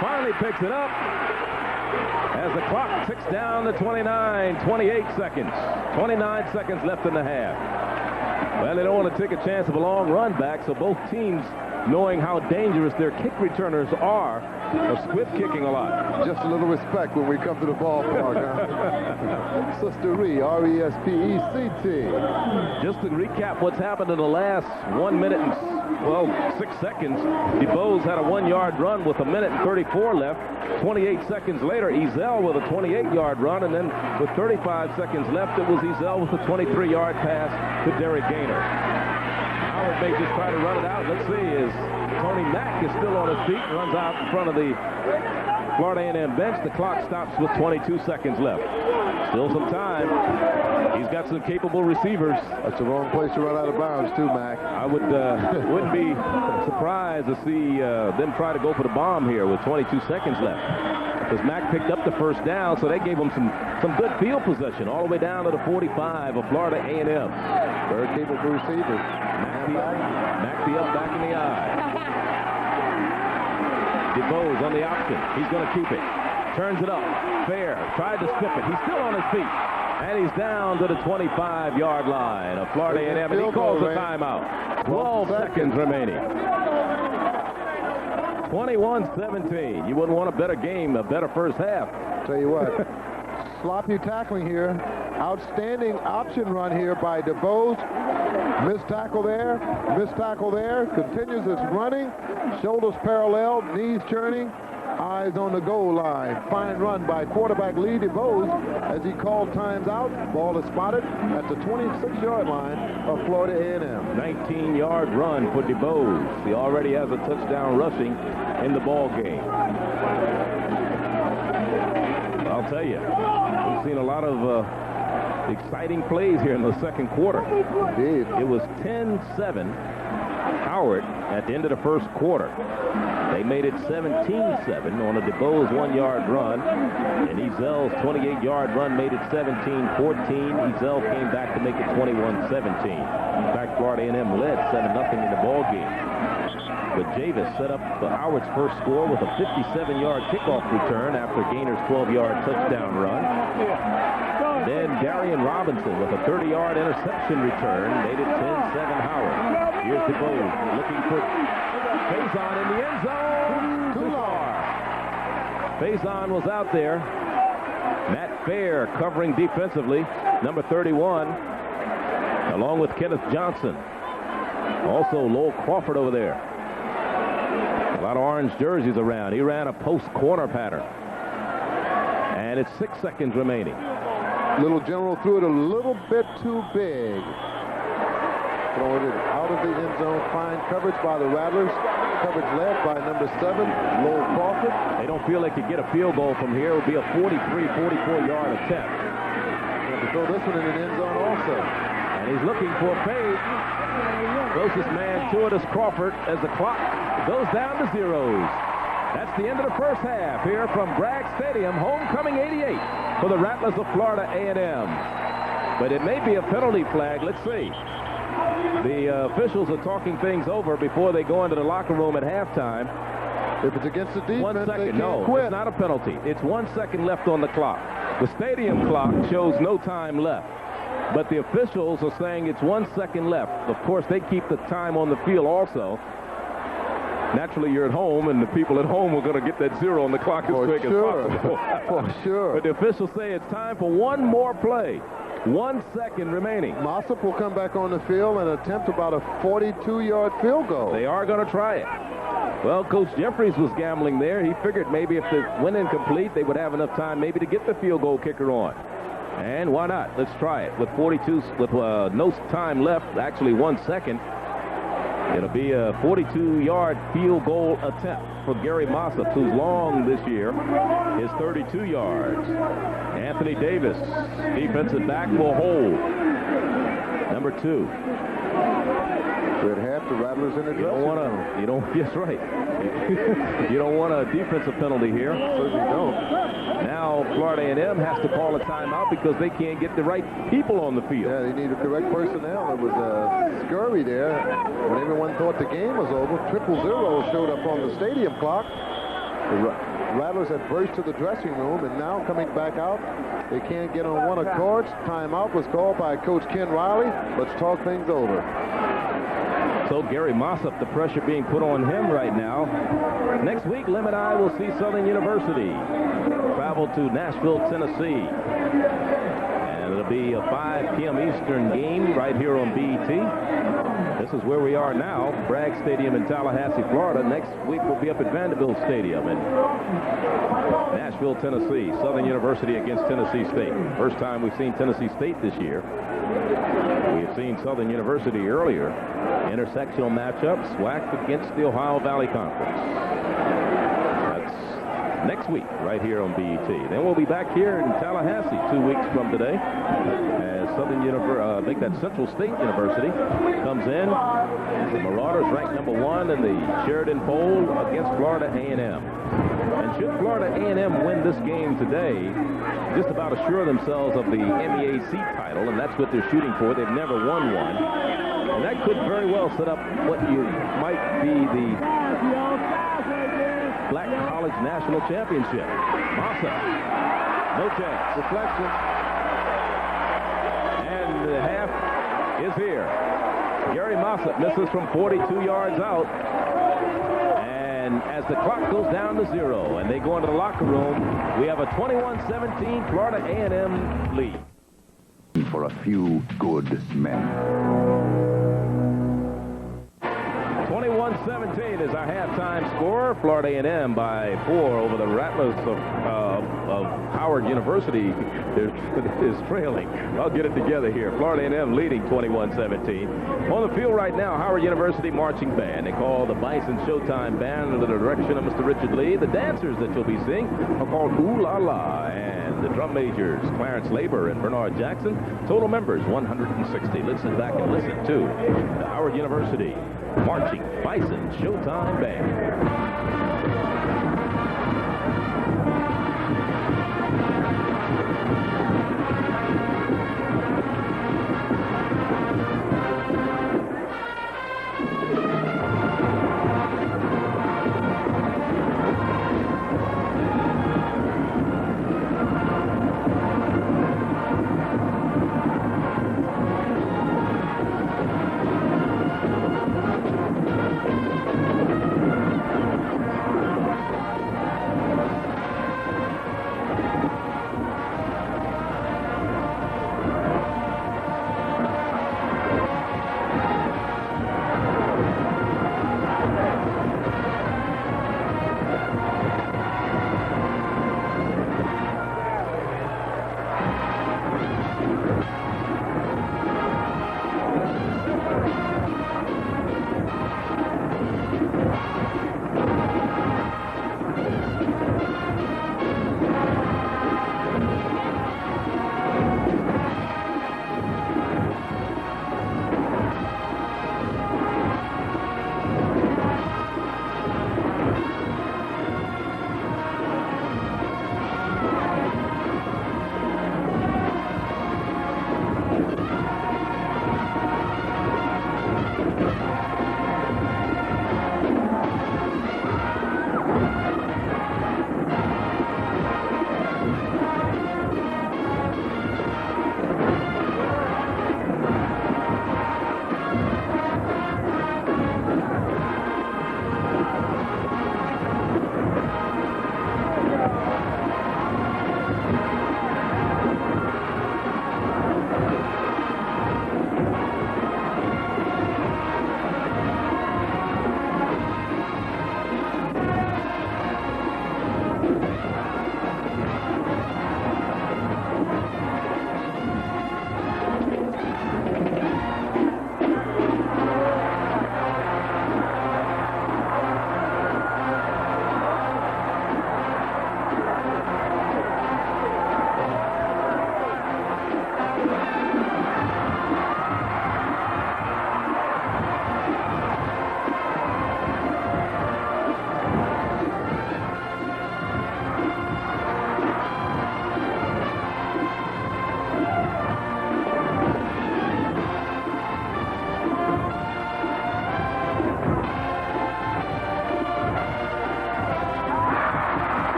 [SPEAKER 3] Finally picks it up as the clock ticks down to 28 seconds. 29 seconds left in the half. Well, they don't want to take a chance of a long run back, so both teams, knowing how dangerous their kick returners are swift kicking a lot.
[SPEAKER 20] Just a little respect when we come to the ballpark, huh? Sister Ree, R-E-S-P-E-C-T.
[SPEAKER 3] Just to recap what's happened in the last 1 minute and, 6 seconds. DeBose had a 1-yard run with 1:34 left. 28 seconds later, Ezell with a 28-yard run, and then with 35 seconds left, it was Ezell with a 23-yard pass to Derek Gainer. Howard may just try to run it out. Let's see, as Tony Mack is still on his feet, runs out in front of the Florida A&M bench. The clock stops with 22 seconds left. Still some time. He's got some capable receivers.
[SPEAKER 20] That's the wrong place to run out of bounds, too, Mack.
[SPEAKER 3] I wouldn't be surprised to see them try to go for the bomb here with 22 seconds left. Because Mack picked up the first down, so they gave him some good field possession all the way down to the 45 of Florida A&M.
[SPEAKER 20] Very capable receivers.
[SPEAKER 3] Mack the up back in the eye. DeBose on the option. He's going to keep it. Turns it up. Fair. Tried to strip it. He's still on his feet. And he's down to the 25-yard line of Florida A&M. And he calls a timeout. 12 seconds remaining. 21-17. You wouldn't want a better game, a better first half.
[SPEAKER 20] Tell you what. Sloppy tackling here. Outstanding option run here by DeBose. Missed tackle there. Missed tackle there. Continues his running. Shoulders parallel. Knees churning. Eyes on the goal line. Fine run by quarterback Lee DeBose as he called times out. Ball is spotted at the 26-yard line of Florida A&M.
[SPEAKER 3] 19-yard run for DeBose. He already has a touchdown rushing in the ball game. I'll tell you, we've seen a lot of exciting plays here in the second quarter.
[SPEAKER 20] Indeed.
[SPEAKER 3] It was 10-7 Howard at the end of the first quarter. They made it 17-7 on a DeBose 1-yard run, and Ezel's 28-yard run made it 17-14. Ezel came back to make it 21-17. In fact, Florida A&M led 7-0 in the ball game. But Javis set up Howard's first score with a 57-yard kickoff return after Gainer's 12-yard touchdown run. Then Darian Robinson with a 30-yard interception return made it 10-7 Howard. Here's DeBose looking for Faison in the end zone. Too far. Faison was out there. Matt Fair covering defensively, number 31, along with Kenneth Johnson. Also Lowell Crawford over there. A lot of orange jerseys around. He ran a post corner pattern. And it's 6 seconds remaining.
[SPEAKER 20] Little General threw it a little bit too big. Throwing it out of the end zone. Fine coverage by the Rattlers. Coverage led by number 7, Lowell Crawford.
[SPEAKER 3] They don't feel they could get a field goal from here. It would be a 43, 44-yard attempt.
[SPEAKER 20] They have to throw this one in the end zone also.
[SPEAKER 3] And he's looking for a fade. Closest man to it is Crawford as the clock goes down to zeros. That's the end of the first half here from Bragg Stadium, Homecoming 88 for the Rattlers of Florida A&M. But it may be a penalty flag. Let's see. The officials are talking things over before they go into the locker room at halftime.
[SPEAKER 20] If it's against the defense,
[SPEAKER 3] 1 second.
[SPEAKER 20] they can't
[SPEAKER 3] No,
[SPEAKER 20] quit.
[SPEAKER 3] It's not a penalty. It's 1 second left on the clock. The stadium clock shows no time left. But the officials are saying it's 1 second left. Of course, they keep the time on the field also. Naturally, you're at home, and the people at home are going to get that zero on the clock as quick as possible.
[SPEAKER 20] For sure.
[SPEAKER 3] But the officials say it's time for one more play. 1 second remaining.
[SPEAKER 20] Mossop will come back on the field and attempt about a 42-yard field goal.
[SPEAKER 3] They are going to try it. Well, Coach Jeffries was gambling there. He figured maybe if it went incomplete, they would have enough time maybe to get the field goal kicker on. And why not? Let's try it. With 42, with no time left, actually 1 second, it'll be a 42-yard field goal attempt for Gary Mossop, who's long this year is 32 yards. Anthony Davis, defensive back, will hold. Number 2.
[SPEAKER 20] At half, the Rattlers in the dressing room.
[SPEAKER 3] Yes, right. You don't want a defensive penalty here.
[SPEAKER 20] Certainly don't.
[SPEAKER 3] Now Florida A&M has to call a timeout because they can't get the right people on the field.
[SPEAKER 20] Yeah, they need the correct personnel. It was a scurry there when everyone thought the game was over. 000 showed up on the stadium clock. The Rattlers had burst to the dressing room, and now coming back out, they can't get on one accord. Timeout was called by Coach Ken Riley. Let's talk things over.
[SPEAKER 3] So Gary Mossop, the pressure being put on him right now. Next week, Lim and I will see Southern University travel to Nashville, Tennessee. And it'll be a 5 p.m. Eastern game right here on BET. This is where we are now, Bragg Stadium in Tallahassee, Florida. Next week, we'll be up at Vanderbilt Stadium in Nashville, Tennessee. Southern University against Tennessee State. First time we've seen Tennessee State this year. We've seen Southern University earlier. Intersectional matchups, SWAC against the Ohio Valley Conference. That's next week right here on BET. Then we'll be back here in Tallahassee 2 weeks from today as Southern University, make that Central State University comes in. The Marauders ranked number 1 in the Sheridan poll against Florida A&M. And should Florida A&M win this game today, just about assure themselves of the MEAC title, and that's what they're shooting for. They've never won one. And that could very well set up what you might be the Black College National Championship. Mossop, no chance.
[SPEAKER 20] Deflection.
[SPEAKER 3] And the half is here. Gary Mossop misses from 42 yards out. And as the clock goes down to 0 and they go into the locker room, we have a 21-17 Florida A&M lead.
[SPEAKER 22] For a few good men.
[SPEAKER 3] 21-17 is our halftime score. Florida A&M by 4 over the Rattlers of of Howard University is trailing. I'll get it together here. Florida A&M leading 21-17. On the field right now, Howard University marching band. They call the Bison Showtime Band under the direction of Mr. Richard Lee. The dancers that you'll be seeing are called Ooh La La, and the drum majors, Clarence Labor and Bernard Jackson. Total members, 160. Listen back and listen to the Howard University marching Bison Showtime Band.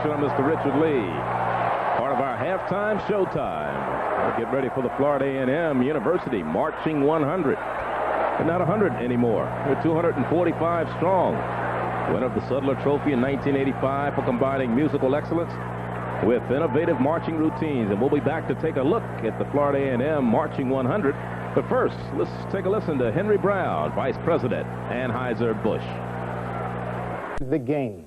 [SPEAKER 3] direction of Mr. Richard Lee. Part of our halftime showtime. We'll get ready for the Florida A&M University Marching 100. They're not 100 anymore. They're 245 strong. Winner of the Sudler Trophy in 1985 for combining musical excellence with innovative marching routines. And we'll be back to take a look at the Florida A&M Marching 100. But first, let's take a listen to Henry Brown, Vice President, Anheuser-Busch.
[SPEAKER 4] The game.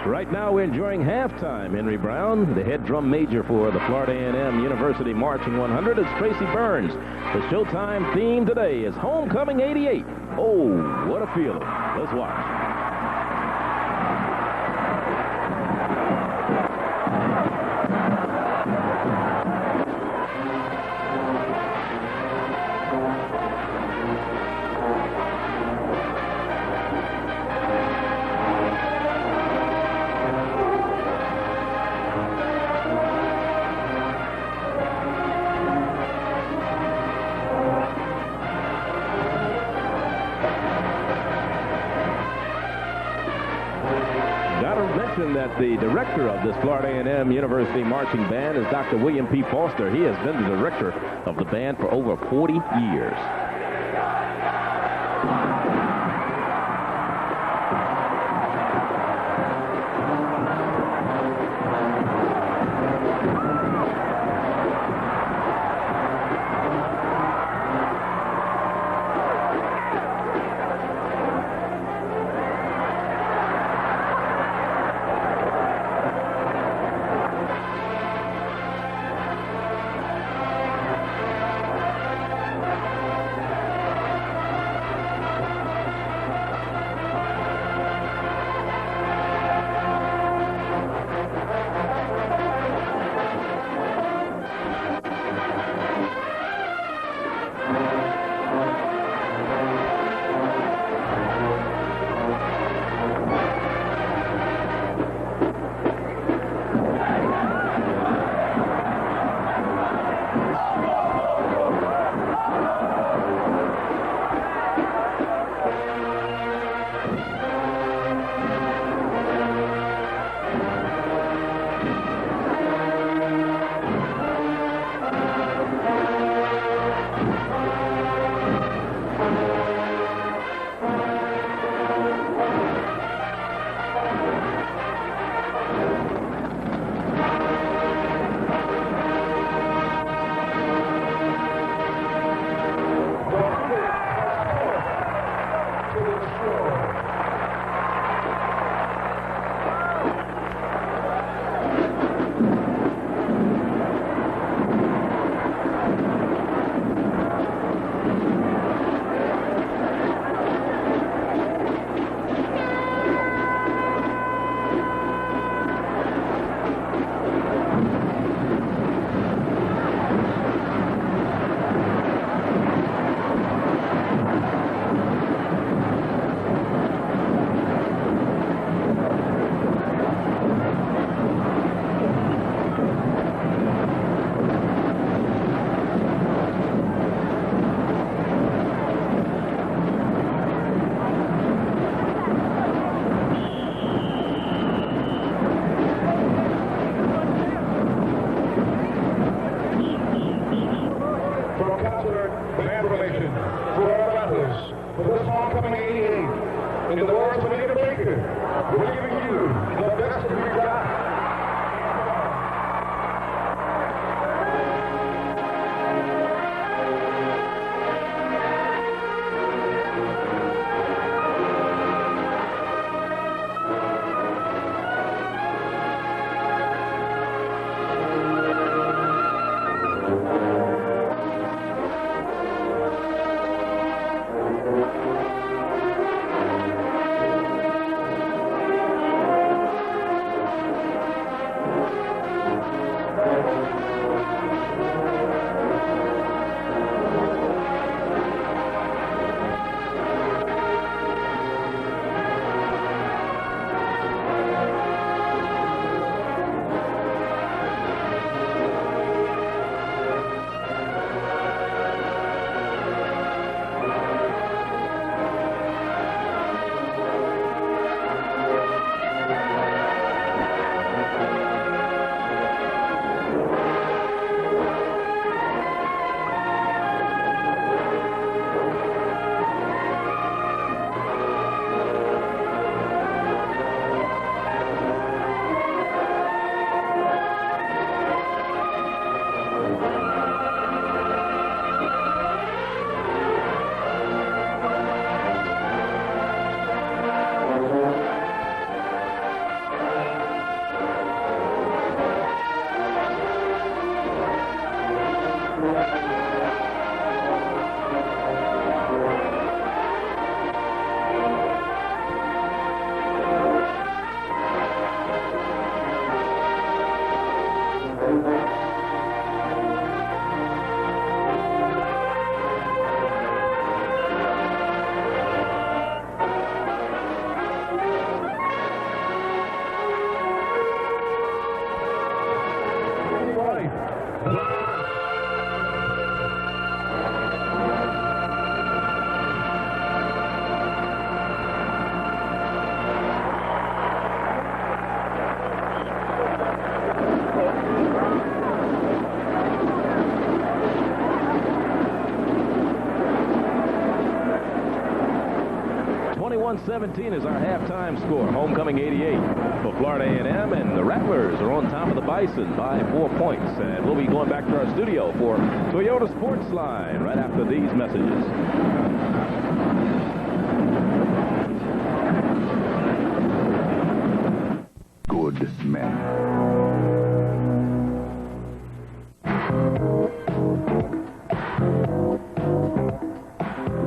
[SPEAKER 3] Right now, we're enjoying halftime. Henry Brown, the head drum major for the Florida A&M University Marching 100, is Tracy Burns. The Showtime theme today is Homecoming 88. Oh, what a feeling. Let's watch. That the director of this Florida A&M University Marching Band is Dr. William P. Foster. He has been the director of the band for over 40 years.
[SPEAKER 16] Band Relations, Florida Rattlers, for this Homecoming 88. In the words of Anita Baker, we're giving you the best we got.
[SPEAKER 3] 21-17 is our halftime score. Homecoming 88 for Florida A&M, and the Rattlers are on top of the Bison by 4 points. And we'll be going back to our studio for Toyota Sports Line right after these messages.
[SPEAKER 22] Good men.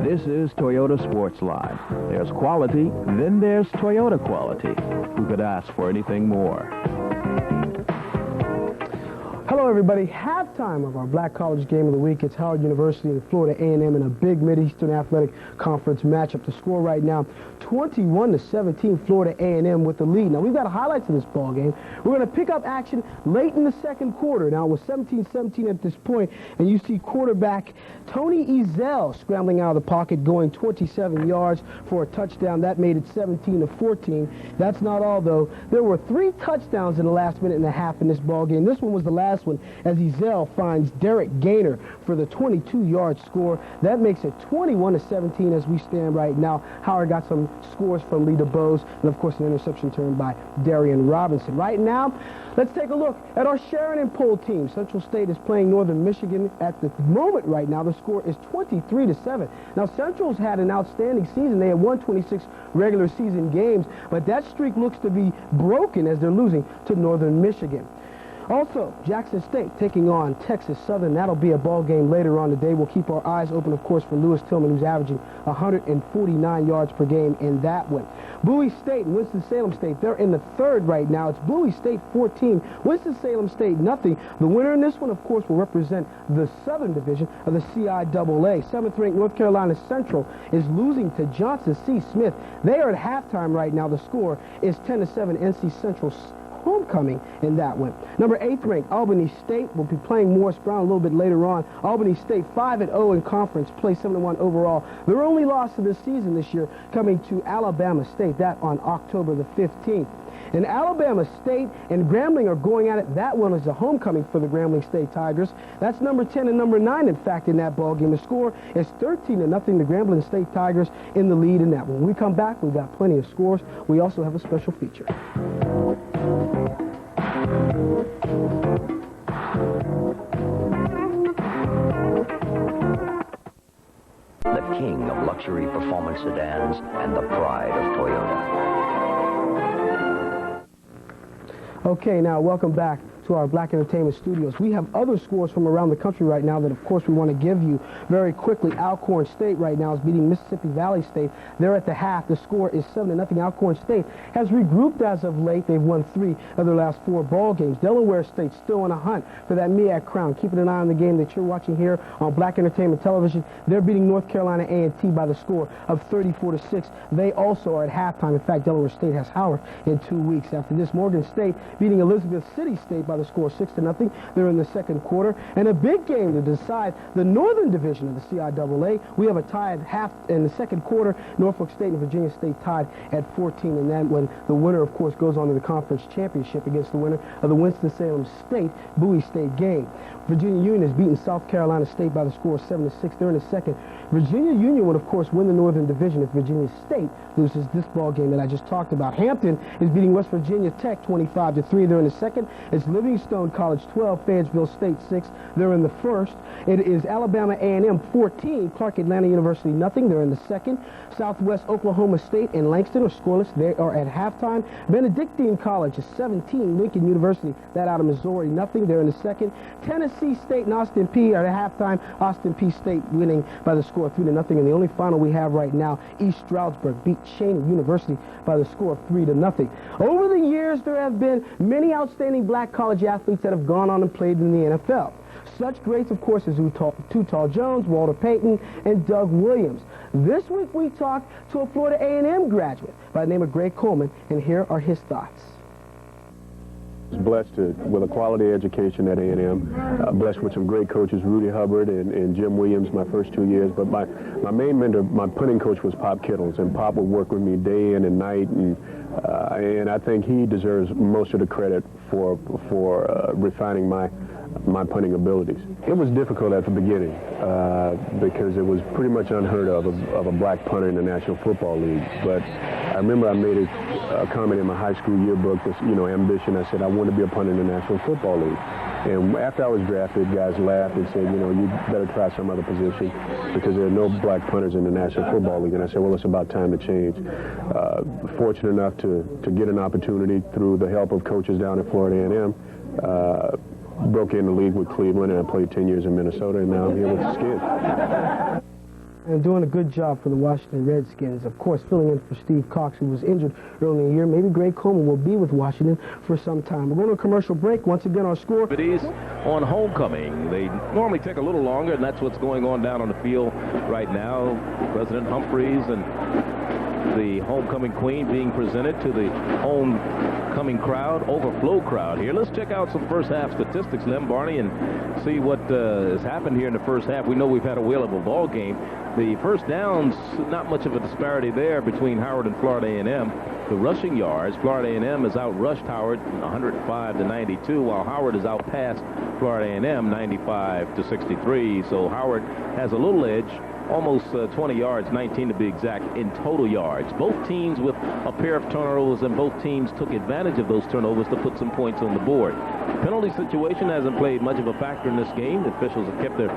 [SPEAKER 14] This is Toyota Sports Line. There's quality, then there's Toyota quality. Who could ask for anything more?
[SPEAKER 1] Hello, everybody. Halftime of our Black College Game of the Week. It's Howard University and Florida A&M in a big Mid-Eastern Athletic Conference matchup. The score right now, 21-17, Florida A&M with the lead. Now, we've got highlights of this ball game. We're going to pick up action late in the second quarter. Now, it was 17-17 at this point, and you see quarterback Tony Ezell scrambling out of the pocket, going 27 yards for a touchdown. That made it 17-14. That's not all, though. There were 3 touchdowns in the last minute and a half in this ball game. This one was the last one, as Ezell finds Derek Gaynor for the 22-yard score. That makes it 21-17 as we stand right now. Howard got some scores from Lee DeBose, and of course an interception turned by Darian Robinson. Right now, let's take a look at our Sharon and Poll team. Central State is playing Northern Michigan at the moment right now. The score is 23-7. Now, Central's had an outstanding season. They have won 26 regular season games, but that streak looks to be broken as they're losing to Northern Michigan. Also, Jackson State taking on Texas Southern. That'll be a ball game later on today. We'll keep our eyes open, of course, for Lewis Tillman, who's averaging 149 yards per game in that one. Bowie State and Winston-Salem State, they're in the third right now. It's Bowie State 14, Winston-Salem State nothing. The winner in this one, of course, will represent the Southern Division of the CIAA. 7th-ranked North Carolina Central is losing to Johnson C. Smith. They are at halftime right now. The score is 10-7, NC Central Homecoming in that one. Number 8th-ranked Albany State will be playing Morris Brown a little bit later on. Albany State 5-0 in conference, play 7-1 overall. Their only loss of the season this year coming to Alabama State, that on October the 15th. And Alabama State and Grambling are going at it. That one is a homecoming for the Grambling State Tigers. That's number 10 and number 9, in fact, in that ball game. The score is 13-0. The Grambling State Tigers in the lead in that one. When we come back, we've got plenty of scores. We also have a special feature.
[SPEAKER 22] The king of luxury performance sedans and the pride of Toyota.
[SPEAKER 1] Okay, now welcome back to our Black Entertainment Studios. We have other scores from around the country right now that, of course, we want to give you very quickly. Alcorn State right now is beating Mississippi Valley State. They're at the half. The score is 7-0. Alcorn State has regrouped as of late. They've won 3 of their last 4 ball games. Delaware State still on a hunt for that MEAC crown. Keeping an eye on the game that you're watching here on Black Entertainment Television. They're beating North Carolina A&T by the score of 34-6. They also are at halftime. In fact, Delaware State has Howard in 2 weeks. After this, Morgan State beating Elizabeth City State by the score 6-0. They're in the second quarter. And a big game to decide the Northern Division of the CIAA. We have a tie at half in the second quarter. Norfolk State and Virginia State tied at 14. And then when the winner, of course, goes on to the conference championship against the winner of the Winston-Salem State Bowie State game. Virginia Union has beaten South Carolina State by the score of 7-6. They're in the second. Virginia Union would, of course, win the Northern Division if Virginia State loses this ball game that I just talked about. Hampton is beating West Virginia Tech 25-3. They're in the second. It's Livingstone College 12, Fayetteville State 6. They're in the first. It is Alabama A&M 14, Clark Atlanta University nothing. They're in the second. Southwest Oklahoma State and Langston are scoreless. They are at halftime. Benedictine College is 17, Lincoln University, that out of Missouri nothing. They're in the second. Tennessee State and Austin Peay are at halftime. Austin Peay State winning by the score of 3-0. And the only final we have right now, East Stroudsburg beat Cheney University by the score of 3-0. Over the years, there have been many outstanding black college athletes that have gone on and played in the NFL. Such greats, of course, as Too Tall Jones, Walter Payton, and Doug Williams. This week, we talked to a Florida A&M graduate by the name of Greg Coleman, and here are his thoughts.
[SPEAKER 11] Blessed with a quality education at A&M, blessed with some great coaches, Rudy Hubbard and Jim Williams, my first 2 years. But my main mentor, my punting coach, was Pop Kittles, and Pop would work with me day in and night, and I think he deserves most of the credit for refining my my punting abilities. It was difficult at the beginning because it was pretty much unheard of a black punter in the National Football League. But I remember I made a comment in my high school yearbook, this, ambition. I said I want to be a punter in the National Football League. And after I was drafted, guys laughed and said, you better try some other position because there are no black punters in the National Football League. And I said, well, it's about time to change. Fortunate enough to get an opportunity through the help of coaches down at Florida A&M. Broke in the league with Cleveland, and I played 10 years in Minnesota, and now I'm here with the Skins.
[SPEAKER 1] And doing a good job for the Washington Redskins. Of course, filling in for Steve Cox, who was injured early in the year. Maybe Greg Coleman will be with Washington for some time. We're going to a commercial break. Once again, our score.
[SPEAKER 3] On homecoming. They normally take a little longer, and that's what's going on down on the field right now. President Humphreys and the homecoming queen being presented to the homecoming crowd, overflow crowd here. Let's check out some first half statistics, Lem, Barney, and see what has happened here in the first half. We know we've had a whale of a ball game. The first downs, not much of a disparity there between Howard and Florida A&M. The rushing yards, Florida A&M has outrushed Howard 105-92, while Howard has outpassed Florida A&M 95-63. So Howard has a little edge, almost 20 yards, 19 to be exact, in total yards. Both teams with a pair of turnovers, and both teams took advantage of those turnovers to put some points on the board. Penalty situation hasn't played much of a factor in this game. The officials have kept their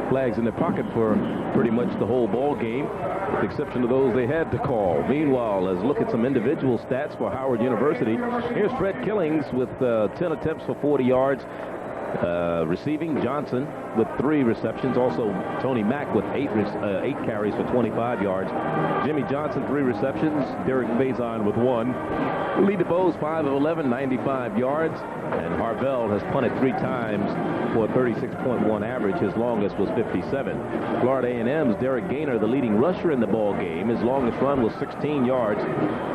[SPEAKER 3] flags in their pocket for pretty much the whole ball game, with the exception of those they had to call. Meanwhile, let's look at some individual stats for Howard University. Here's Fred Killings with 10 attempts for 40 yards. Receiving, Johnson with 3 receptions. Also, Tony Mack with 8 carries for 25 yards. Jimmy Johnson, 3 receptions. Derek Faison with 1. Lee DeBose, 5 of 11, 95 yards. And Harvell has punted 3 times for a 36.1 average. His longest was 57. Florida A&M's Derek Gaynor, the leading rusher in the ball game. His longest run was 16 yards.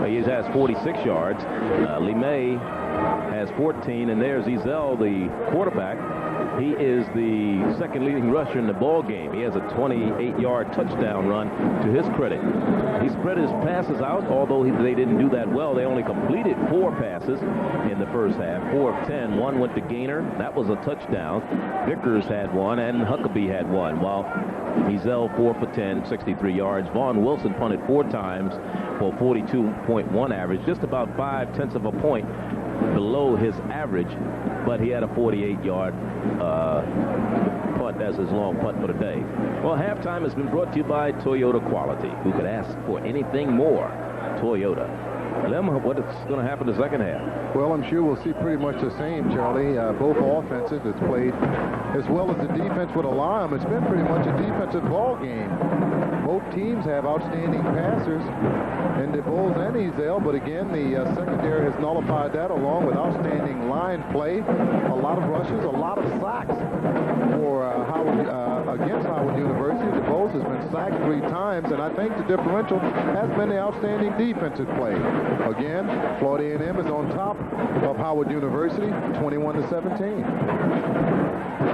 [SPEAKER 3] He has 46 yards. Lee May has 14, and there's Ezell, the quarterback. He is the second leading rusher in the ball game. He has a 28-yard touchdown run to his credit. He spread his passes out, although they didn't do that well. They only completed 4 passes in the first half, 4 of 10. 1 went to Gaynor. That was a touchdown. Vickers had 1, and Huckabee had 1, while Ezell 4 for 10, 63 yards. Vaughn Wilson punted 4 times for 42.1 average, just about 0.5 of a point below his average, but he had a 48-yard punt as his long punt for the day. Well, halftime has been brought to you by Toyota Quality. Who could ask for anything more? Toyota. Lem, what is going to happen in the second half?
[SPEAKER 20] Well, I'm sure we'll see pretty much the same, Charlie. Both offenses have played as well as the defense would allow them. It's been pretty much a defensive ball game. Both teams have outstanding passers in DeBose and Ezell, but again, the secondary has nullified that along with outstanding line play, a lot of rushes, a lot of sacks for against Howard University. DeBose has been sacked 3 times, and I think the differential has been the outstanding defensive play. Again, Florida A&M is on top of Howard University, 21-17.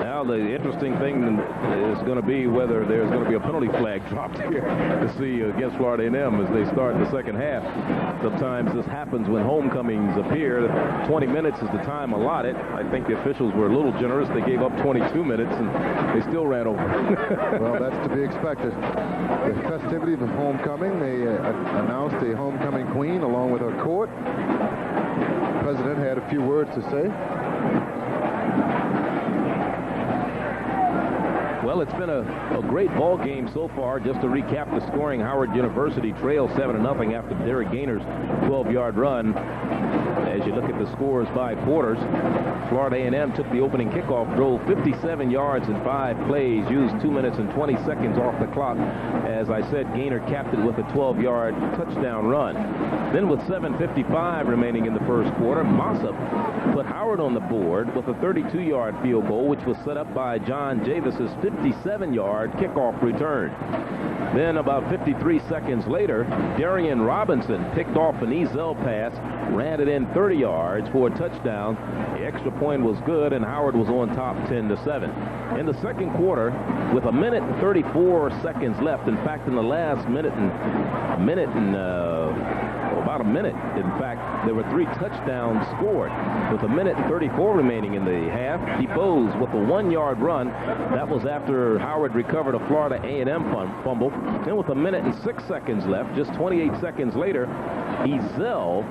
[SPEAKER 3] Now, the interesting thing is going to be whether there's going to be a penalty flag dropped here to see against Florida A&M as they start the second half. Sometimes this happens when homecomings appear. 20 minutes is the time allotted. I think the officials were a little generous. They gave up 22 minutes, and they still ran over.
[SPEAKER 20] Well, that's to be expected. The festivities of homecoming, they announced the homecoming queen along with her court. The president had a few words to say.
[SPEAKER 3] Well, it's been a great ball game so far. Just to recap the scoring, Howard University trails 7-0 after Derek Gaynor's 12-yard run. As you look at the scores by quarters, Florida A&M took the opening kickoff, drove 57 yards in 5 plays, used 2 minutes and 20 seconds off the clock. As I said, Gaynor capped it with a 12-yard touchdown run. Then with 7:55 remaining in the first quarter, Mossop put Howard on the board with a 32-yard field goal, which was set up by John Javis's 57-yard kickoff return. Then about 53 seconds later, Darian Robinson picked off an Ezell pass, ran it in 30 yards for a touchdown. The extra point was good, and Howard was on top 10-7. In the second quarter, with 1 minute and 34 seconds left, in fact, in the last about about a minute. In fact, there were 3 touchdowns scored with 1:34 remaining in the half. DeBose with a 1-yard run. That was after Howard recovered a Florida A&M fumble. Then with 1:06 left, just 28 seconds later, Ezell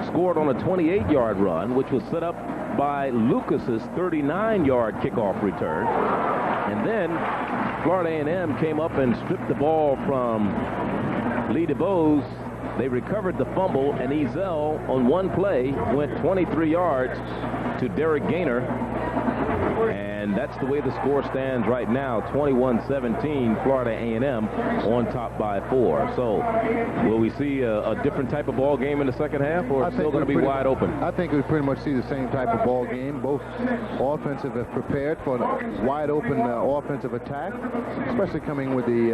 [SPEAKER 3] scored on a 28-yard run, which was set up by Lucas's 39-yard kickoff return. And then Florida A&M came up and stripped the ball from Lee DeBose. They recovered the fumble, and Ezell on one play went 23 yards to Derek Gaynor. And that's the way the score stands right now, 21-17, Florida A&M on top by 4. So will we see a different type of ball game in the second half, or it's still going to be wide open?
[SPEAKER 20] I think we pretty much see the same type of ball game. Both offensive have prepared for a wide open offensive attack, especially coming with the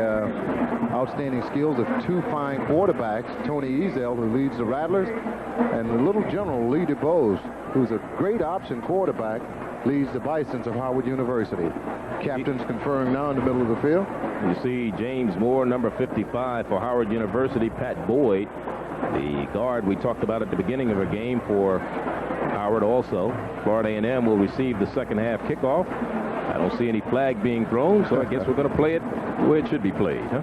[SPEAKER 20] outstanding skills of 2 fine quarterbacks, Tony Ezell, who leads the Rattlers, and the little general, Lee DeBose, who's a great option quarterback, leads the Bisons of Howard University. Captains conferring now in the middle of the field.
[SPEAKER 3] You see James Moore, number 55 for Howard University, Pat Boyd, the guard we talked about at the beginning of our game for Howard also. Florida A&M will receive the second half kickoff. I don't see any flag being thrown, so I guess we're going to play it where it should be played, huh?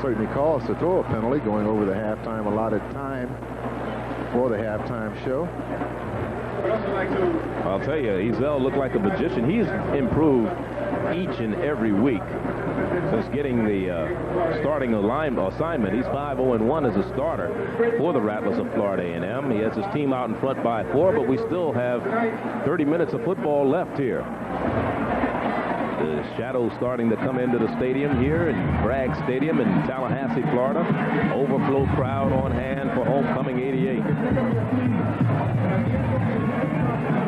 [SPEAKER 20] Certainly calls to throw a penalty going over the halftime allotted time for the halftime show.
[SPEAKER 3] I'll tell you, Ezell looked like a magician. He's improved each and every week since getting the starting assignment. He's 5-0-1 as a starter for the Rattlers of Florida A&M. He has his team out in front by 4, but we still have 30 minutes of football left here. The shadows starting to come into the stadium here in Bragg Stadium in Tallahassee, Florida. Overflow crowd on hand for Homecoming 88.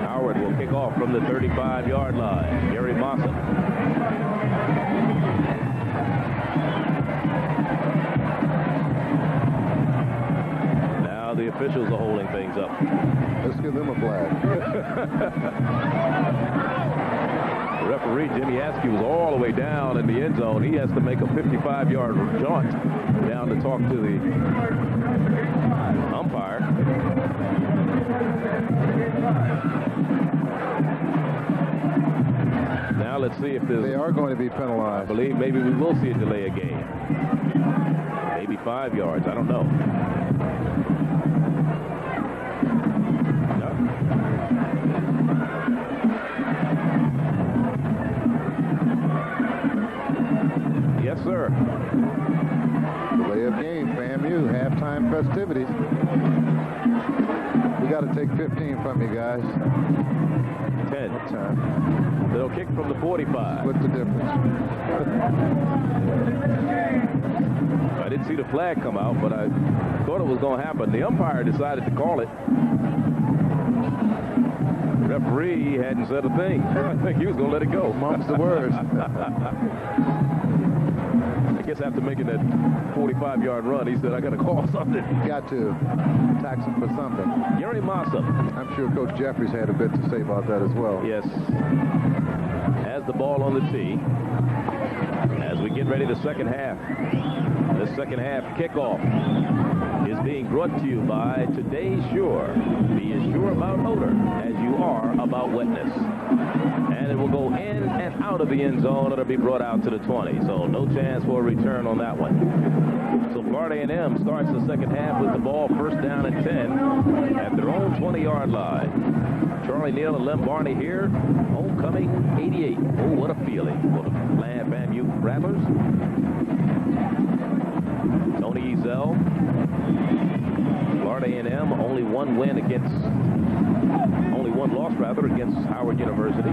[SPEAKER 3] Howard will kick off from the 35-yard line. Gary Mossop. Now the officials are holding things up.
[SPEAKER 20] Let's give them a flag.
[SPEAKER 3] Referee Jimmy Askew was all the way down in the end zone. He has to make a 55-yard jaunt down to talk to the umpire. Now let's see if they
[SPEAKER 20] are going to be penalized.
[SPEAKER 3] I believe maybe we will see a delay of game. Maybe 5 yards. I don't know. Yes, sir.
[SPEAKER 20] Delay of game, FAMU, halftime festivities. We got to take 15 from you guys.
[SPEAKER 3] 10. They'll kick from the 45.
[SPEAKER 20] What's the difference?
[SPEAKER 3] I didn't see the flag come out, but I thought it was going to happen. The umpire decided to call it. The referee hadn't said a thing. I think he was going to let it go.
[SPEAKER 20] Mum's the word.
[SPEAKER 3] I guess after making that 45-yard run, he said, I got to call something.
[SPEAKER 20] Got to tax him for something.
[SPEAKER 3] Gary Mossop.
[SPEAKER 20] I'm sure Coach Jeffries had a bit to say about that as well.
[SPEAKER 3] Yes. Has the ball on the tee. As we get ready the second half. The second half kickoff is being brought to you by Today's Sure. Be as sure about odor as you are about wetness. And it will go in and out of the end zone. It'll be brought out to the 20. So no chance for a return on that one. So Florida A&M starts the second half with the ball first down and 10 at their own 20-yard line. Charlie Neal and Lem Barney here. Homecoming 88. Oh, what a feeling for the FAMU Rattlers. Tony Ezell. Florida A&M only one loss against Howard University.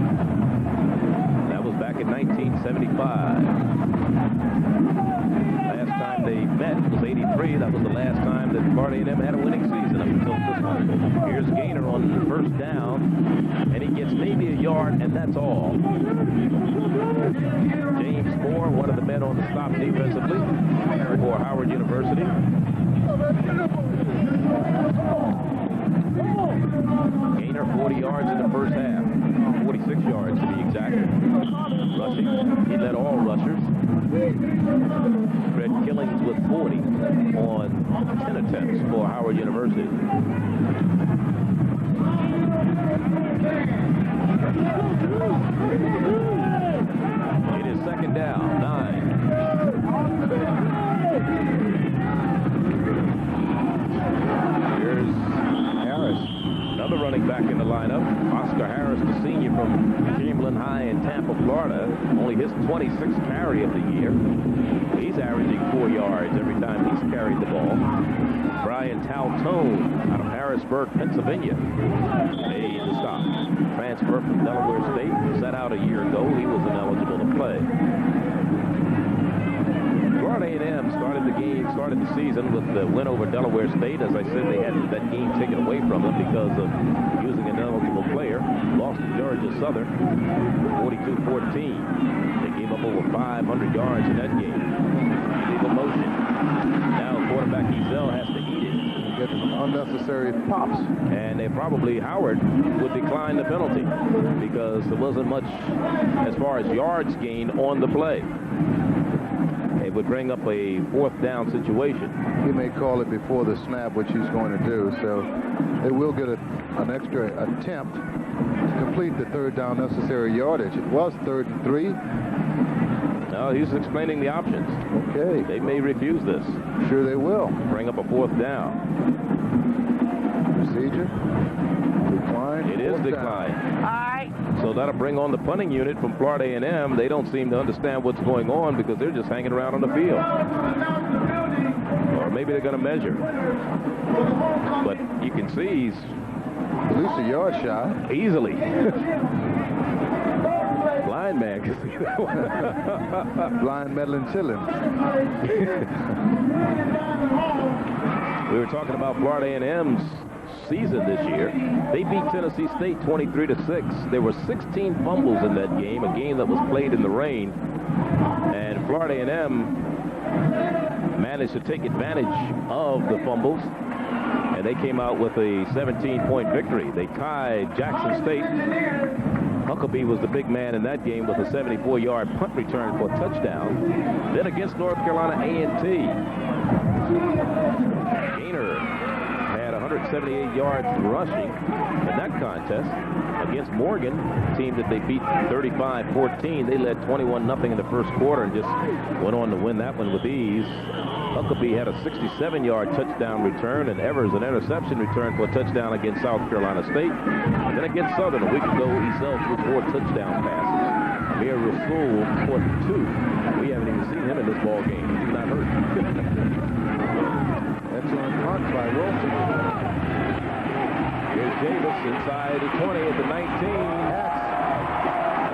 [SPEAKER 3] That was back in 1975. Last time they met was 83. That was the last time that Florida A&M had a winning season up until this one. Here's Gaynor on the first down, and he gets maybe a yard, and that's all. James Moore, one of the men on the stop defensively for Howard University. Gaynor 40 yards in the first half. 46 yards to be exact. rushing. He led all rushers. Fred Killings with 40 on 10 attempts for Howard University. It is second down, 9. Here's Harris, another running back in the lineup. Oscar Harris, the senior from Chamberlain High in Tampa, Florida. Only his 26th carry of the year. He's averaging 4 yards every time he's carried the ball. Brian Taltone out of Harrisburg, Pennsylvania. Made the stop. Transfer from Delaware State. Set out a year ago. He was ineligible to play. Florida A&M started the season with the win over Delaware State. As I said, they had that game taken away from them because of using an ineligible player. Lost to Georgia Southern, 42-14. They gave up over 500 yards in that game. Illegal motion. Now quarterback Ezel has to eat it.
[SPEAKER 20] Get some unnecessary pops.
[SPEAKER 3] And Howard would decline the penalty because there wasn't much as far as yards gained on the play. It would bring up a 4th down situation.
[SPEAKER 20] He may call it before the snap, which he's going to do, so they will get an extra attempt to complete the 3rd down necessary yardage. It was 3rd and 3.
[SPEAKER 3] No, he's explaining the options.
[SPEAKER 20] Okay.
[SPEAKER 3] They may refuse this.
[SPEAKER 20] Sure they will.
[SPEAKER 3] Bring up a 4th down.
[SPEAKER 20] Procedure. Decline.
[SPEAKER 3] It is decline. So that'll bring on the punting unit from Florida A&M. They don't seem to understand what's going on because they're just hanging around on the field. Or maybe they're going to measure. But you can see he's
[SPEAKER 20] at least a yard shy.
[SPEAKER 3] Easily. Blind man can see that one.
[SPEAKER 20] Blind meddling chillin'.
[SPEAKER 3] We were talking about Florida A&M's season this year. They beat Tennessee State 23-6. There were 16 fumbles in that game, a game that was played in the rain. And Florida A&M managed to take advantage of the fumbles. And they came out with a 17-point victory. They tied Jackson State. Huckabee was the big man in that game with a 74-yard punt return for a touchdown. Then against North Carolina A&T, Gaynor had 178 yards rushing in that contest. Against Morgan, a team that they beat 35-14, they led 21-0 in the first quarter and just went on to win that one with ease. Huckabee had a 67-yard touchdown return, and Evers an interception return for a touchdown against South Carolina State. Then against Southern a week ago, Ezel threw 4 touchdown passes. Amir Rasul scored 2. We haven't even seen him in this ball game. He's not hurt.
[SPEAKER 20] Excellent punt by Wilson.
[SPEAKER 3] Here's Davis inside the 20 at the 19.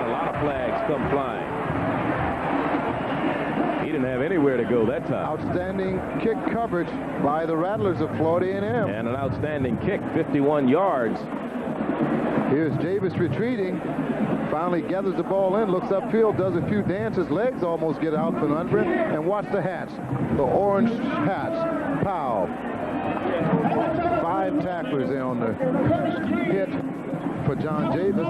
[SPEAKER 3] And a lot of flags come flying. He didn't have anywhere to go that time.
[SPEAKER 20] Outstanding kick coverage by the Rattlers of Florida A&M.
[SPEAKER 3] And an outstanding kick, 51 yards.
[SPEAKER 20] Here's Davis retreating. Finally gathers the ball in, looks upfield, does a few dances. Legs almost get out from under it. And watch the hats. The orange hats. Pow. 5 tacklers there on the hit for John Davis.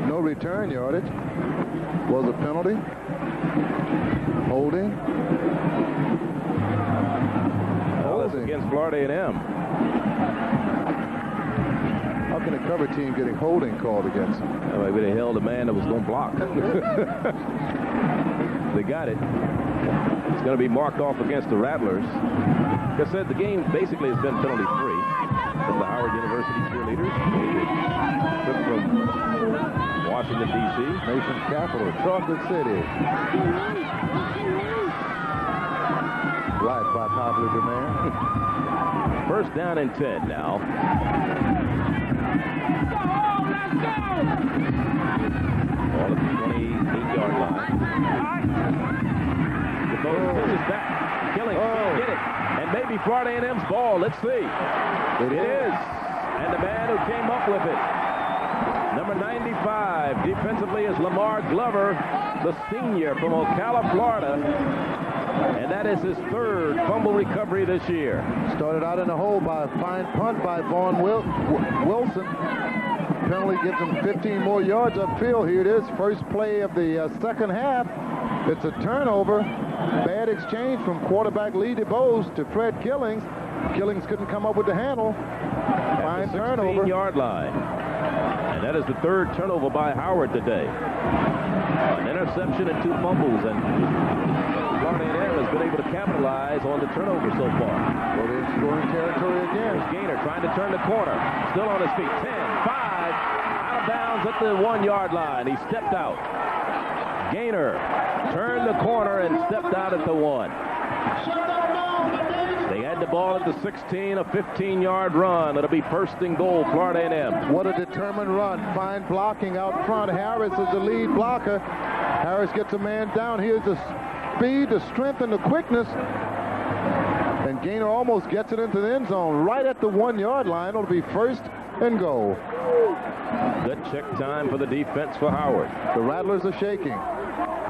[SPEAKER 20] No return yardage. Was a penalty. Holding.
[SPEAKER 3] Against Florida A&M.
[SPEAKER 20] How can a cover team getting holding called against them?
[SPEAKER 3] Maybe they held a man that was going to block. They got it. It's going to be marked off against the Rattlers. Like I said, the game basically has been penalty-free from the Howard University cheerleaders. Trip from Washington, D.C.
[SPEAKER 20] Nation's capital, Chocolate City. Life by popular demand.
[SPEAKER 3] First down and 10 now. Ball at the 28-yard line. The ball pushes back. Killing. Get it. And maybe Florida A&M's ball. Let's see. It is. And the man who came up with it, number 95, defensively is Lamar Glover, the senior from Ocala, Florida. And that is his 3rd fumble recovery this year.
[SPEAKER 20] Started out in a hole by a fine punt by Vaughn Wilson. penalty gives him 15 more yards upfield. Here it is, first play of the second half. It's a turnover. Bad exchange from quarterback Lee DeBose to Fred Killings. Killings couldn't come up with the handle. Fine turnover.
[SPEAKER 3] 16-yard line. And that is the third turnover by Howard today. An interception and 2 fumbles, and Florida A&M has been able to capitalize on the turnover so far.
[SPEAKER 20] Well, they're in scoring territory again.
[SPEAKER 3] Here's Gaynor trying to turn the corner. Still on his feet. 10, 5, out of bounds at the 1-yard line. He stepped out. Gaynor turned the corner and stepped out at the 1. They had the ball at the 16, a 15-yard run. It'll be first and goal, Florida A&M.
[SPEAKER 20] What a determined run. Fine blocking out front. Harris is the lead blocker. Harris gets a man down. Here's the speed, the strength, and the quickness. And Gaynor almost gets it into the end zone right at the 1-yard line. It'll be first and goal.
[SPEAKER 3] Good check time for the defense for Howard.
[SPEAKER 20] The Rattlers are shaking.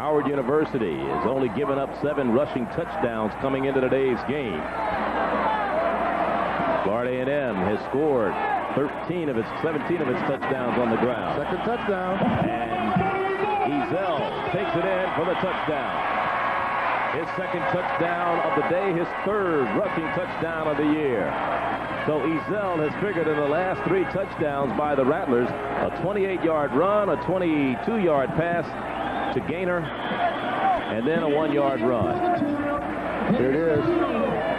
[SPEAKER 3] Howard University has only given up 7 rushing touchdowns coming into today's game. Florida A&M has scored 17 of its touchdowns on the ground.
[SPEAKER 20] Second touchdown.
[SPEAKER 3] And Ezel takes it in for the touchdown. His second touchdown of the day, his third rushing touchdown of the year. So Ezel has figured in the last 3 touchdowns by the Rattlers, a 28-yard run, a 22-yard pass to Gaynor, and then a 1-yard run.
[SPEAKER 20] Here it is,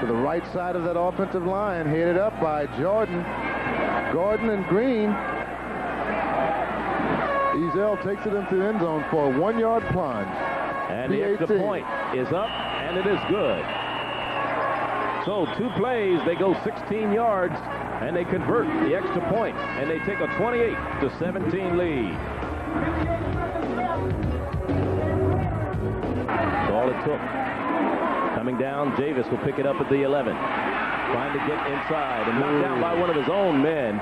[SPEAKER 20] to the right side of that offensive line, headed up by Jordan, Gordon, and Green. Ezel takes it into the end zone for a 1-yard plunge.
[SPEAKER 3] And the extra point is up, and it is good. So 2 plays, they go 16 yards, and they convert the extra point, and they take a 28-17 lead. That's all it took. Coming down, Javis will pick it up at the 11. Trying to get inside and knocked down by one of his own men.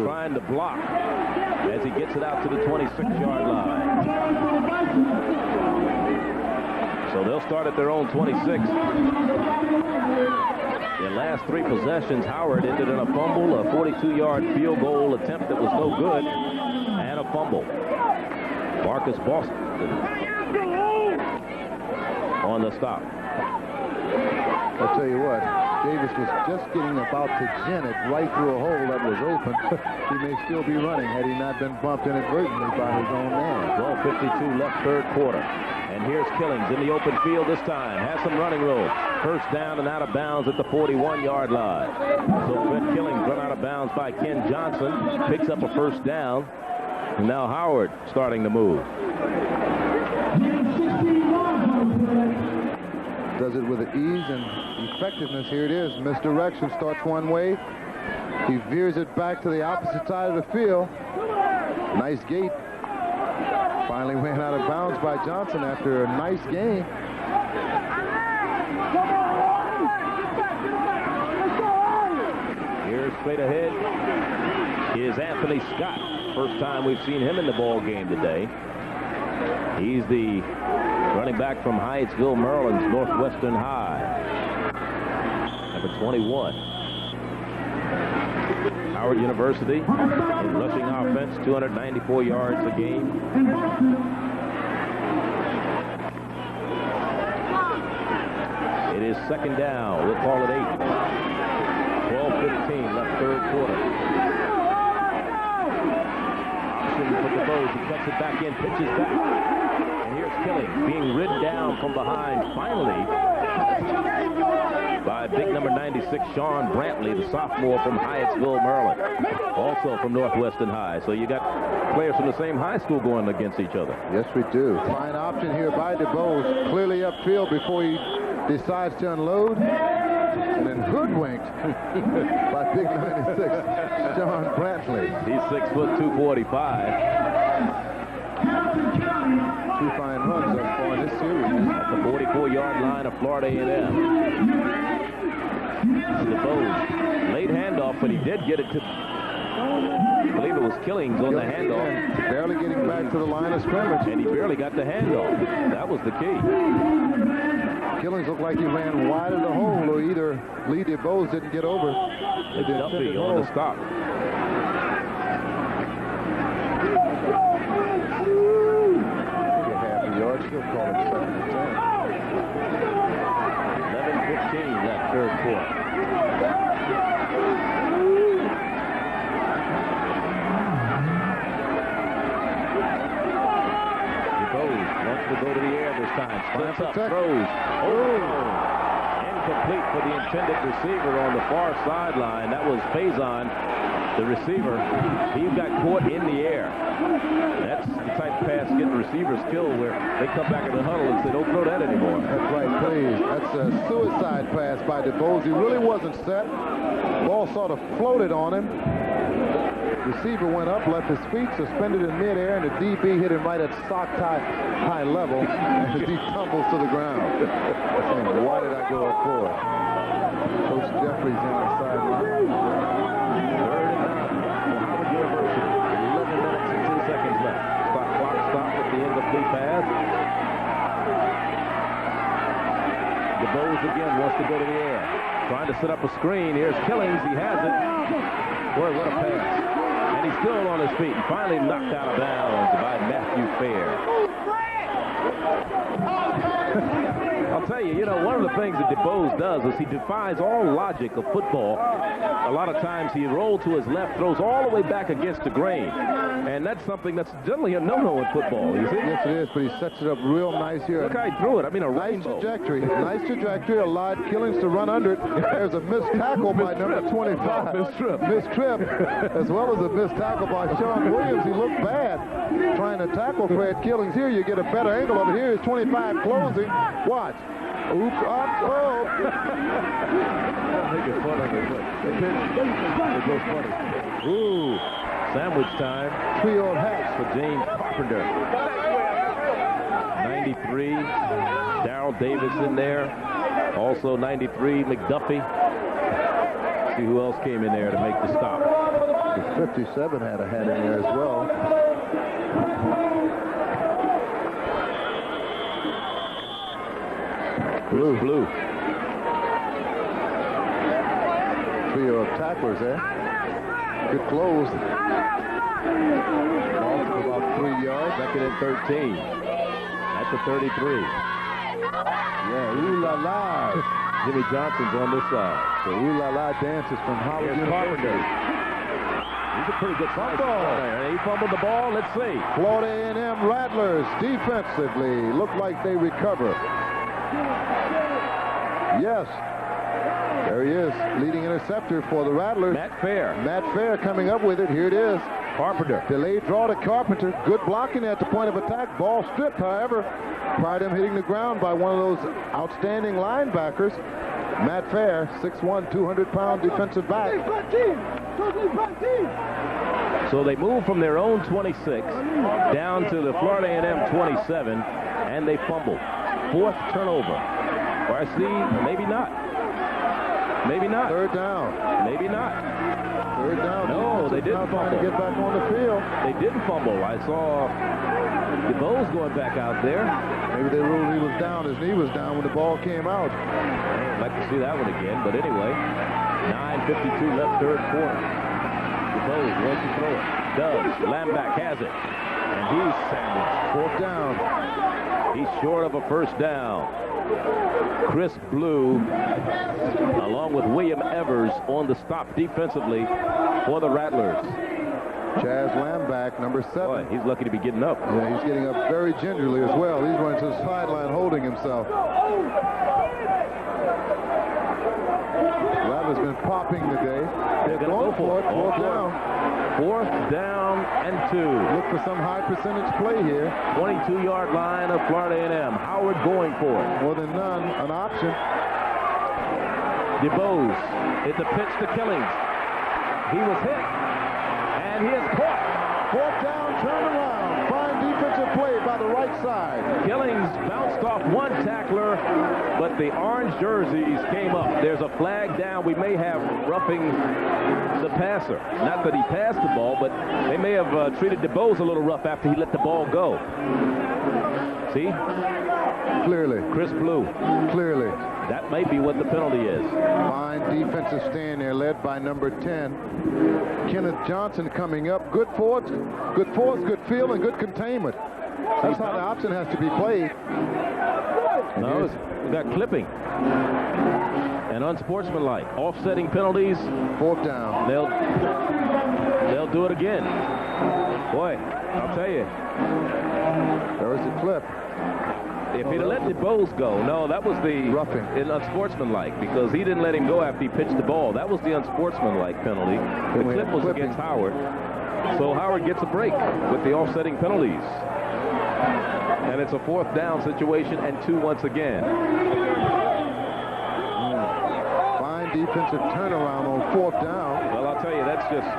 [SPEAKER 3] Trying to block as he gets it out to the 26-yard line. So they'll start at their own 26. The last 3 possessions, Howard ended in a fumble, a 42-yard field goal attempt that was no good, and a fumble. Marcus Boston on the stop.
[SPEAKER 20] I'll tell you what, Davis was just getting about to gin it right through a hole that was open. He may still be running had he not been bumped inadvertently by his own man.
[SPEAKER 3] 12:52 left, third quarter. And here's Killings in the open field this time. Has some running room. First down and out of bounds at the 41-yard line. So Fred Killings run out of bounds by Ken Johnson. Picks up a first down. And now Howard starting to move.
[SPEAKER 20] Does it with ease and effectiveness. Here it is. Misdirection starts one way. He veers it back to the opposite side of the field. Nice gate. Finally went out of bounds by Johnson after a nice game.
[SPEAKER 3] Here's straight ahead is Anthony Scott. First time we've seen him in the ball game today. He's the running back from Hyattsville, Maryland's Northwestern High. Number 21. Howard University in rushing offense, 294 yards a game. It is second down. We'll call it 8. 12:15 left, third quarter. Option for the Bows. He cuts it back in, pitches back. And here's Killings being ridden down from behind finally by big number 96, Sean Brantley, the sophomore from Hyattsville, Maryland. Also from Northwestern High. So you got players from the same high school going against each other.
[SPEAKER 20] Yes, we do. Fine option here by DeBose. Clearly upfield before he decides to unload. And then hoodwinked by big 96, Sean Brantley.
[SPEAKER 3] He's 6 foot 245.
[SPEAKER 20] 2 fine runs up for this series.
[SPEAKER 3] At the 44-yard line of Florida A&M. The Bows late handoff, but he did get it to, I believe it was Killings on the handoff.
[SPEAKER 20] Barely getting back to the line of scrimmage.
[SPEAKER 3] And he barely got the handoff. That was the key.
[SPEAKER 20] Killings looked like he ran wide of the hole, or either Lee DeBose didn't get over.
[SPEAKER 3] Duffy on the stop.
[SPEAKER 20] I'd still call it 7 and 10.
[SPEAKER 3] 11:15 that third quarter. DeBose wants to go to the air this time. Steps up, throws. Incomplete for the intended receiver on the far sideline. That was Faison, the receiver. He got caught in the air. That's the type of pass getting receivers killed where they come back in the huddle and say, don't throw that anymore.
[SPEAKER 20] That's right, please. That's a suicide pass by DeBose. He really wasn't set. Ball sort of floated on him. Receiver went up, left his feet suspended in midair, and the DB hit him right at sock-high level as he tumbles to the ground. Saying, why did I go up for it? Coach Jeffries on the sideline.
[SPEAKER 3] Third and 9 for Howard University. 11 minutes and 2 seconds left. Clock stopped at the incomplete pass. DeBose again wants to go to the air. Trying to set up a screen. Here's Killings. He has it. Boy, what a pass. And he's still on his feet and finally knocked out of bounds by Matthew Fair. I'll tell you, one of the things that DeBose does is he defies all logic of football. A lot of times he rolls to his left, throws all the way back against the grain. And that's something that's generally a no-no in football, you see?
[SPEAKER 20] Yes, it is, but he sets it up real nice here.
[SPEAKER 3] Look how he threw it. I mean, a
[SPEAKER 20] nice
[SPEAKER 3] rainbow.
[SPEAKER 20] Nice trajectory, allowed Killings to run under it. There's a missed tackle by number 25. Missed trip, as well as a missed tackle by Sean Williams. He looked bad trying to tackle Fred Killings. Here you get a better angle of it. Here is 25 closing. Watch. Oops, oh.
[SPEAKER 3] I think it's funny. It goes funny. Ooh, sandwich time.
[SPEAKER 20] Trio of hats
[SPEAKER 3] for James Carpenter. 93, Darrell Davis in there. Also 93, McDuffie. See who else came in there to make the stop.
[SPEAKER 20] The 57 had a hat in there as well. Blue. Trio of tacklers there. Good close. Ball from about 3 yards.
[SPEAKER 3] Second and 13. At the 33.
[SPEAKER 20] Yeah, ooh la la.
[SPEAKER 3] Jimmy Johnson's on this side.
[SPEAKER 20] The ooh la la dances from Howard University.
[SPEAKER 3] He's a pretty good fumble. He fumbled the ball. Let's see.
[SPEAKER 20] Florida A&M Rattlers defensively look like they recover. Yes. There he is, leading interceptor for the Rattlers.
[SPEAKER 3] Matt Fair
[SPEAKER 20] coming up with it. Here it is.
[SPEAKER 3] Carpenter.
[SPEAKER 20] Delayed draw to Carpenter. Good blocking at the point of attack. Ball stripped, however. Prior to him hitting the ground by one of those outstanding linebackers. Matt Fair, 6'1", 200-pound defensive back.
[SPEAKER 3] So they move from their own 26 down to the Florida A&M 27, and they fumble. Fourth turnover. Or I see, maybe not. Maybe not.
[SPEAKER 20] Third down.
[SPEAKER 3] Maybe not.
[SPEAKER 20] Third down.
[SPEAKER 3] No, they didn't fumble.
[SPEAKER 20] To get back on the field.
[SPEAKER 3] They didn't fumble. I saw DeBose going back out there.
[SPEAKER 20] Maybe they ruled he was down. His knee was down when the ball came out.
[SPEAKER 3] I'd like to see that one again, but anyway. 9:52 left third quarter. DeBose wants to throw it. Does. Lambeck has it. And he's sandwiched.
[SPEAKER 20] Fourth down.
[SPEAKER 3] He's short of a first down. Chris Blue, along with William Evers, on the stop defensively for the Rattlers.
[SPEAKER 20] Chaz Lambeck, number 7.
[SPEAKER 3] Boy, he's lucky to be getting up.
[SPEAKER 20] Yeah, he's getting up very gingerly as well. He's running to the sideline holding himself. Rattlers been popping today.
[SPEAKER 3] They're going to go for it.
[SPEAKER 20] Fourth down.
[SPEAKER 3] Fourth down and 2.
[SPEAKER 20] Look for some high percentage play here.
[SPEAKER 3] 22-yard line of Florida A&M. Howard going for it.
[SPEAKER 20] More than none, an option.
[SPEAKER 3] DeBose. It's a pitch to Killings. He was hit. And he is caught.
[SPEAKER 20] Fourth down, turn around. Fine defensive play by the right side.
[SPEAKER 3] Killings bounced off one tackler, but the orange jerseys came up. There's a flag down. We may have roughing the passer. Not that he passed the ball, but they may have treated DeBose a little rough after he let the ball go. See?
[SPEAKER 20] Clearly.
[SPEAKER 3] Chris Blue.
[SPEAKER 20] Clearly.
[SPEAKER 3] That may be what the penalty is.
[SPEAKER 20] Fine defensive stand there, led by number 10. Kenneth Johnson coming up. Good force, good feel, and good containment. That's how the option has to be played.
[SPEAKER 3] No, we got clipping. And unsportsmanlike. Offsetting penalties.
[SPEAKER 20] 4th down.
[SPEAKER 3] They'll do it again. Boy, I'll tell you.
[SPEAKER 20] There's the clip.
[SPEAKER 3] If he'd have let DeBose go, no, that was the
[SPEAKER 20] roughing.
[SPEAKER 3] Unsportsmanlike, because he didn't let him go after he pitched the ball. That was the unsportsmanlike penalty. The clip was against Howard. So Howard gets a break with the offsetting penalties. And it's a 4th down situation and 2 once again.
[SPEAKER 20] Fine defensive turnaround on 4th down.
[SPEAKER 3] Well, I'll tell you, that's just,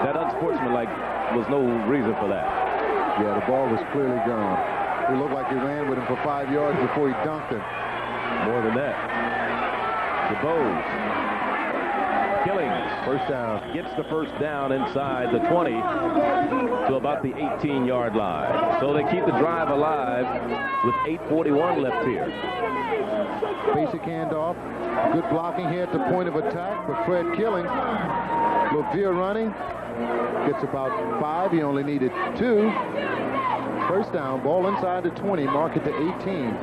[SPEAKER 3] that unsportsmanlike was no reason for that.
[SPEAKER 20] Yeah, the ball was clearly gone. It looked like he ran with him for 5 yards before he dunked it.
[SPEAKER 3] More than that. DeBose. Killings.
[SPEAKER 20] 1st down.
[SPEAKER 3] Gets the 1st down inside the 20 to about the 18-yard line. So they keep the drive alive with 8:41 left here.
[SPEAKER 20] Basic handoff. Good blocking here at the point of attack for Fred Killings. LaVere running. Gets about 5. He only needed 2. 1st down, ball inside the 20, mark it to 18.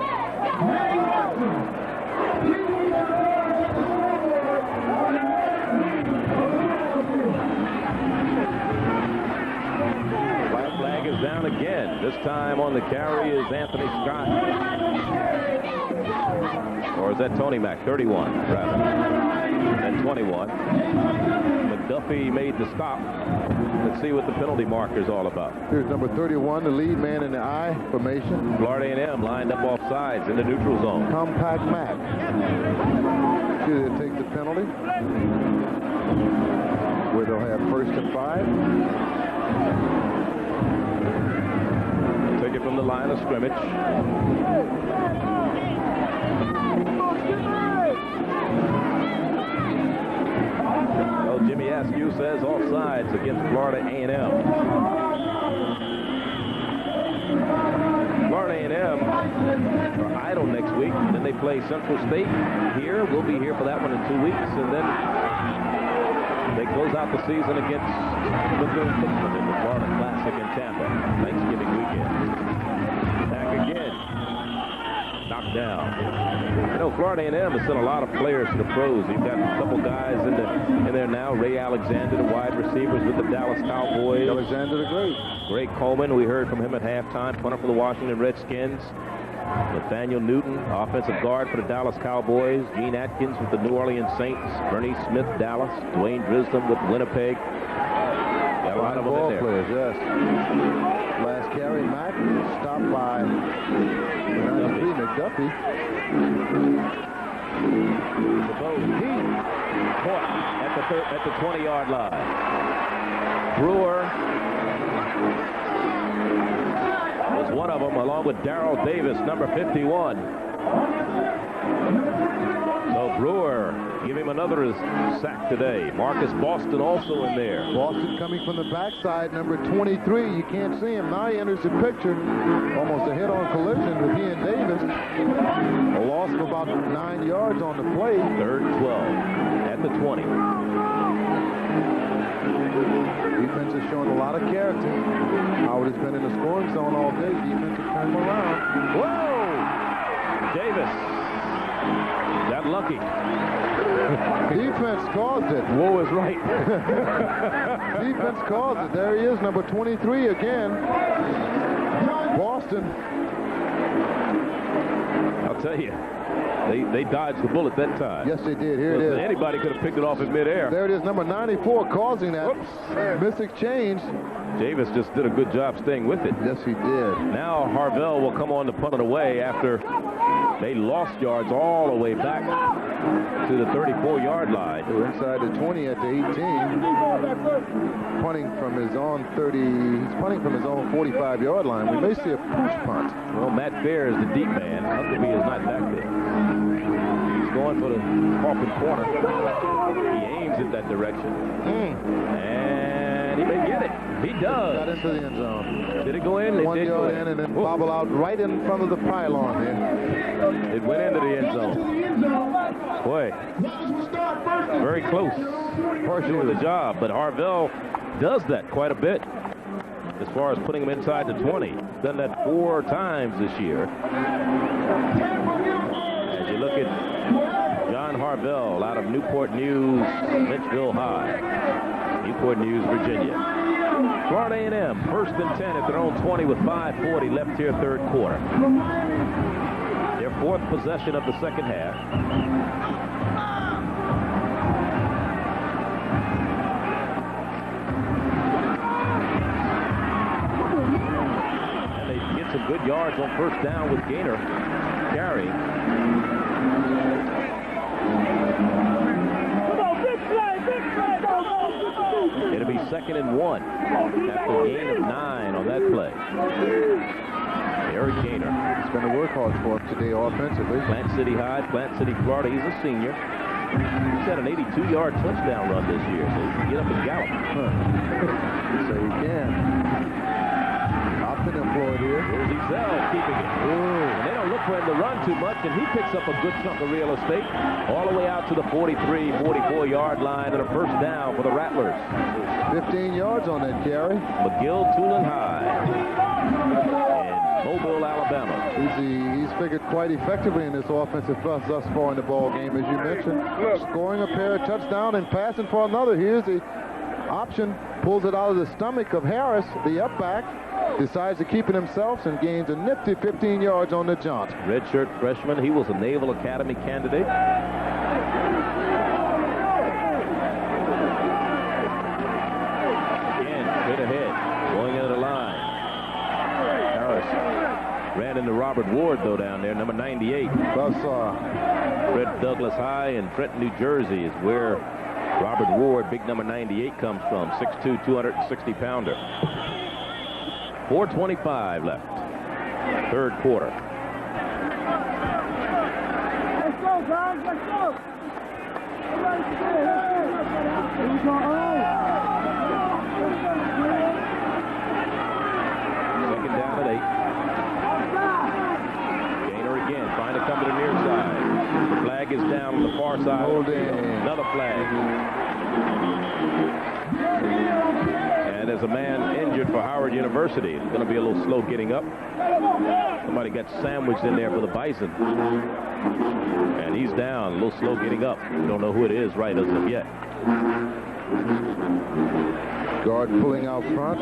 [SPEAKER 3] White flag is down again. This time on the carry is Anthony Scott. Or is that Tony Mack? 31, rather. And 21. McDuffie made the stop. Let's see what the penalty marker is all about.
[SPEAKER 20] Here's number 31, the lead man in the I formation.
[SPEAKER 3] Florida A&M lined up off sides in the neutral zone.
[SPEAKER 20] Compact Mac. Here they take the penalty. Where they'll have 1st and 5.
[SPEAKER 3] Take it from the line of scrimmage. Jimmy Askew says offsides against Florida A&M. Florida A&M are idle next week. Then they play Central State here. We'll be here for that one in 2 weeks. And then they close out the season against Bethune-Cookman in the Florida Classic in Tampa. Thanksgiving weekend. Back again. Knocked down. You know, Florida A&M has sent a lot of players to the pros. You've got a couple guys in there now. Ray Alexander, the wide receivers with the Dallas Cowboys.
[SPEAKER 20] Alexander the Great.
[SPEAKER 3] Greg Coleman, we heard from him at halftime. Punter for the Washington Redskins. Nathaniel Newton, offensive guard for the Dallas Cowboys. Gene Atkins with the New Orleans Saints. Bernie Smith, Dallas. Dwayne Drisdom with Winnipeg. Got a lot of them in there.
[SPEAKER 20] Players, yes. Last carry, Mack stopped by McDuffie.
[SPEAKER 3] Caught at the 20-yard line. Brewer was one of them, along with Darrell Davis, number 51. So Brewer, give him another sack today. Marcus Boston also in there.
[SPEAKER 20] Boston coming from the backside, number 23. You can't see him. Now he enters the picture. Almost a head-on collision with he and Davis. A loss of about 9 yards on the play.
[SPEAKER 3] 3rd 12 at the 20.
[SPEAKER 20] Defense is showing a lot of character. Howard has been in the scoring zone all day. Defense has turned him around.
[SPEAKER 3] Whoa! Davis got lucky.
[SPEAKER 20] Defense caused it.
[SPEAKER 3] Whoa is right.
[SPEAKER 20] Defense caused it. There he is, number 23 again. Boston.
[SPEAKER 3] I'll tell you, they dodged the bullet that time.
[SPEAKER 20] Yes, they did. Here it is.
[SPEAKER 3] Anybody could have picked it off in midair.
[SPEAKER 20] There it is, number 94, causing that mis-exchange.
[SPEAKER 3] Davis just did a good job staying with it.
[SPEAKER 20] Yes, he did.
[SPEAKER 3] Now Harvell will come on to punt it away after they lost yards all the way back to the 34-yard line.
[SPEAKER 20] They were inside the 20 at the 18. Punting from his own 30. He's punting from his own 45-yard line. We may see a pooch punt.
[SPEAKER 3] Well, Matt Fair is the deep man. Huckabee is not back there. He's going for the Coffin corner. He aims in that direction. And he may get it. He does.
[SPEAKER 20] Got into the end zone.
[SPEAKER 3] Did it go in? It
[SPEAKER 20] 1
[SPEAKER 3] did
[SPEAKER 20] yard
[SPEAKER 3] go
[SPEAKER 20] in and then bobble out right in front of the pylon there.
[SPEAKER 3] It went into the end zone. Boy, very close. Doing the job, but Harvell does that quite a bit. as far as putting him inside the 20. Done that 4 times this year. As you look at John Harvell out of Newport News, Mitchville High, Newport News, Virginia. Florida A&M, 1st and 10 at their own 20 with 5:40 left here, 3rd quarter. Their 4th possession of the 2nd half. And they get some good yards on 1st down with Gaynor carry. It'll be 2nd and 1 after a gain of 9 on that play. Eric Gaynor.
[SPEAKER 20] It's been a workhorse for him today offensively.
[SPEAKER 3] Plant City High, Plant City, Florida. He's a senior. He's had an 82-yard touchdown run this year, so he can get up and gallop.
[SPEAKER 20] So he can. Option employed here.
[SPEAKER 3] Here's Ezell keeping it. And they don't look for him to run too much, and he picks up a good chunk of real estate all the way out to the 43, 44-yard line, and a 1st down for the Rattlers.
[SPEAKER 20] 15 yards on that carry.
[SPEAKER 3] McGill, Tulane High in Mobile, Alabama.
[SPEAKER 20] He's figured quite effectively in this offensive thrust thus far in the ball game, as you mentioned. Scoring a pair of touchdowns and passing for another. Here's the option. Pulls it out of the stomach of Harris, the up back. Decides to keep it himself and gains a nifty 15 yards on the jaunt.
[SPEAKER 3] Redshirt freshman. He was a Naval Academy candidate. Again, straight ahead, going into the line. Harris ran into Robert Ward, though, down there, number 98. Fred Douglass High in Trenton, New Jersey is where Robert Ward, big number 98, comes from. 6'2", 260-pounder. 4:25 left. 3rd quarter.
[SPEAKER 16] Let's go, guys. Let's go.
[SPEAKER 3] Second down at 8. Gaynor again, trying to come to the near side. The flag is down on the far side. Another flag. And there's a man injured for Howard University. It's going to be a little slow getting up. Somebody got sandwiched in there for the Bison. And he's down, a little slow getting up. We don't know who it is right as of yet.
[SPEAKER 20] Guard pulling out front.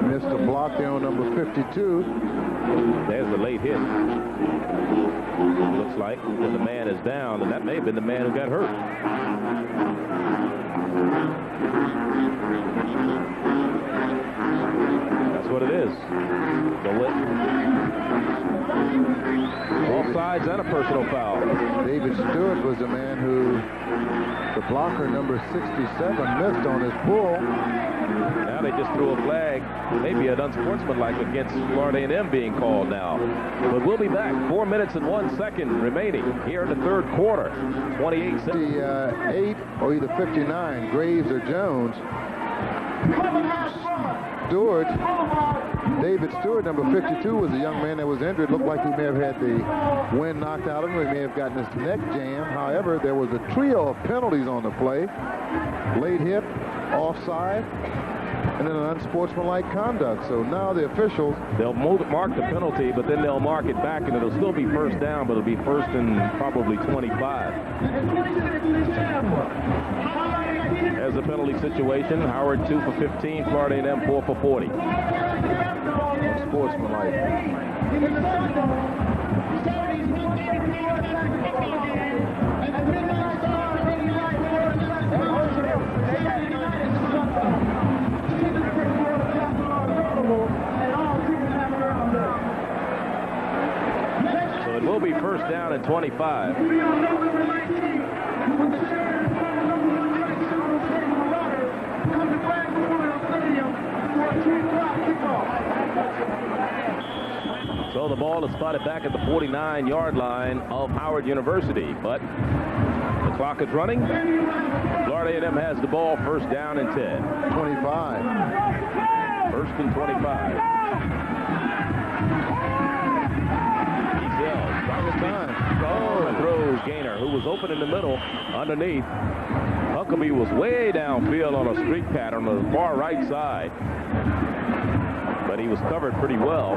[SPEAKER 20] Missed a block there on number 52.
[SPEAKER 3] There's the late hit. Looks like when the man is down, and that may have been the man who got hurt. That's what it is. Offsides and a personal foul.
[SPEAKER 20] David Stewart was the man who the blocker number 67 missed on his pull.
[SPEAKER 3] Now they just threw a flag, maybe an unsportsmanlike against Florida A&M being called now. But we'll be back. 4 minutes and 1 second remaining here in the 3rd quarter.
[SPEAKER 20] 58 or either 59, Graves or Jones. Stewart, David Stewart, number 52, was a young man that was injured. Looked like he may have had the wind knocked out of him. He may have gotten his neck jammed. However, there was a trio of penalties on the play. Late hit, offside, and then an unsportsmanlike conduct. So now the officials...
[SPEAKER 3] They'll mark the penalty, but then they'll mark it back, and it'll still be 1st down, but it'll be 1st and probably 25. There's a penalty situation. Howard 2 for 15. Florida A&M 4 for 40.
[SPEAKER 20] Unsportsmanlike.
[SPEAKER 3] So it will be 1st down and 25. So the ball is spotted back at the 49-yard line of Howard University, but the clock is running. Florida A&M has the ball, 1st down and 10.
[SPEAKER 20] 25.
[SPEAKER 3] 1st and 25. Ezell, throws Gaynor, who was open in the middle underneath. Huckabee was way downfield on a streak pattern on the far right side. but he was covered pretty well.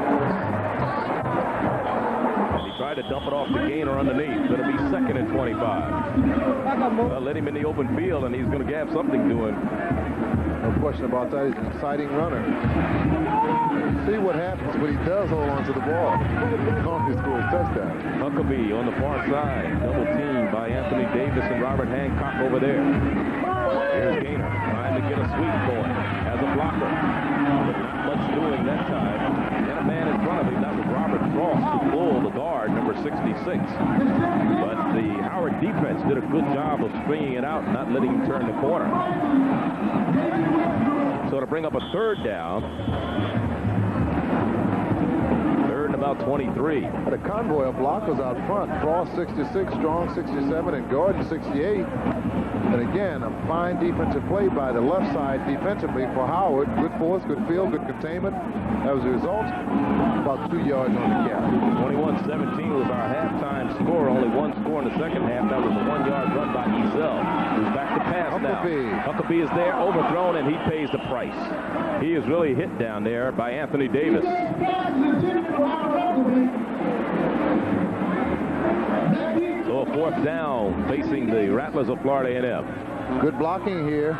[SPEAKER 3] And he tried to dump it off the gainer underneath. Going to be 2nd and 25. Well, let him in the open field, and he's going to have something doing.
[SPEAKER 20] No question about that. He's an exciting runner. See what happens when he does hold on to the ball. Normally scores touchdown.
[SPEAKER 3] Huckabee on the far side. Double teamed by Anthony Davis and Robert Hancock over there. Here's Gainer trying to get a sweep going as a blocker. But not much doing that time. And a man in front of him. That was Robert Frost, who pulled the guard, number 66. But the Howard defense did a good job of stringing it out and not letting him turn the corner. So to bring up a 3rd down. About 23.
[SPEAKER 20] The convoy of blockers out front. Frost 66, Strong 67, and Gordon 68. And again, a fine defensive play by the left side defensively for Howard. Good force, good field, good containment. As a result, about 2 yards on the gap.
[SPEAKER 3] 21-17 was our halftime score. Only one score in the second half. That was a 1-yard run by Ezel, who's back to pass
[SPEAKER 20] Huckabee.
[SPEAKER 3] now. Huckabee is there, overthrown, and he pays the price. He is really hit down there by Anthony Davis. So a 4th down facing the Rattlers of Florida A&M.
[SPEAKER 20] Good blocking here.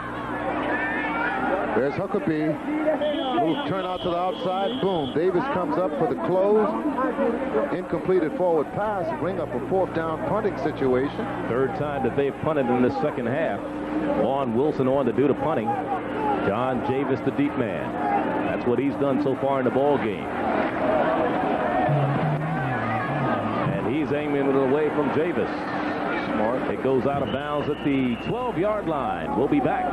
[SPEAKER 20] There's Huckabee. Little turn out to the outside. Boom. Davis comes up for the close. Incompleted forward pass. Bring up a 4th down punting situation.
[SPEAKER 3] 3rd time that they've punted in this second half. Vaughn Wilson on to do the punting. John Javis, the deep man. That's what he's done so far in the ball game. And he's aiming it away from Javis. Smart. It goes out of bounds at the 12-yard line. We'll be back.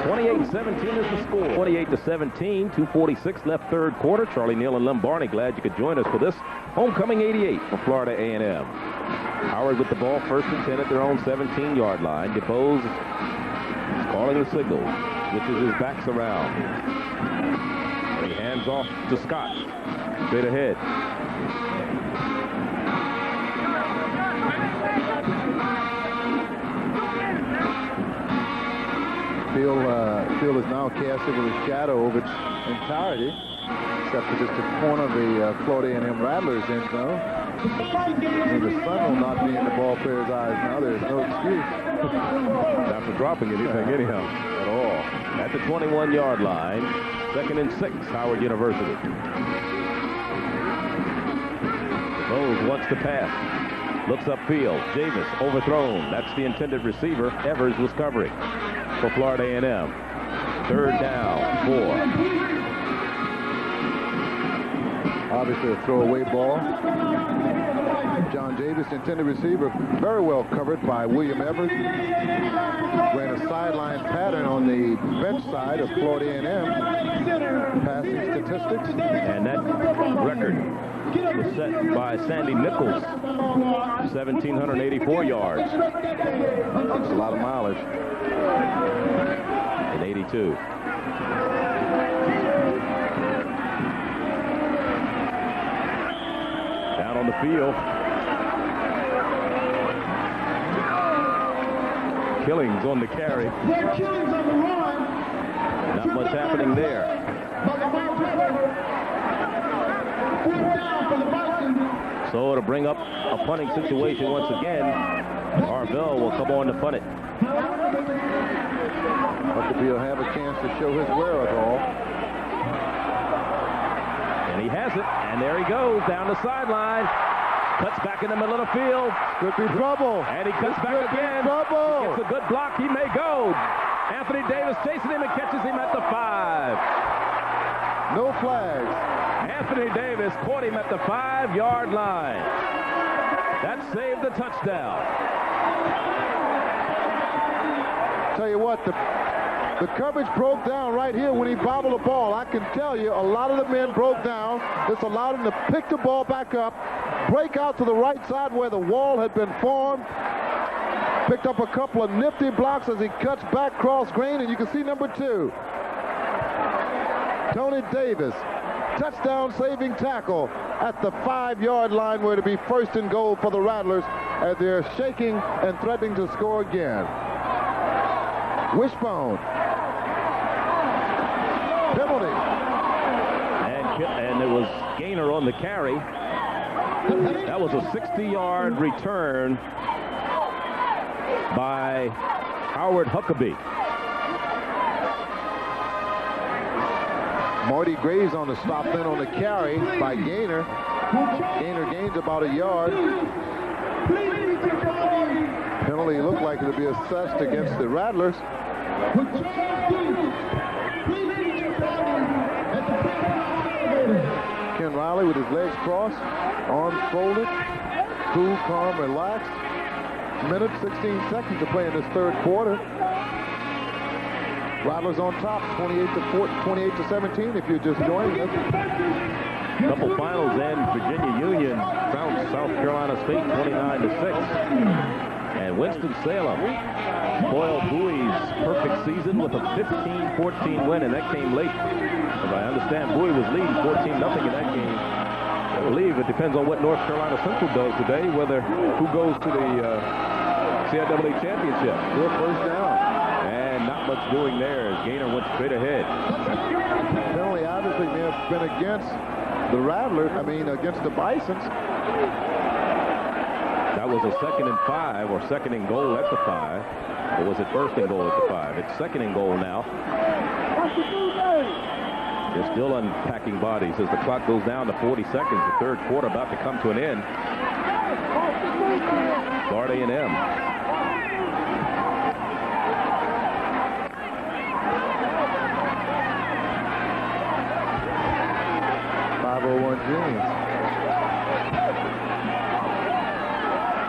[SPEAKER 3] 28-17 is the score. 28-17, 2:46 left 3rd quarter. Charlie Neal and Lem Barney, glad you could join us for this homecoming 88 for Florida A&M. Howard with the ball, 1st and 10 at their own 17-yard line. DeBose is calling the signal, switches his backs around. He hands off to Scott. Straight ahead.
[SPEAKER 20] Field is now casted with a shadow over its entirety, except for just the corner of the Florida A&M Rattlers end zone. And the sun will not be in the ball player's eyes now. There's no excuse.
[SPEAKER 3] Not for dropping anything anyhow at all. At the 21-yard line, 2nd and 6, Howard University. Bose wants to pass. Looks upfield. Javis overthrown. That's the intended receiver. Evers was covering for Florida A&M. 3rd down, 4.
[SPEAKER 20] Obviously a throwaway ball. John Davis, intended receiver, very well covered by William Evers. Ran a sideline pattern on the bench side of Florida A&M. Passing statistics.
[SPEAKER 3] And that record was set by Sandy Nichols. 1,784 yards.
[SPEAKER 20] That's a lot of mileage.
[SPEAKER 3] In 82. Down on the field. Killings on the carry. Not much happening there. So to bring up a punting situation once again, Arvell will come on to punt it.
[SPEAKER 20] Huckabee will have a chance to show his wherewithal.
[SPEAKER 3] And he has it, and there he goes down the sideline. Cuts back in the middle of the field.
[SPEAKER 20] Could be trouble.
[SPEAKER 3] And he cuts back again.
[SPEAKER 20] Trouble.
[SPEAKER 3] Gets a good block. He may go. Anthony Davis chasing him and catches him at the 5.
[SPEAKER 20] No flags.
[SPEAKER 3] Anthony Davis caught him at the 5-yard line. That saved the touchdown.
[SPEAKER 20] Tell you what, the coverage broke down right here when he bobbled the ball. I can tell you, a lot of the men broke down. This allowed him to pick the ball back up, break out to the right side where the wall had been formed. Picked up a couple of nifty blocks as he cuts back cross grain, and you can see number 2. Tony Davis, touchdown saving tackle at the 5-yard line where to be 1st and goal for the Rattlers as they're shaking and threatening to score again. Wishbone. Penalty.
[SPEAKER 3] it was Gaynor on the carry. That was a 60-yard return by Howard Huckabee.
[SPEAKER 20] Marty Graves on the stop, then on the carry by Gaynor. Gaynor gains about a yard. Penalty looked like it would be assessed against the Rattlers. Ken Riley with his legs crossed, arms folded, cool, calm, relaxed. Minute, 16 seconds to play in this third quarter. Rattlers on top, 28-17 if you're just joining us.
[SPEAKER 3] Couple finals and Virginia Union trounced South Carolina State 29-6. And Winston-Salem spoiled Bowie's perfect season with a 15-14 win, and that came late. As I understand, Bowie was leading 14-0 in that game. I believe it depends on what North Carolina Central does today, whether who goes to the CIAA championship.
[SPEAKER 20] Good first down.
[SPEAKER 3] And not much doing there as Gaynor went straight ahead.
[SPEAKER 20] Penalty obviously may have been against the Rattlers, against the Bisons.
[SPEAKER 3] That was a 2nd and 5, or 2nd and goal at the 5. Or was it 1st and goal at the 5? It's 2nd and goal now. They're still unpacking bodies as the clock goes down to 40 seconds. The third quarter about to come to an end. Florida A&M.
[SPEAKER 20] James.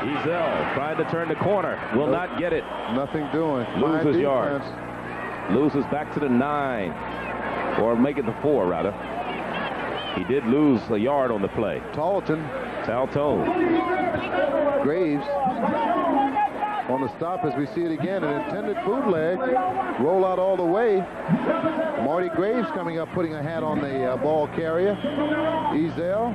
[SPEAKER 3] Ezel trying to turn the corner. Will not get it.
[SPEAKER 20] Nothing doing.
[SPEAKER 3] Loses yards. Loses back to the 9. Or make it the 4, rather. He did lose a yard on the play.
[SPEAKER 20] Talton. Graves on the stop as we see it again. An intended bootleg. Roll out all the way. Marty Graves coming up, putting a hat on the ball carrier. Ezel.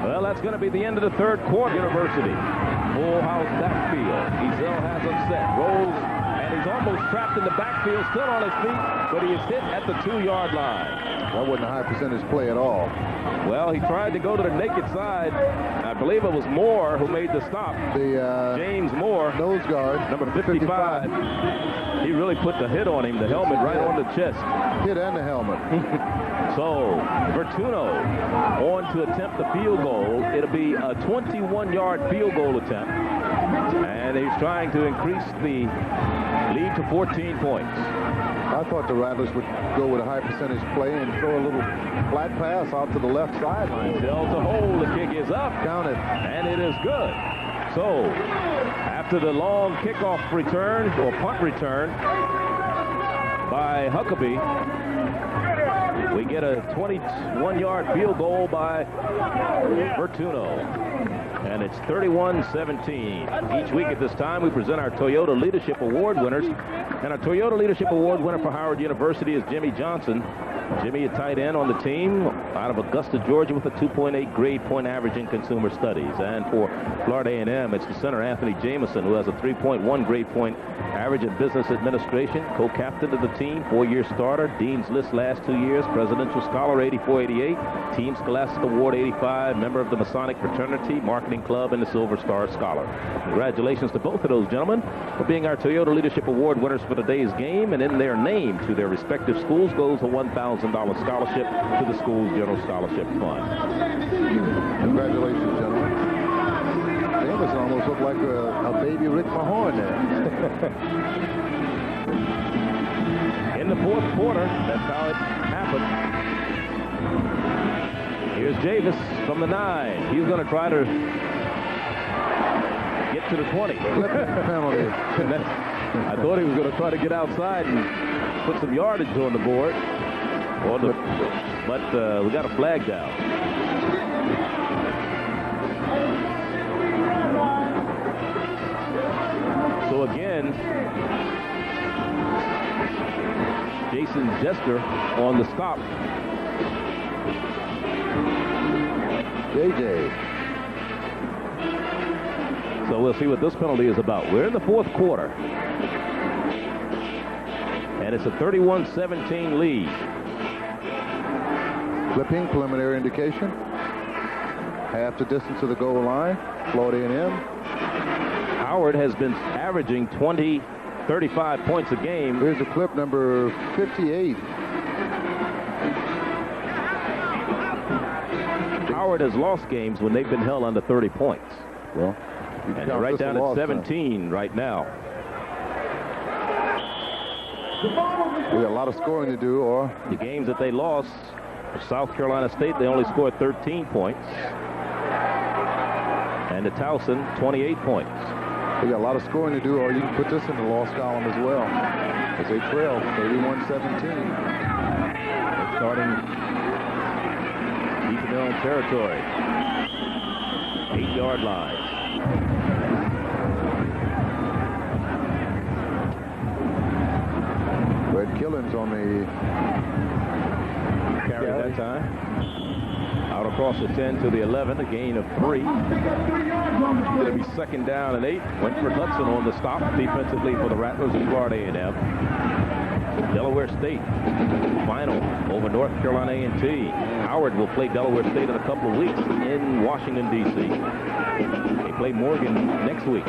[SPEAKER 3] Well, that's going to be the end of the third quarter. University. Full house backfield. Ezel has him set. Rolls, and he's almost trapped in the backfield, still on his feet, but he is hit at the 2-yard line.
[SPEAKER 20] That wasn't a high percentage play at all.
[SPEAKER 3] Well, he tried to go to the naked side. I believe it was Moore who made the stop. James Moore.
[SPEAKER 20] Nose guard.
[SPEAKER 3] Number 55. He really put the hit on him, the helmet right on the chest.
[SPEAKER 20] Hit and the helmet.
[SPEAKER 3] So, Vertuno on to attempt the field goal. It'll be a 21-yard field goal attempt. And he's trying to increase the lead to 14 points.
[SPEAKER 20] I thought the Rattlers would go with a high percentage play and throw a little flat pass out to the left sideline.
[SPEAKER 3] Still to hold. The kick is up.
[SPEAKER 20] Counted.
[SPEAKER 3] And it is good. So, after the long kickoff return, or punt return by Huckabee, we get a 21-yard field goal by Vertuno. And it's 31-17. Each week at this time, we present our Toyota Leadership Award winners. And our Toyota Leadership Award winner for Howard University is Jimmy Johnson. Jimmy, a tight end on the team out of Augusta, Georgia, with a 2.8 grade point average in consumer studies. And for Florida A&M, it's the center, Anthony Jameson, who has a 3.1 grade point average in business administration, co-captain of the team, 4-year starter, Dean's List last 2 years, presidential scholar 84-88, Team Scholastic Award 85, member of the Masonic Fraternity, Marketing Club, and the Silver Star Scholar. Congratulations to both of those gentlemen for being our Toyota Leadership Award winners for today's game, and in their name to their respective schools goes a $1,000 scholarship to the school's General Scholarship Fund.
[SPEAKER 20] Congratulations, gentlemen. Jameson almost looked like a baby Rick Mahorn there.
[SPEAKER 3] In the fourth quarter, that's how it happened. Here's Javis from the 9. He's going to try to get to the 20.
[SPEAKER 20] Penalty.
[SPEAKER 3] I thought he was going to try to get outside and put some yardage on the board. But we got a flag down. So again, Jason Jester on the stop.
[SPEAKER 20] JJ.
[SPEAKER 3] So we'll see what this penalty is about. We're in the fourth quarter. And it's a 31-17 lead.
[SPEAKER 20] Flipping, preliminary indication. Half the distance to the goal line. Florida A&M.
[SPEAKER 3] Howard has been averaging 35 points a game.
[SPEAKER 20] Here's the clip number 58.
[SPEAKER 3] Howard has lost games when they've been held under 30 points.
[SPEAKER 20] Well,
[SPEAKER 3] and they're right down at 17 right now.
[SPEAKER 20] We got a lot of scoring to do, or
[SPEAKER 3] the games that they lost, South Carolina State, they only scored 13 points. And to Towson, 28 points.
[SPEAKER 20] We got a lot of scoring to do, or you can put this in the loss column as well. As they trail 31-17.
[SPEAKER 3] They're starting deep in their own territory. 8-yard line.
[SPEAKER 20] Red Killens on the
[SPEAKER 3] carry that time. Out across the 10 to the 11, a gain of 3. It'll be 2nd down and 8. Wentford Hudson on the stop defensively for the Rattlers of Florida A&M. Delaware State final over North Carolina A&T. Howard will play Delaware State in a couple of weeks in Washington, D.C. They play Morgan next week.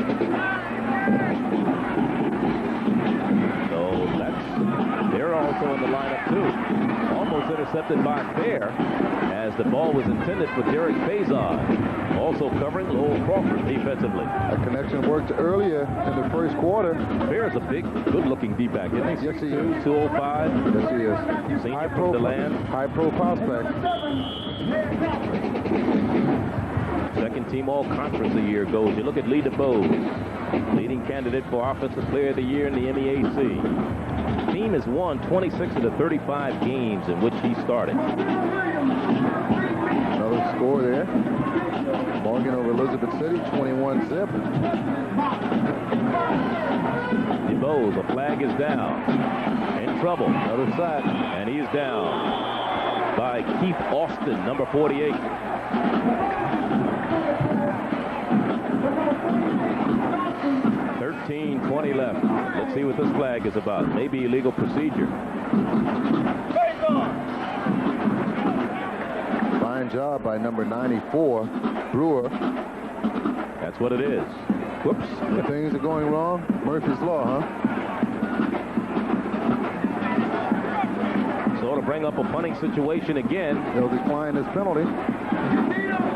[SPEAKER 3] So they're also in the lineup too. Almost intercepted by Fair as the ball was intended for Derek Faison. Also covering Lowell Crawford defensively.
[SPEAKER 20] A connection worked earlier in the first quarter.
[SPEAKER 3] Fair's a big, good-looking D-back, isn't he?
[SPEAKER 20] Yes, he is.
[SPEAKER 3] 205.
[SPEAKER 20] Yes, he is.
[SPEAKER 3] Senior from DeLand.
[SPEAKER 20] High-pro prospect.
[SPEAKER 3] Second team all-conference a year ago. You look at Lee DeBose, leading candidate for Offensive Player of the Year in the MEAC. The team has won 26 of the 35 games in which he started.
[SPEAKER 20] Another score there. Morgan over Elizabeth City, 21-zip.
[SPEAKER 3] DeBose, a flag is down. In trouble.
[SPEAKER 20] Another sack.
[SPEAKER 3] And he's down by Keith Austin, number 48. .20 left. Let's see what this flag is about. Maybe illegal procedure.
[SPEAKER 20] Fine job by number 94, Brewer.
[SPEAKER 3] That's what it is. Whoops.
[SPEAKER 20] When things are going wrong, Murphy's Law, huh?
[SPEAKER 3] So to bring up a punting situation again.
[SPEAKER 20] They'll decline this penalty.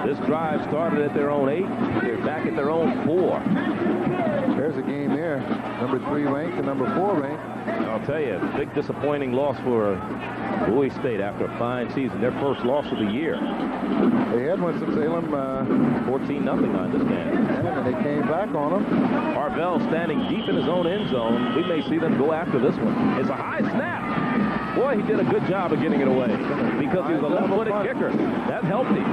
[SPEAKER 3] This drive started at their own 8. They're back at their own 4.
[SPEAKER 20] There's a game there. Number 3 ranked and number 4 ranked.
[SPEAKER 3] I'll tell you, big disappointing loss for Bowie State after a fine season. Their first loss of the year.
[SPEAKER 20] They had Winston-Salem
[SPEAKER 3] 14-0, I understand.
[SPEAKER 20] And they came back on them.
[SPEAKER 3] Harvell standing deep in his own end zone. We may see them go after this one. It's a high snap. Boy, he did a good job of getting it away because he was a left-footed kicker. That helped him.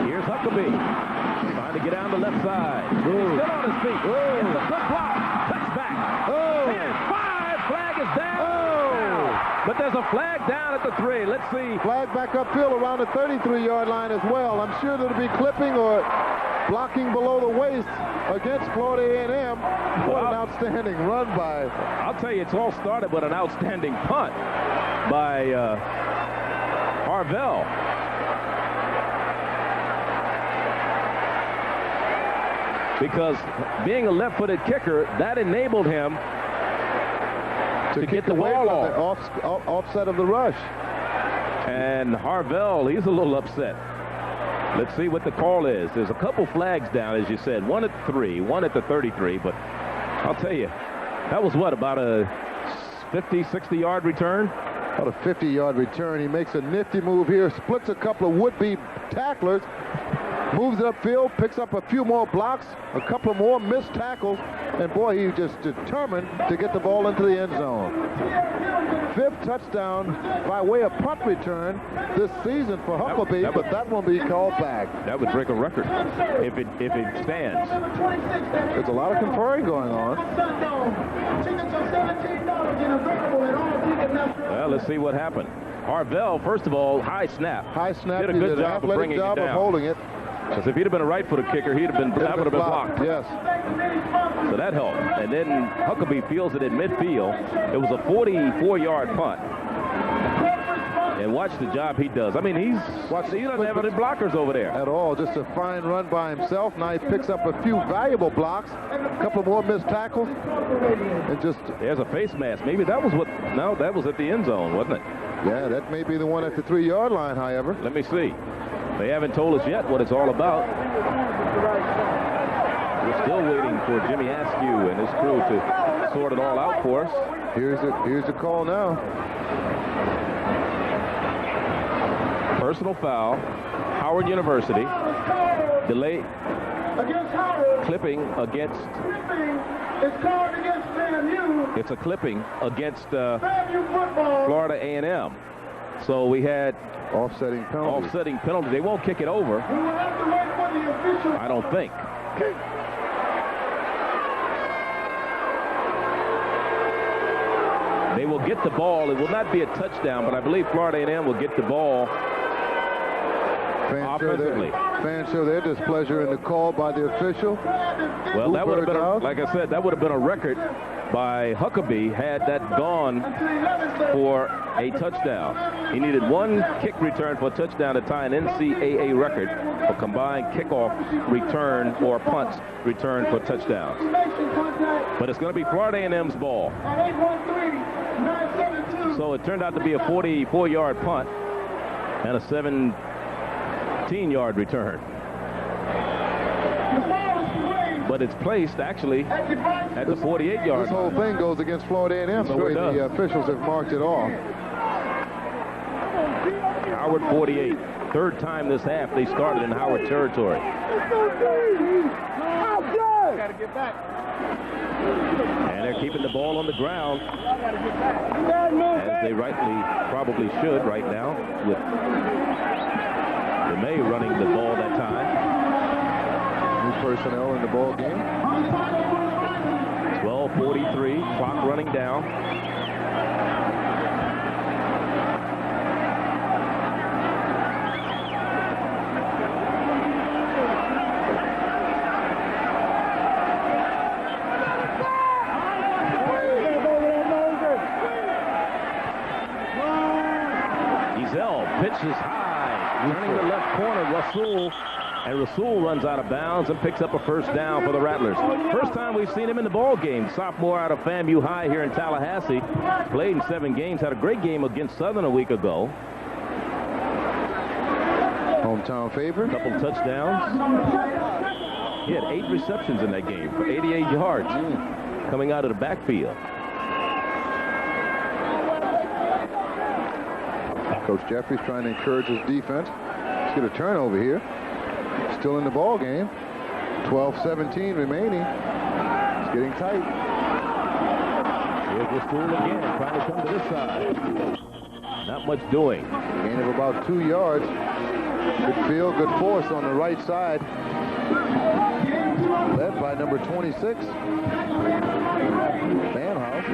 [SPEAKER 3] Here's Huckabee trying to get down the left side. Still on his feet. It's a good block. Cuts back. 10-5. Flag is down. But there's a flag down at the 3. Let's see.
[SPEAKER 20] Flag back upfield around the 33-yard line as well. I'm sure there'll be clipping or blocking below the waist against Florida A&M. What an outstanding run by.
[SPEAKER 3] I'll tell you, it's all started with an outstanding punt by Harvell. Because being a left-footed kicker, that enabled him to get the ball off.
[SPEAKER 20] Offset of the rush.
[SPEAKER 3] And Harvell, he's a little upset. Let's see what the call is. There's a couple flags down, as you said. One at 3, one at the 33. But I'll tell you, that was what, about a 50, 60-yard return?
[SPEAKER 20] About a 50-yard return. He makes a nifty move here, splits a couple of would-be tacklers, moves it upfield, picks up a few more blocks, a couple of more missed tackles, and boy, he just determined to get the ball into the end zone. 5th touchdown by way of punt return this season for Huckabee, but that won't be called back.
[SPEAKER 3] That would break a record if it stands.
[SPEAKER 20] There's a lot of conferring going on.
[SPEAKER 3] Well, let's see what happened. Harvell, first of all, high snap.
[SPEAKER 20] High snap.
[SPEAKER 3] Did a good job of bringing it down.
[SPEAKER 20] Of holding it.
[SPEAKER 3] Because if he'd have been a right-footed kicker, that would have been blocked.
[SPEAKER 20] Yes.
[SPEAKER 3] So that helped. And then Huckabee fields it in midfield. It was a 44-yard punt. And watch the job he does. I mean, he doesn't have any blockers over there.
[SPEAKER 20] At all. Just a fine run by himself. Now he picks up a few valuable blocks, a couple more missed tackles, and just...
[SPEAKER 3] There's a face mask. Maybe that was what... No, that was at the end zone, wasn't it?
[SPEAKER 20] Yeah, that may be the one at the 3-yard line, however.
[SPEAKER 3] Let me see. They haven't told us yet what it's all about. We're still waiting for Jimmy Askew and his crew to sort it all out for us.
[SPEAKER 20] Here's the call now.
[SPEAKER 3] Personal foul. Howard University. Delay. Clipping against.
[SPEAKER 16] It's called against FAMU.
[SPEAKER 3] It's a clipping against Florida A&M. So we had
[SPEAKER 20] offsetting
[SPEAKER 3] penalty. They won't kick it over. I don't think. They will get the ball. It will not be a touchdown, but I believe Florida A&M will get the ball offensively.
[SPEAKER 20] Fans show their displeasure in the call by the official.
[SPEAKER 3] Well, that would have been, like I said, that would have been a record by Huckabee had that gone for a touchdown. He needed one kick return for a touchdown to tie an NCAA record for combined kickoff return or punts return for touchdowns. But it's going to be Florida A&M's ball. So it turned out to be a 44-yard punt and a 17-yard return. But it's placed actually at the 48-yard line.
[SPEAKER 20] This whole thing goes against Florida A&M the way the officials have marked it off.
[SPEAKER 3] Howard 48. Third time this half they started in Howard territory. And they're keeping the ball on the ground, as they rightly probably should right now, with DeMay running the ball that time.
[SPEAKER 20] New personnel in the ball game.
[SPEAKER 3] 12:43, clock running down. Pitches high, turning the left corner, Rasul, and Rasul runs out of bounds and picks up a first down for the Rattlers. First time we've seen him in the ball game. Sophomore out of FAMU High here in Tallahassee. Played in 7 games, had a great game against Southern a week ago.
[SPEAKER 20] Hometown favorite.
[SPEAKER 3] Couple touchdowns. He had 8 receptions in that game for 88 yards coming out of the backfield.
[SPEAKER 20] Coach Jeffries trying to encourage his defense. Let's get a turnover here. Still in the ball game. 12-17 remaining. It's getting tight.
[SPEAKER 3] Here's the school again, trying to come to this side. Not much doing.
[SPEAKER 20] Gain of about 2 yards. Good field, good force on the right side. Led by number 26. Vanhouse.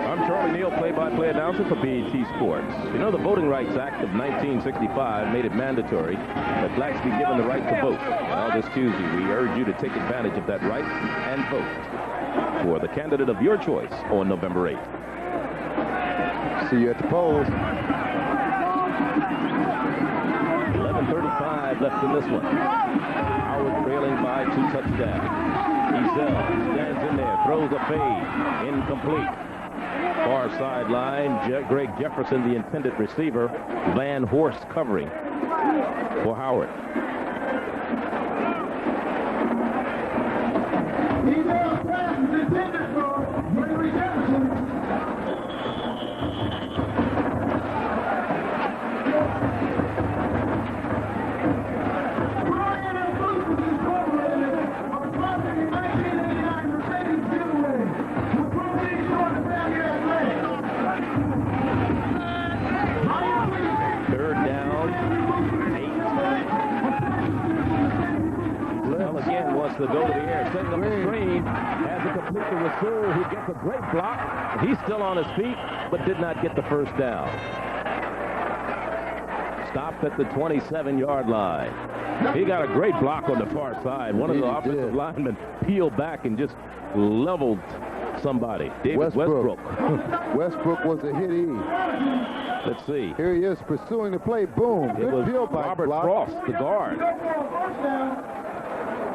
[SPEAKER 3] I'm Charlie Neal, play-by-play announcer for BET Sports. You know, the Voting Rights Act of 1965 made it mandatory that blacks be given the right to vote. Now, this Tuesday, we urge you to take advantage of that right and vote for the candidate of your choice on November 8th.
[SPEAKER 20] See you at the polls.
[SPEAKER 3] 11:35 left in this one. Howard trailing by 2 touchdowns. Ezel stands in there, throws a fade, incomplete. Far sideline, Greg Jefferson, the intended receiver. Van Horst covering for Howard. To go to the air, setting up the screen, has it complete to Rasul, who gets a great block. He's still on his feet, but did not get the first down. Stopped at the 27-yard line. He got a great block on the far side. One of the offensive linemen peeled back and just leveled somebody. David Westbrook.
[SPEAKER 20] Westbrook was a hit E.
[SPEAKER 3] Let's see.
[SPEAKER 20] Here he is pursuing the play. Boom. Good field by
[SPEAKER 3] Robert
[SPEAKER 20] block.
[SPEAKER 3] Frost, the guard.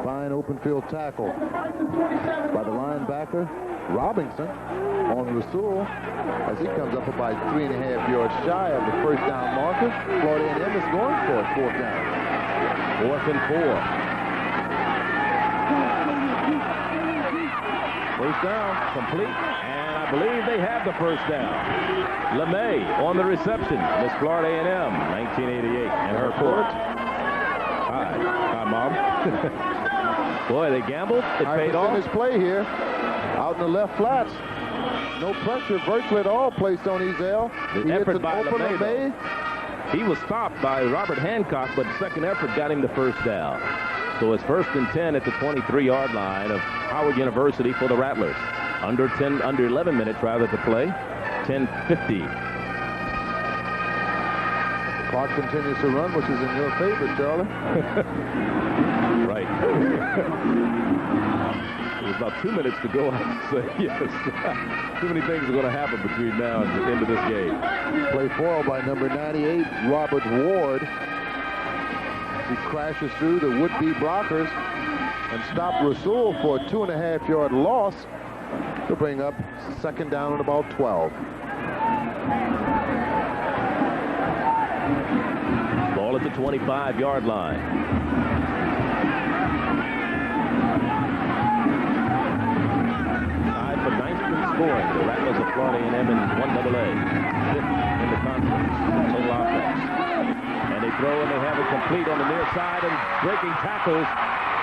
[SPEAKER 20] Fine open field tackle by the linebacker, Robinson, on Rasul as he comes up about 3.5 yards shy of the first down marker. Florida A&M is going for it, 4th down.
[SPEAKER 3] 4th and 4.
[SPEAKER 20] First down.
[SPEAKER 3] Complete. And I believe they have the first down. LeMay on the reception. Miss Florida A&M, 1988. And her court. Hi, Mom. Boy, they gambled. It paid off.
[SPEAKER 20] His play here. Out in the left flats. No pressure virtually at all placed on Ezell.
[SPEAKER 3] The effort by LeMay. He was stopped by Robert Hancock, but the second effort got him the first down. So it's 1st and 10 at the 23-yard line of Howard University for the Rattlers. Under 11 minutes rather to play. 10:50.
[SPEAKER 20] Clock continues to run, which is in your favor, Charlie.
[SPEAKER 3] Right. There's about 2 minutes to go, I would say. Yes. Too many things are going to happen between now and the end of this game.
[SPEAKER 20] Play foiled by number 98, Robert Ward. He crashes through the would-be blockers and stopped Rasul for a 2.5-yard loss to bring up 2nd down at about 12.
[SPEAKER 3] Ball at the 25-yard line. Tied for 9th in scoring. The Rattlers of Florida A&M in 1AA. 5th in the conference. Total offense. And they throw and they have it complete on the near side, and breaking tackles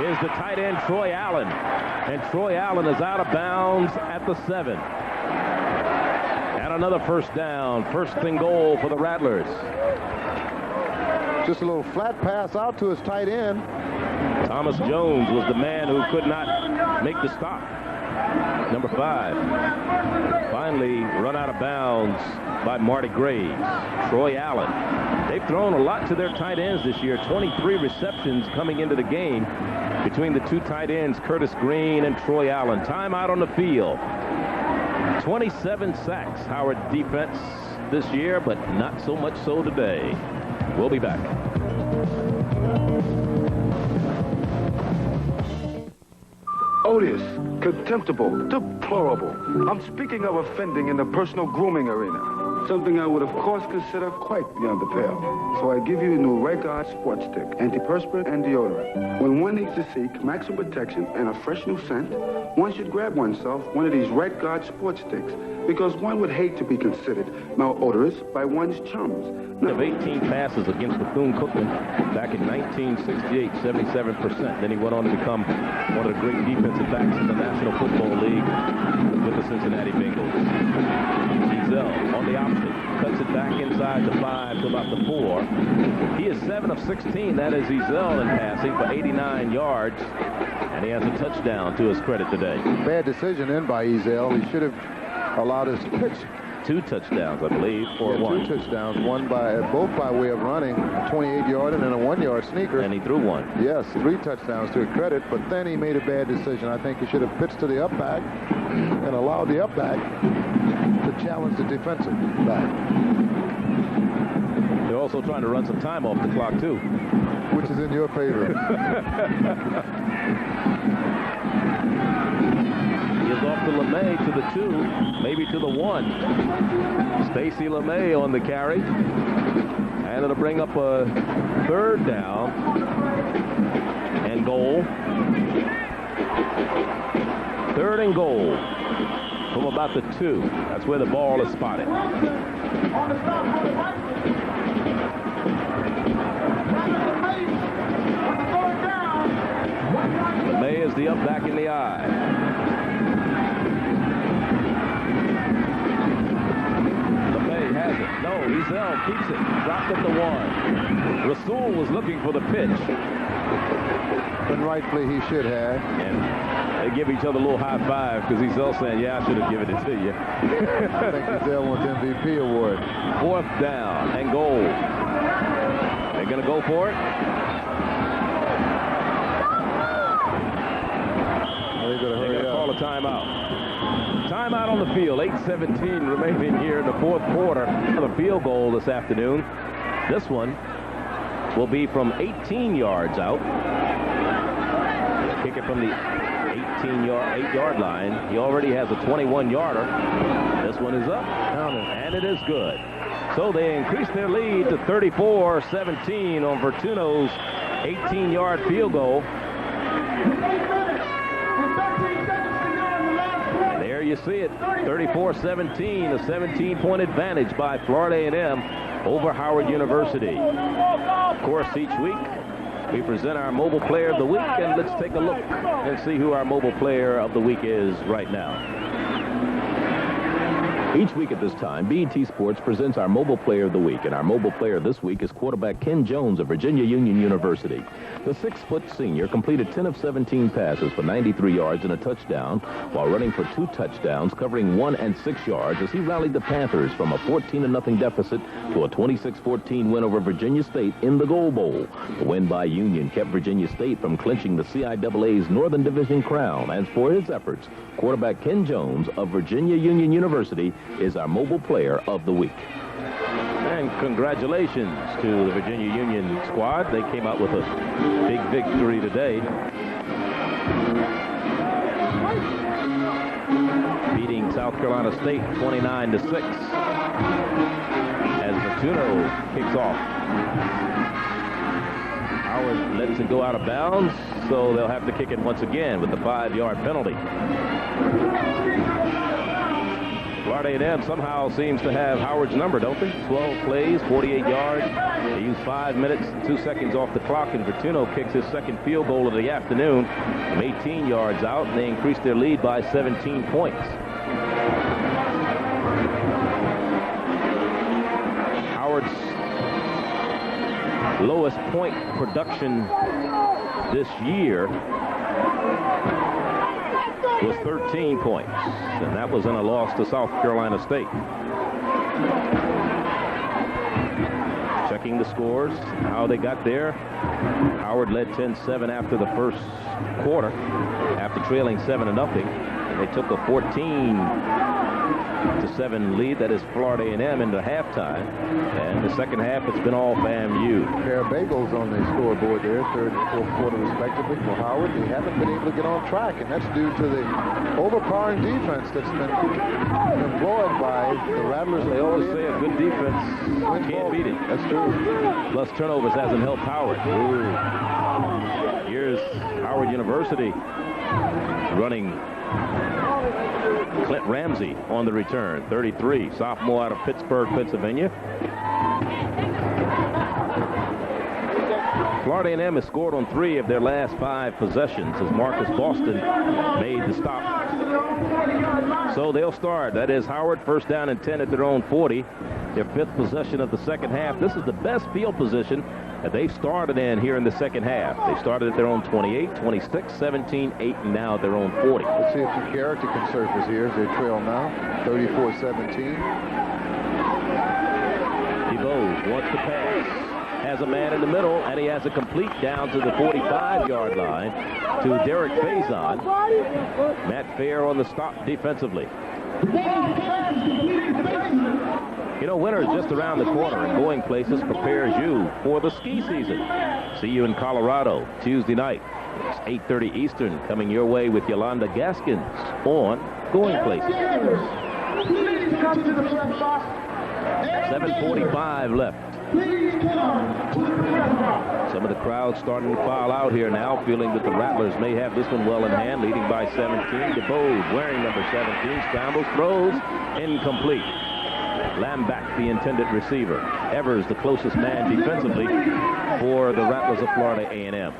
[SPEAKER 3] is the tight end Troy Allen. And Troy Allen is out of bounds at the 7. And another first down. 1st and goal for the Rattlers.
[SPEAKER 20] Just a little flat pass out to his tight end.
[SPEAKER 3] Thomas Jones was the man who could not make the stop. Number 5. Finally run out of bounds by Marty Graves. Troy Allen. They've thrown a lot to their tight ends this year. 23 receptions coming into the game between the two tight ends, Curtis Green and Troy Allen. Timeout on the field. 27 sacks, Howard defense this year, but not so much so today. We'll be back.
[SPEAKER 7] Odious, contemptible, deplorable. I'm speaking of offending in the personal grooming arena. Something I would, of course, consider quite beyond the pale. So I give you the new Red Guard Sports Stick, antiperspirant and deodorant. When one needs to seek maximum protection and a fresh new scent, one should grab oneself one of these Red Guard Sports Sticks, because one would hate to be considered malodorous by one's chums.
[SPEAKER 3] Of 18 passes against Bethune-Cookman back in 1968, 77%. Then he went on to become one of the great defensive backs in the National Football League with the Cincinnati Bengals. Ezell on the option, cuts it back inside the 5 to about the 4. He is 7 of 16. That is Ezell in passing for 89 yards. And he has a touchdown to his credit today.
[SPEAKER 20] Bad decision in by Ezell. He should have allowed his pitch.
[SPEAKER 3] 2 touchdowns, I believe, or 1.
[SPEAKER 20] 2 touchdowns, both by way of running, 28-yard and then a 1-yard sneaker.
[SPEAKER 3] And he threw 1.
[SPEAKER 20] Yes, 3 touchdowns to his credit, but then he made a bad decision. I think he should have pitched to the up back and allowed the up back to challenge the defensive back.
[SPEAKER 3] They're also trying to run some time off the clock, too.
[SPEAKER 20] Which is in your favor.
[SPEAKER 3] Gives off to LeMay to the 2, maybe to the 1. Stacy LeMay on the carry. And it'll bring up a 3rd down and goal. 3rd and goal from about the 2. That's where the ball is spotted. LeMay is the up back in the eye. No, Ezell keeps it. Dropped at the 1. Rasul was looking for the pitch.
[SPEAKER 20] And rightfully he should have.
[SPEAKER 3] And they give each other a little high five because Ezell saying, yeah, I should have given it to you.
[SPEAKER 20] I think Ezell wants MVP award.
[SPEAKER 3] 4th down and goal. They're going to go for it.
[SPEAKER 20] They're going to
[SPEAKER 3] call a timeout. timeout on the field. 8:17 remaining here in the fourth quarter. Another field goal this afternoon. This one will be from 18 yards out. Kick it from the 8-yard line. He already has a 21-yarder. This one is up, and it is good. So they increase their lead to 34-17 on Vertuno's 18-yard field goal. And there you see it, 34-17, a 17-point advantage by Florida A&M over Howard University. Of course, each week we present our Mobile Player of the Week, and let's take a look and see who our Mobile Player of the Week is right now. Each week at this time, BET Sports presents our Mobile Player of the Week, and our Mobile Player this week is quarterback Ken Jones of Virginia Union University. The 6-foot senior completed 10 of 17 passes for 93 yards and a touchdown, while running for 2 touchdowns, covering 1 and 6 yards as he rallied the Panthers from a 14-0 deficit to a 26-14 win over Virginia State in the Gold Bowl. The win by Union kept Virginia State from clinching the CIAA's Northern Division crown, and for his efforts, quarterback Ken Jones of Virginia Union University is our Mobile Player of the Week. And congratulations to the Virginia Union squad. They came out with a big victory today, beating South Carolina State 29-6 as Vertuno kicks off. Howard lets it go out of bounds, so they'll have to kick it once again with the 5-yard penalty. Florida A&M somehow seems to have Howard's number, don't they? 12 plays, 48 yards. They use 5 minutes, 2 seconds off the clock, and Vertuno kicks his second field goal of the afternoon from 18 yards out, and they increase their lead by 17 points. Howard's lowest point production this year was 13 points, and that was in a loss to South Carolina State. Checking the scores, how they got there. Howard led 10-7 after the first quarter, after trailing 7-0, and they took a 14-7 lead. That is Florida A&M into halftime, and the second half it's been all FAMU.
[SPEAKER 20] A pair of bagels on the scoreboard there, third and fourth quarter respectively for Howard. They haven't been able to get on track, and that's due to the overpowering defense that's been employed by the Rattlers.
[SPEAKER 3] They always say a good defense can't beat it.
[SPEAKER 20] That's true.
[SPEAKER 3] Plus turnovers hasn't helped Howard. Ooh. Here's Howard University running Clint Ramsey on the return, 33, sophomore out of Pittsburgh, Pennsylvania. Florida A&M has scored on 3 of their last 5 possessions as Marcus Boston made the stop. So they'll start. That is Howard, first down and 10 at their own 40. Their 5th possession of the second half. This is the best field position that they've started in here in the second half. They started at their own 28, 26, 17, 8, and now at their own 40.
[SPEAKER 20] Let's see if the character can surface here as they trail now, 34-17.
[SPEAKER 3] DeBose wants to pass. Has a man in the middle, and he has a complete down to the 45-yard line to Derek Faison. Matt Fair on the stop defensively. You know, winter is just around the corner, and going places prepares you for the ski season. See you in Colorado Tuesday night. It's 8:30 Eastern, coming your way with Yolanda Gaskins on Going Places. 7:45 left. Some of the crowd starting to file out here now, feeling that the Rattlers may have this one well in hand, leading by 17. DeBose, wearing number 17, scrambles, throws, incomplete. Lamback, the intended receiver. Evers, the closest man defensively for the Rattlers of Florida A&M.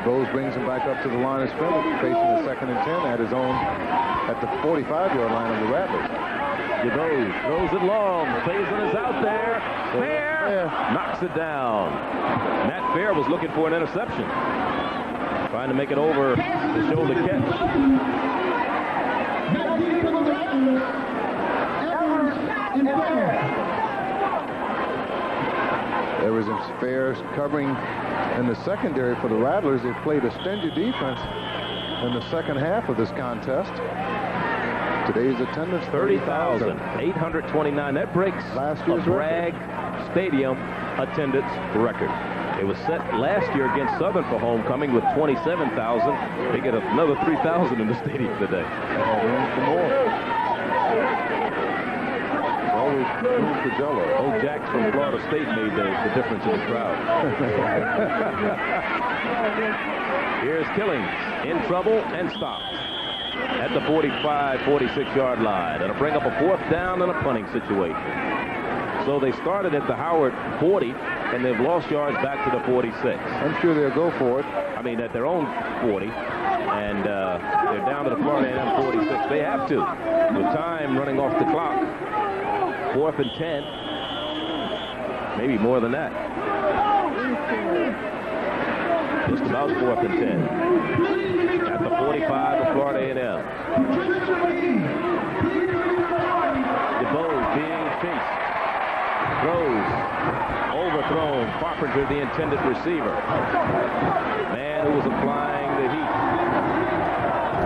[SPEAKER 20] DeBose brings him back up to the line of scrimmage, facing the 2nd and 10 at his own
[SPEAKER 5] at the 45-yard line of the Rattlers.
[SPEAKER 3] DeVoe throws it long. Faison is out there. Fair knocks it down. Matt Fair was looking for an interception. Trying to make it over the shoulder catch.
[SPEAKER 5] There was Fair covering in the secondary for the Rattlers. They played a stingy defense in the second half of this contest. Today's attendance,
[SPEAKER 3] 30,829. That breaks
[SPEAKER 5] last year's
[SPEAKER 3] a Bragg Stadium attendance record. It was set last year against Southern for homecoming with 27,000. They get another 3,000 in the stadium today.
[SPEAKER 5] Always room for Jello.
[SPEAKER 3] Old Jacks from Florida State made the difference in the crowd. Here's Killings in trouble and stopped at the 45, 46-yard line. It'll bring up a 4th down and a punting situation. So they started at the Howard 40, and they've lost yards back to the 46.
[SPEAKER 5] I'm sure they'll go for it.
[SPEAKER 3] I mean, at their own 40, and they're down to the Florida A&M 46. They have to, with time running off the clock. 4th and 10, maybe more than that. Just about 4th and 10. At the 45 of Florida A&M. DeVoe being chased. Throws. Overthrown. Carpenter, the intended receiver. Man who was applying the heat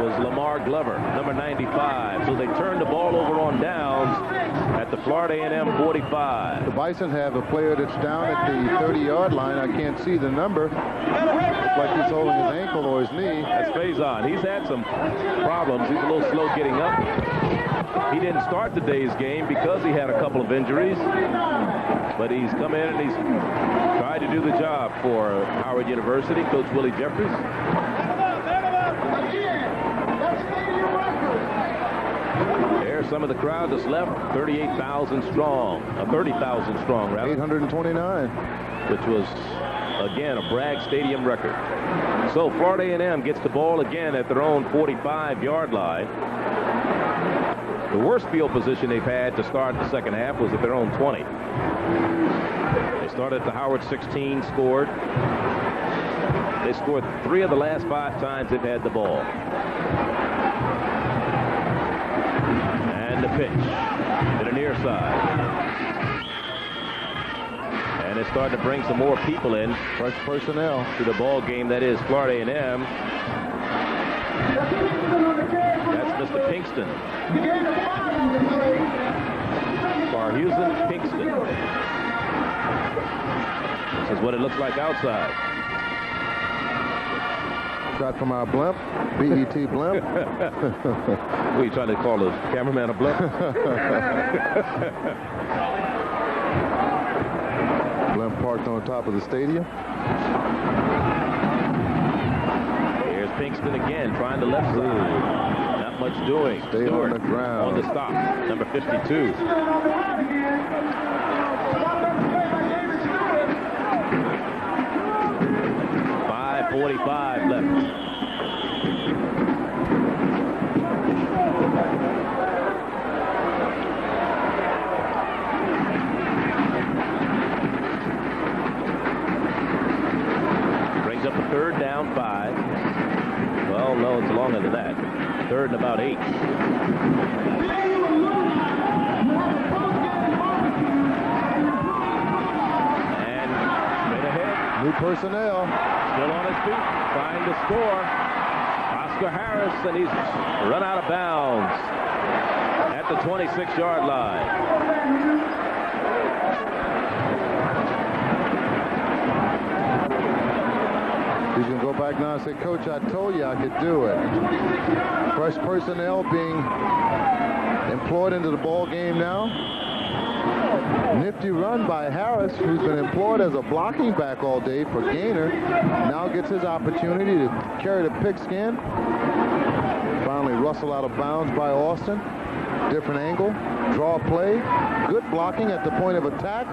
[SPEAKER 3] was Lamar Glover, number 95. So they turned the ball over on downs at the Florida A&M 45.
[SPEAKER 5] The Bison have a player that's down at the 30-yard line. I can't see the number. Looks like he's holding his ankle or his knee.
[SPEAKER 3] That's Faison. He's had some problems. He's a little slow getting up. He didn't start today's game because he had a couple of injuries. But he's come in and he's tried to do the job for Howard University. Coach Willie Jeffries. There's some of the crowd that's left. 38,000 strong. 30,000 strong, rather.
[SPEAKER 5] 829.
[SPEAKER 3] Which was, again, a Bragg Stadium record. So Florida A&M gets the ball again at their own 45-yard line. The worst field position they've had to start the second half was at their own 20. They started at the Howard 16, scored. They scored 3 of the last 5 times they've had the ball. And the pitch to the near side. And they're starting to bring some more people in.
[SPEAKER 5] Fresh personnel
[SPEAKER 3] to the ball game that is Florida A&M. That's Mr. Pinkston. Barhusen Pinkston. This is what it looks like outside.
[SPEAKER 5] Shot from our blimp, BET blimp.
[SPEAKER 3] What are you trying to call the cameraman a blimp?
[SPEAKER 5] Blimp parked on top of the stadium.
[SPEAKER 3] Here's Pinkston again, trying the left side. Not much doing.
[SPEAKER 5] Stay
[SPEAKER 3] Stewart
[SPEAKER 5] on the ground.
[SPEAKER 3] On the stop, number 52. 5:45 left. Brings up a 3rd down 5. Well, no, it's longer than that. 3rd and about 8. And straight ahead.
[SPEAKER 5] New personnel.
[SPEAKER 3] Still on his feet, trying to score. Oscar Harris, and he's run out of bounds at the 26-yard line.
[SPEAKER 5] He's going to go back now and say, Coach, I told you I could do it. Fresh personnel being employed into the ball game now. Nifty run by Harris, who's been employed as a blocking back all day for Gaynor. Now gets his opportunity to carry the pigskin. Finally, Russell out of bounds by Austin. Different angle. Draw play. Good blocking at the point of attack.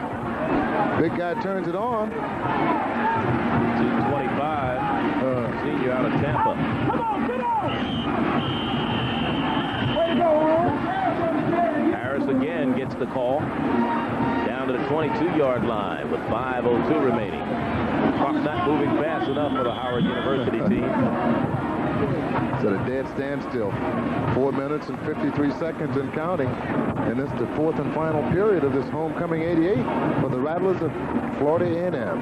[SPEAKER 5] Big guy turns it on.
[SPEAKER 3] 225. Senior out of Tampa. the call. Down to the 22-yard line with 5:02 remaining. Clock not moving fast enough for the Howard University team.
[SPEAKER 20] So the dead standstill. 4 minutes and 53 seconds and counting. And this is the fourth and final period of this homecoming 88 for the Rattlers of Florida A&M.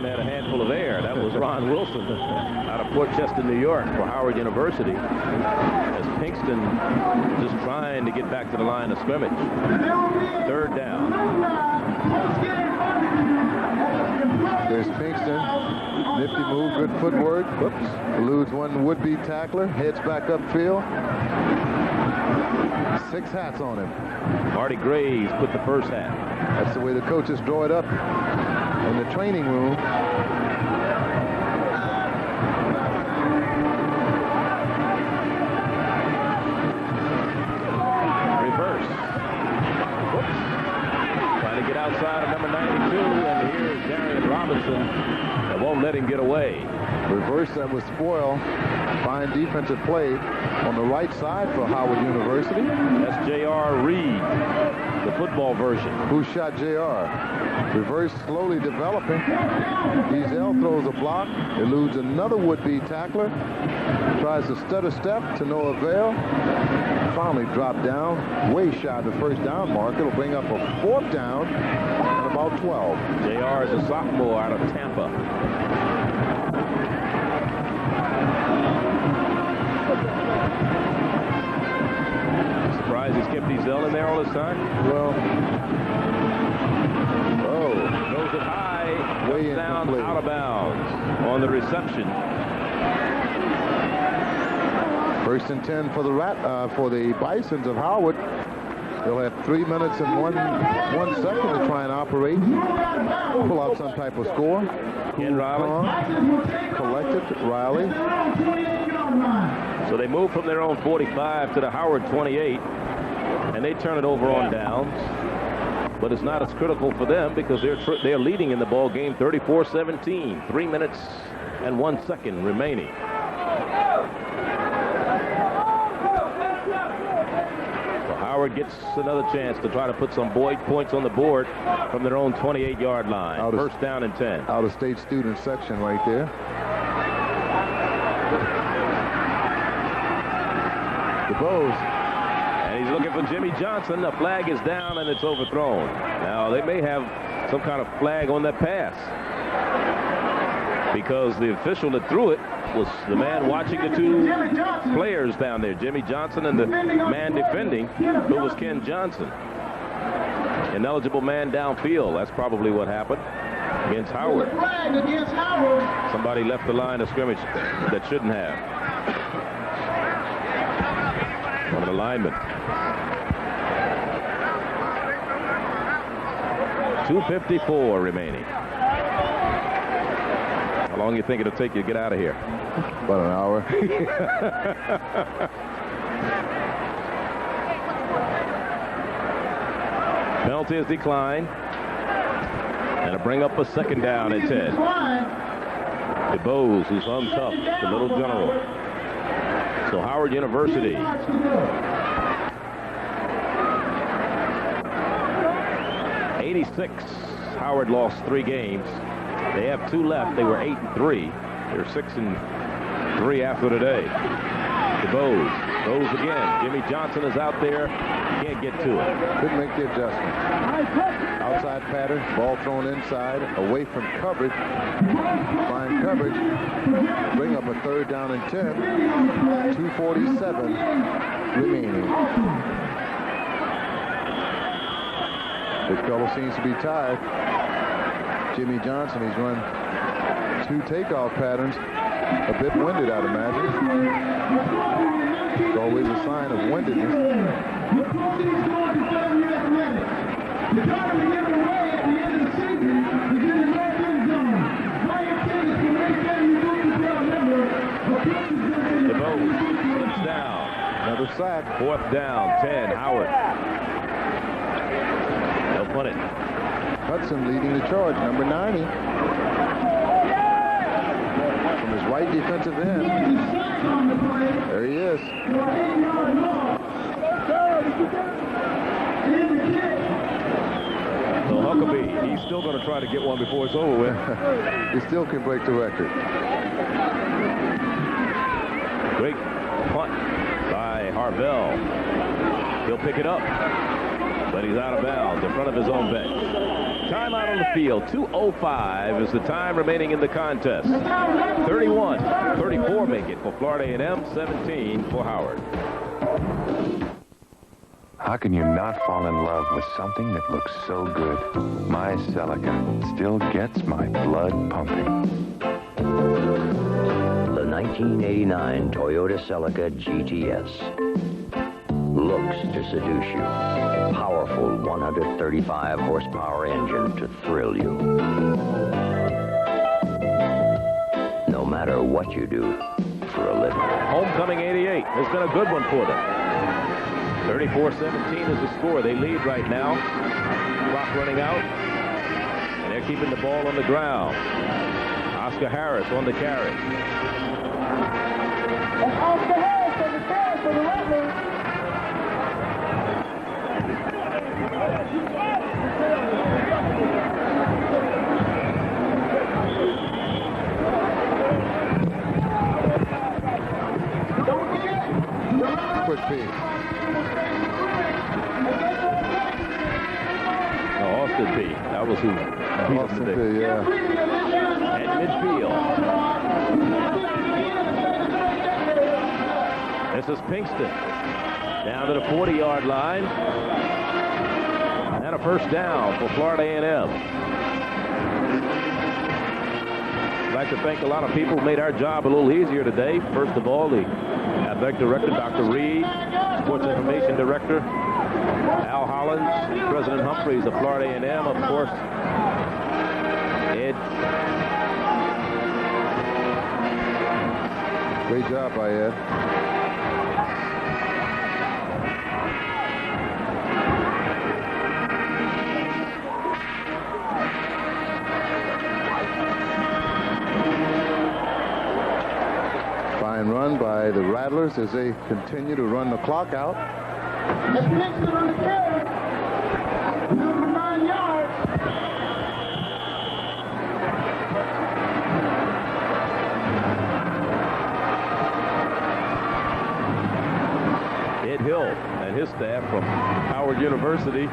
[SPEAKER 3] Had a handful of air. That was Ron Wilson out of Port Chester, New York for Howard University. As Pinkston just trying to get back to the line of scrimmage. Third down.
[SPEAKER 20] There's Pinkston. Nifty move, good footwork. Whoops. Eludes one would-be tackler. Heads back upfield. 6 hats on him.
[SPEAKER 3] Marty Graves put the first hat.
[SPEAKER 20] That's the way the coaches draw it up in the training room.
[SPEAKER 3] Reverse. Whoops. Trying to get outside of number 92, and here's Darian Robinson that won't let him get away.
[SPEAKER 20] Reverse that was spoiled. Fine defensive play on the right side for Howard University.
[SPEAKER 3] That's J.R. Reed, the football version.
[SPEAKER 20] Who shot J.R.? Reverse slowly developing. Diesel throws a block, eludes another would-be tackler, tries to stutter step to no avail. Finally dropped down, way shy of the first down mark. It'll bring up a 4th down and about 12.
[SPEAKER 3] J.R. is a sophomore out of Tampa. Surprised he's kept Diesel in there all this time?
[SPEAKER 20] Well,
[SPEAKER 3] throws it high, way down, out of bounds on the reception.
[SPEAKER 20] 1st and 10 for the Bisons of Howard. They'll have 3 minutes and one second to try and operate, pull out some type of score.
[SPEAKER 3] Ken Riley.
[SPEAKER 20] Collected Riley.
[SPEAKER 3] So they move from their own 45 to the Howard 28, and they turn it over on downs. But it's not as critical for them because they're leading in the ball game 34-17. 3 minutes and 1 second remaining. So Howard gets another chance to try to put some points on the board from their own 28-yard line. First down and 10.
[SPEAKER 20] Out-of-state student section right there. DeBose.
[SPEAKER 3] And he's looking for Jimmy Johnson. The flag is down and it's overthrown. Now they may have some kind of flag on that pass because the official that threw it was the man watching the two players down there, Jimmy Johnson and the man defending, who was Ken Johnson. Ineligible man downfield. That's probably what happened against Howard. Somebody left the line of scrimmage that shouldn't have. One of the linemen. 2:54 remaining. How long do you think it'll take you to get out of here?
[SPEAKER 20] About an hour.
[SPEAKER 3] Penalty is declined. And it'll bring up a 2nd down and 10. DeBose, who's hung tough, the little general. So Howard University. '86. Howard lost 3 games. They have 2 left. They were 8-3. They're 6-3 after today. DeBose goes again. Jimmy Johnson is out there. Can't get to it.
[SPEAKER 20] Couldn't make the adjustment. Outside pattern. Ball thrown inside. Away from coverage. Fine coverage. Bring up a 3rd down and 10. 2:47 remaining. This fellow seems to be tired. Jimmy Johnson, he's run 2 takeoff patterns. A bit winded, I'd imagine. It's always a sign of windedness.
[SPEAKER 3] DeBose slips down.
[SPEAKER 20] Another sack.
[SPEAKER 3] 4th down, 10, Howard. They'll Won it.
[SPEAKER 20] Hudson leading the charge, number 90. From his right defensive end. There he is.
[SPEAKER 3] So Huckabee, he's still going to try to get one before it's over with.
[SPEAKER 20] He still can break the record.
[SPEAKER 3] Great punt by Harvell. He'll pick it up, but he's out of bounds in front of his own bench. Timeout on the field. 2:05 is the time remaining in the contest. 31-34 make it for Florida A&M, 17 for Howard.
[SPEAKER 13] How can you not fall in love with something that looks so good? My Celica still gets my blood pumping.
[SPEAKER 22] The 1989 Toyota Celica GTS. Looks to seduce you. Powerful 135 horsepower engine to thrill you. No matter what you do for a living.
[SPEAKER 3] Homecoming 88 has been a good one for them. 34-17 is the score. They lead right now. Clock running out. And they're keeping the ball on the ground. Oscar Harris on the carry.
[SPEAKER 16] And Oscar Harris on the carry for the Rattlers.
[SPEAKER 20] Push P.
[SPEAKER 3] No, Austin P. That was who.
[SPEAKER 20] Austin P, yeah.
[SPEAKER 3] At midfield. This is Pinkston. Down to the 40-yard line. And a first down for Florida A&M. I'd like to thank a lot of people who made our job a little easier today. First of all, the athletic director, Dr. Reed, sports information director, Al Hollins, President Humphreys of Florida A&M, of course, Ed.
[SPEAKER 20] Great job by Ed. Fine run by the Rattlers as they continue to run the clock out.
[SPEAKER 16] It's Pinkston on the carry. Number 9 yards.
[SPEAKER 3] Ed Hill and his staff from Howard University,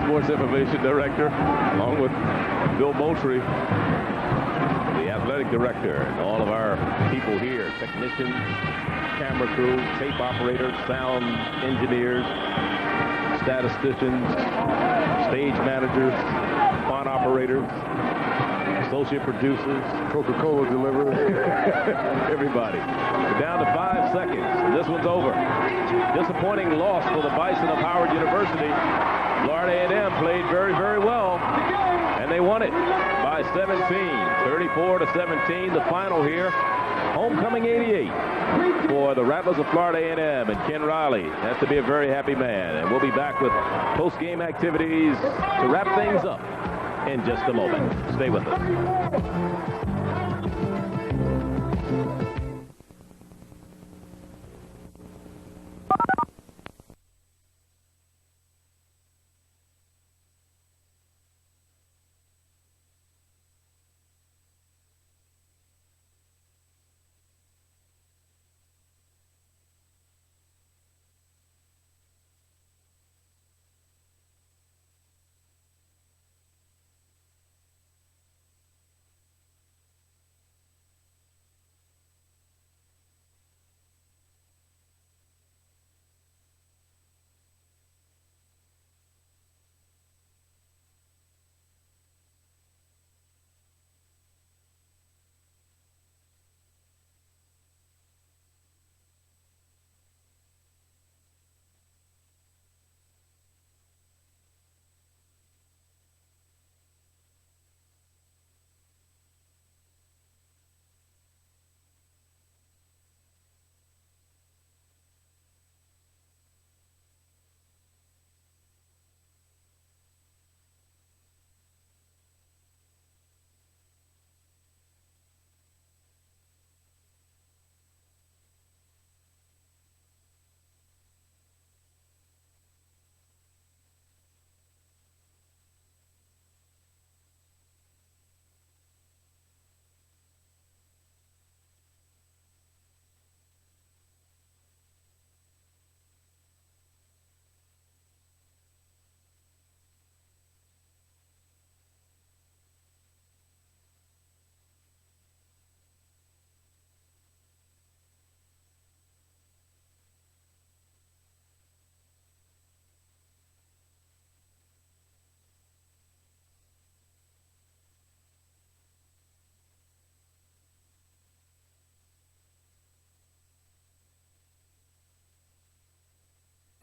[SPEAKER 3] sports information director, along with Bill Moultrie, the athletic director, and all of our people here, technicians, camera crew, tape operators, sound engineers, statisticians, stage managers, font operators, associate producers,
[SPEAKER 20] Coca-Cola deliverers,
[SPEAKER 3] everybody. We're down to 5 seconds, and this one's over. Disappointing loss for the Bison of Howard University. Florida A&M played very, very well, and they won it by 17, 34-17. The final here, Homecoming 88 for the Rattlers of Florida A&M, and Ken Riley has to be a very happy man. And we'll be back with post-game activities to wrap things up in just a moment. Stay with us.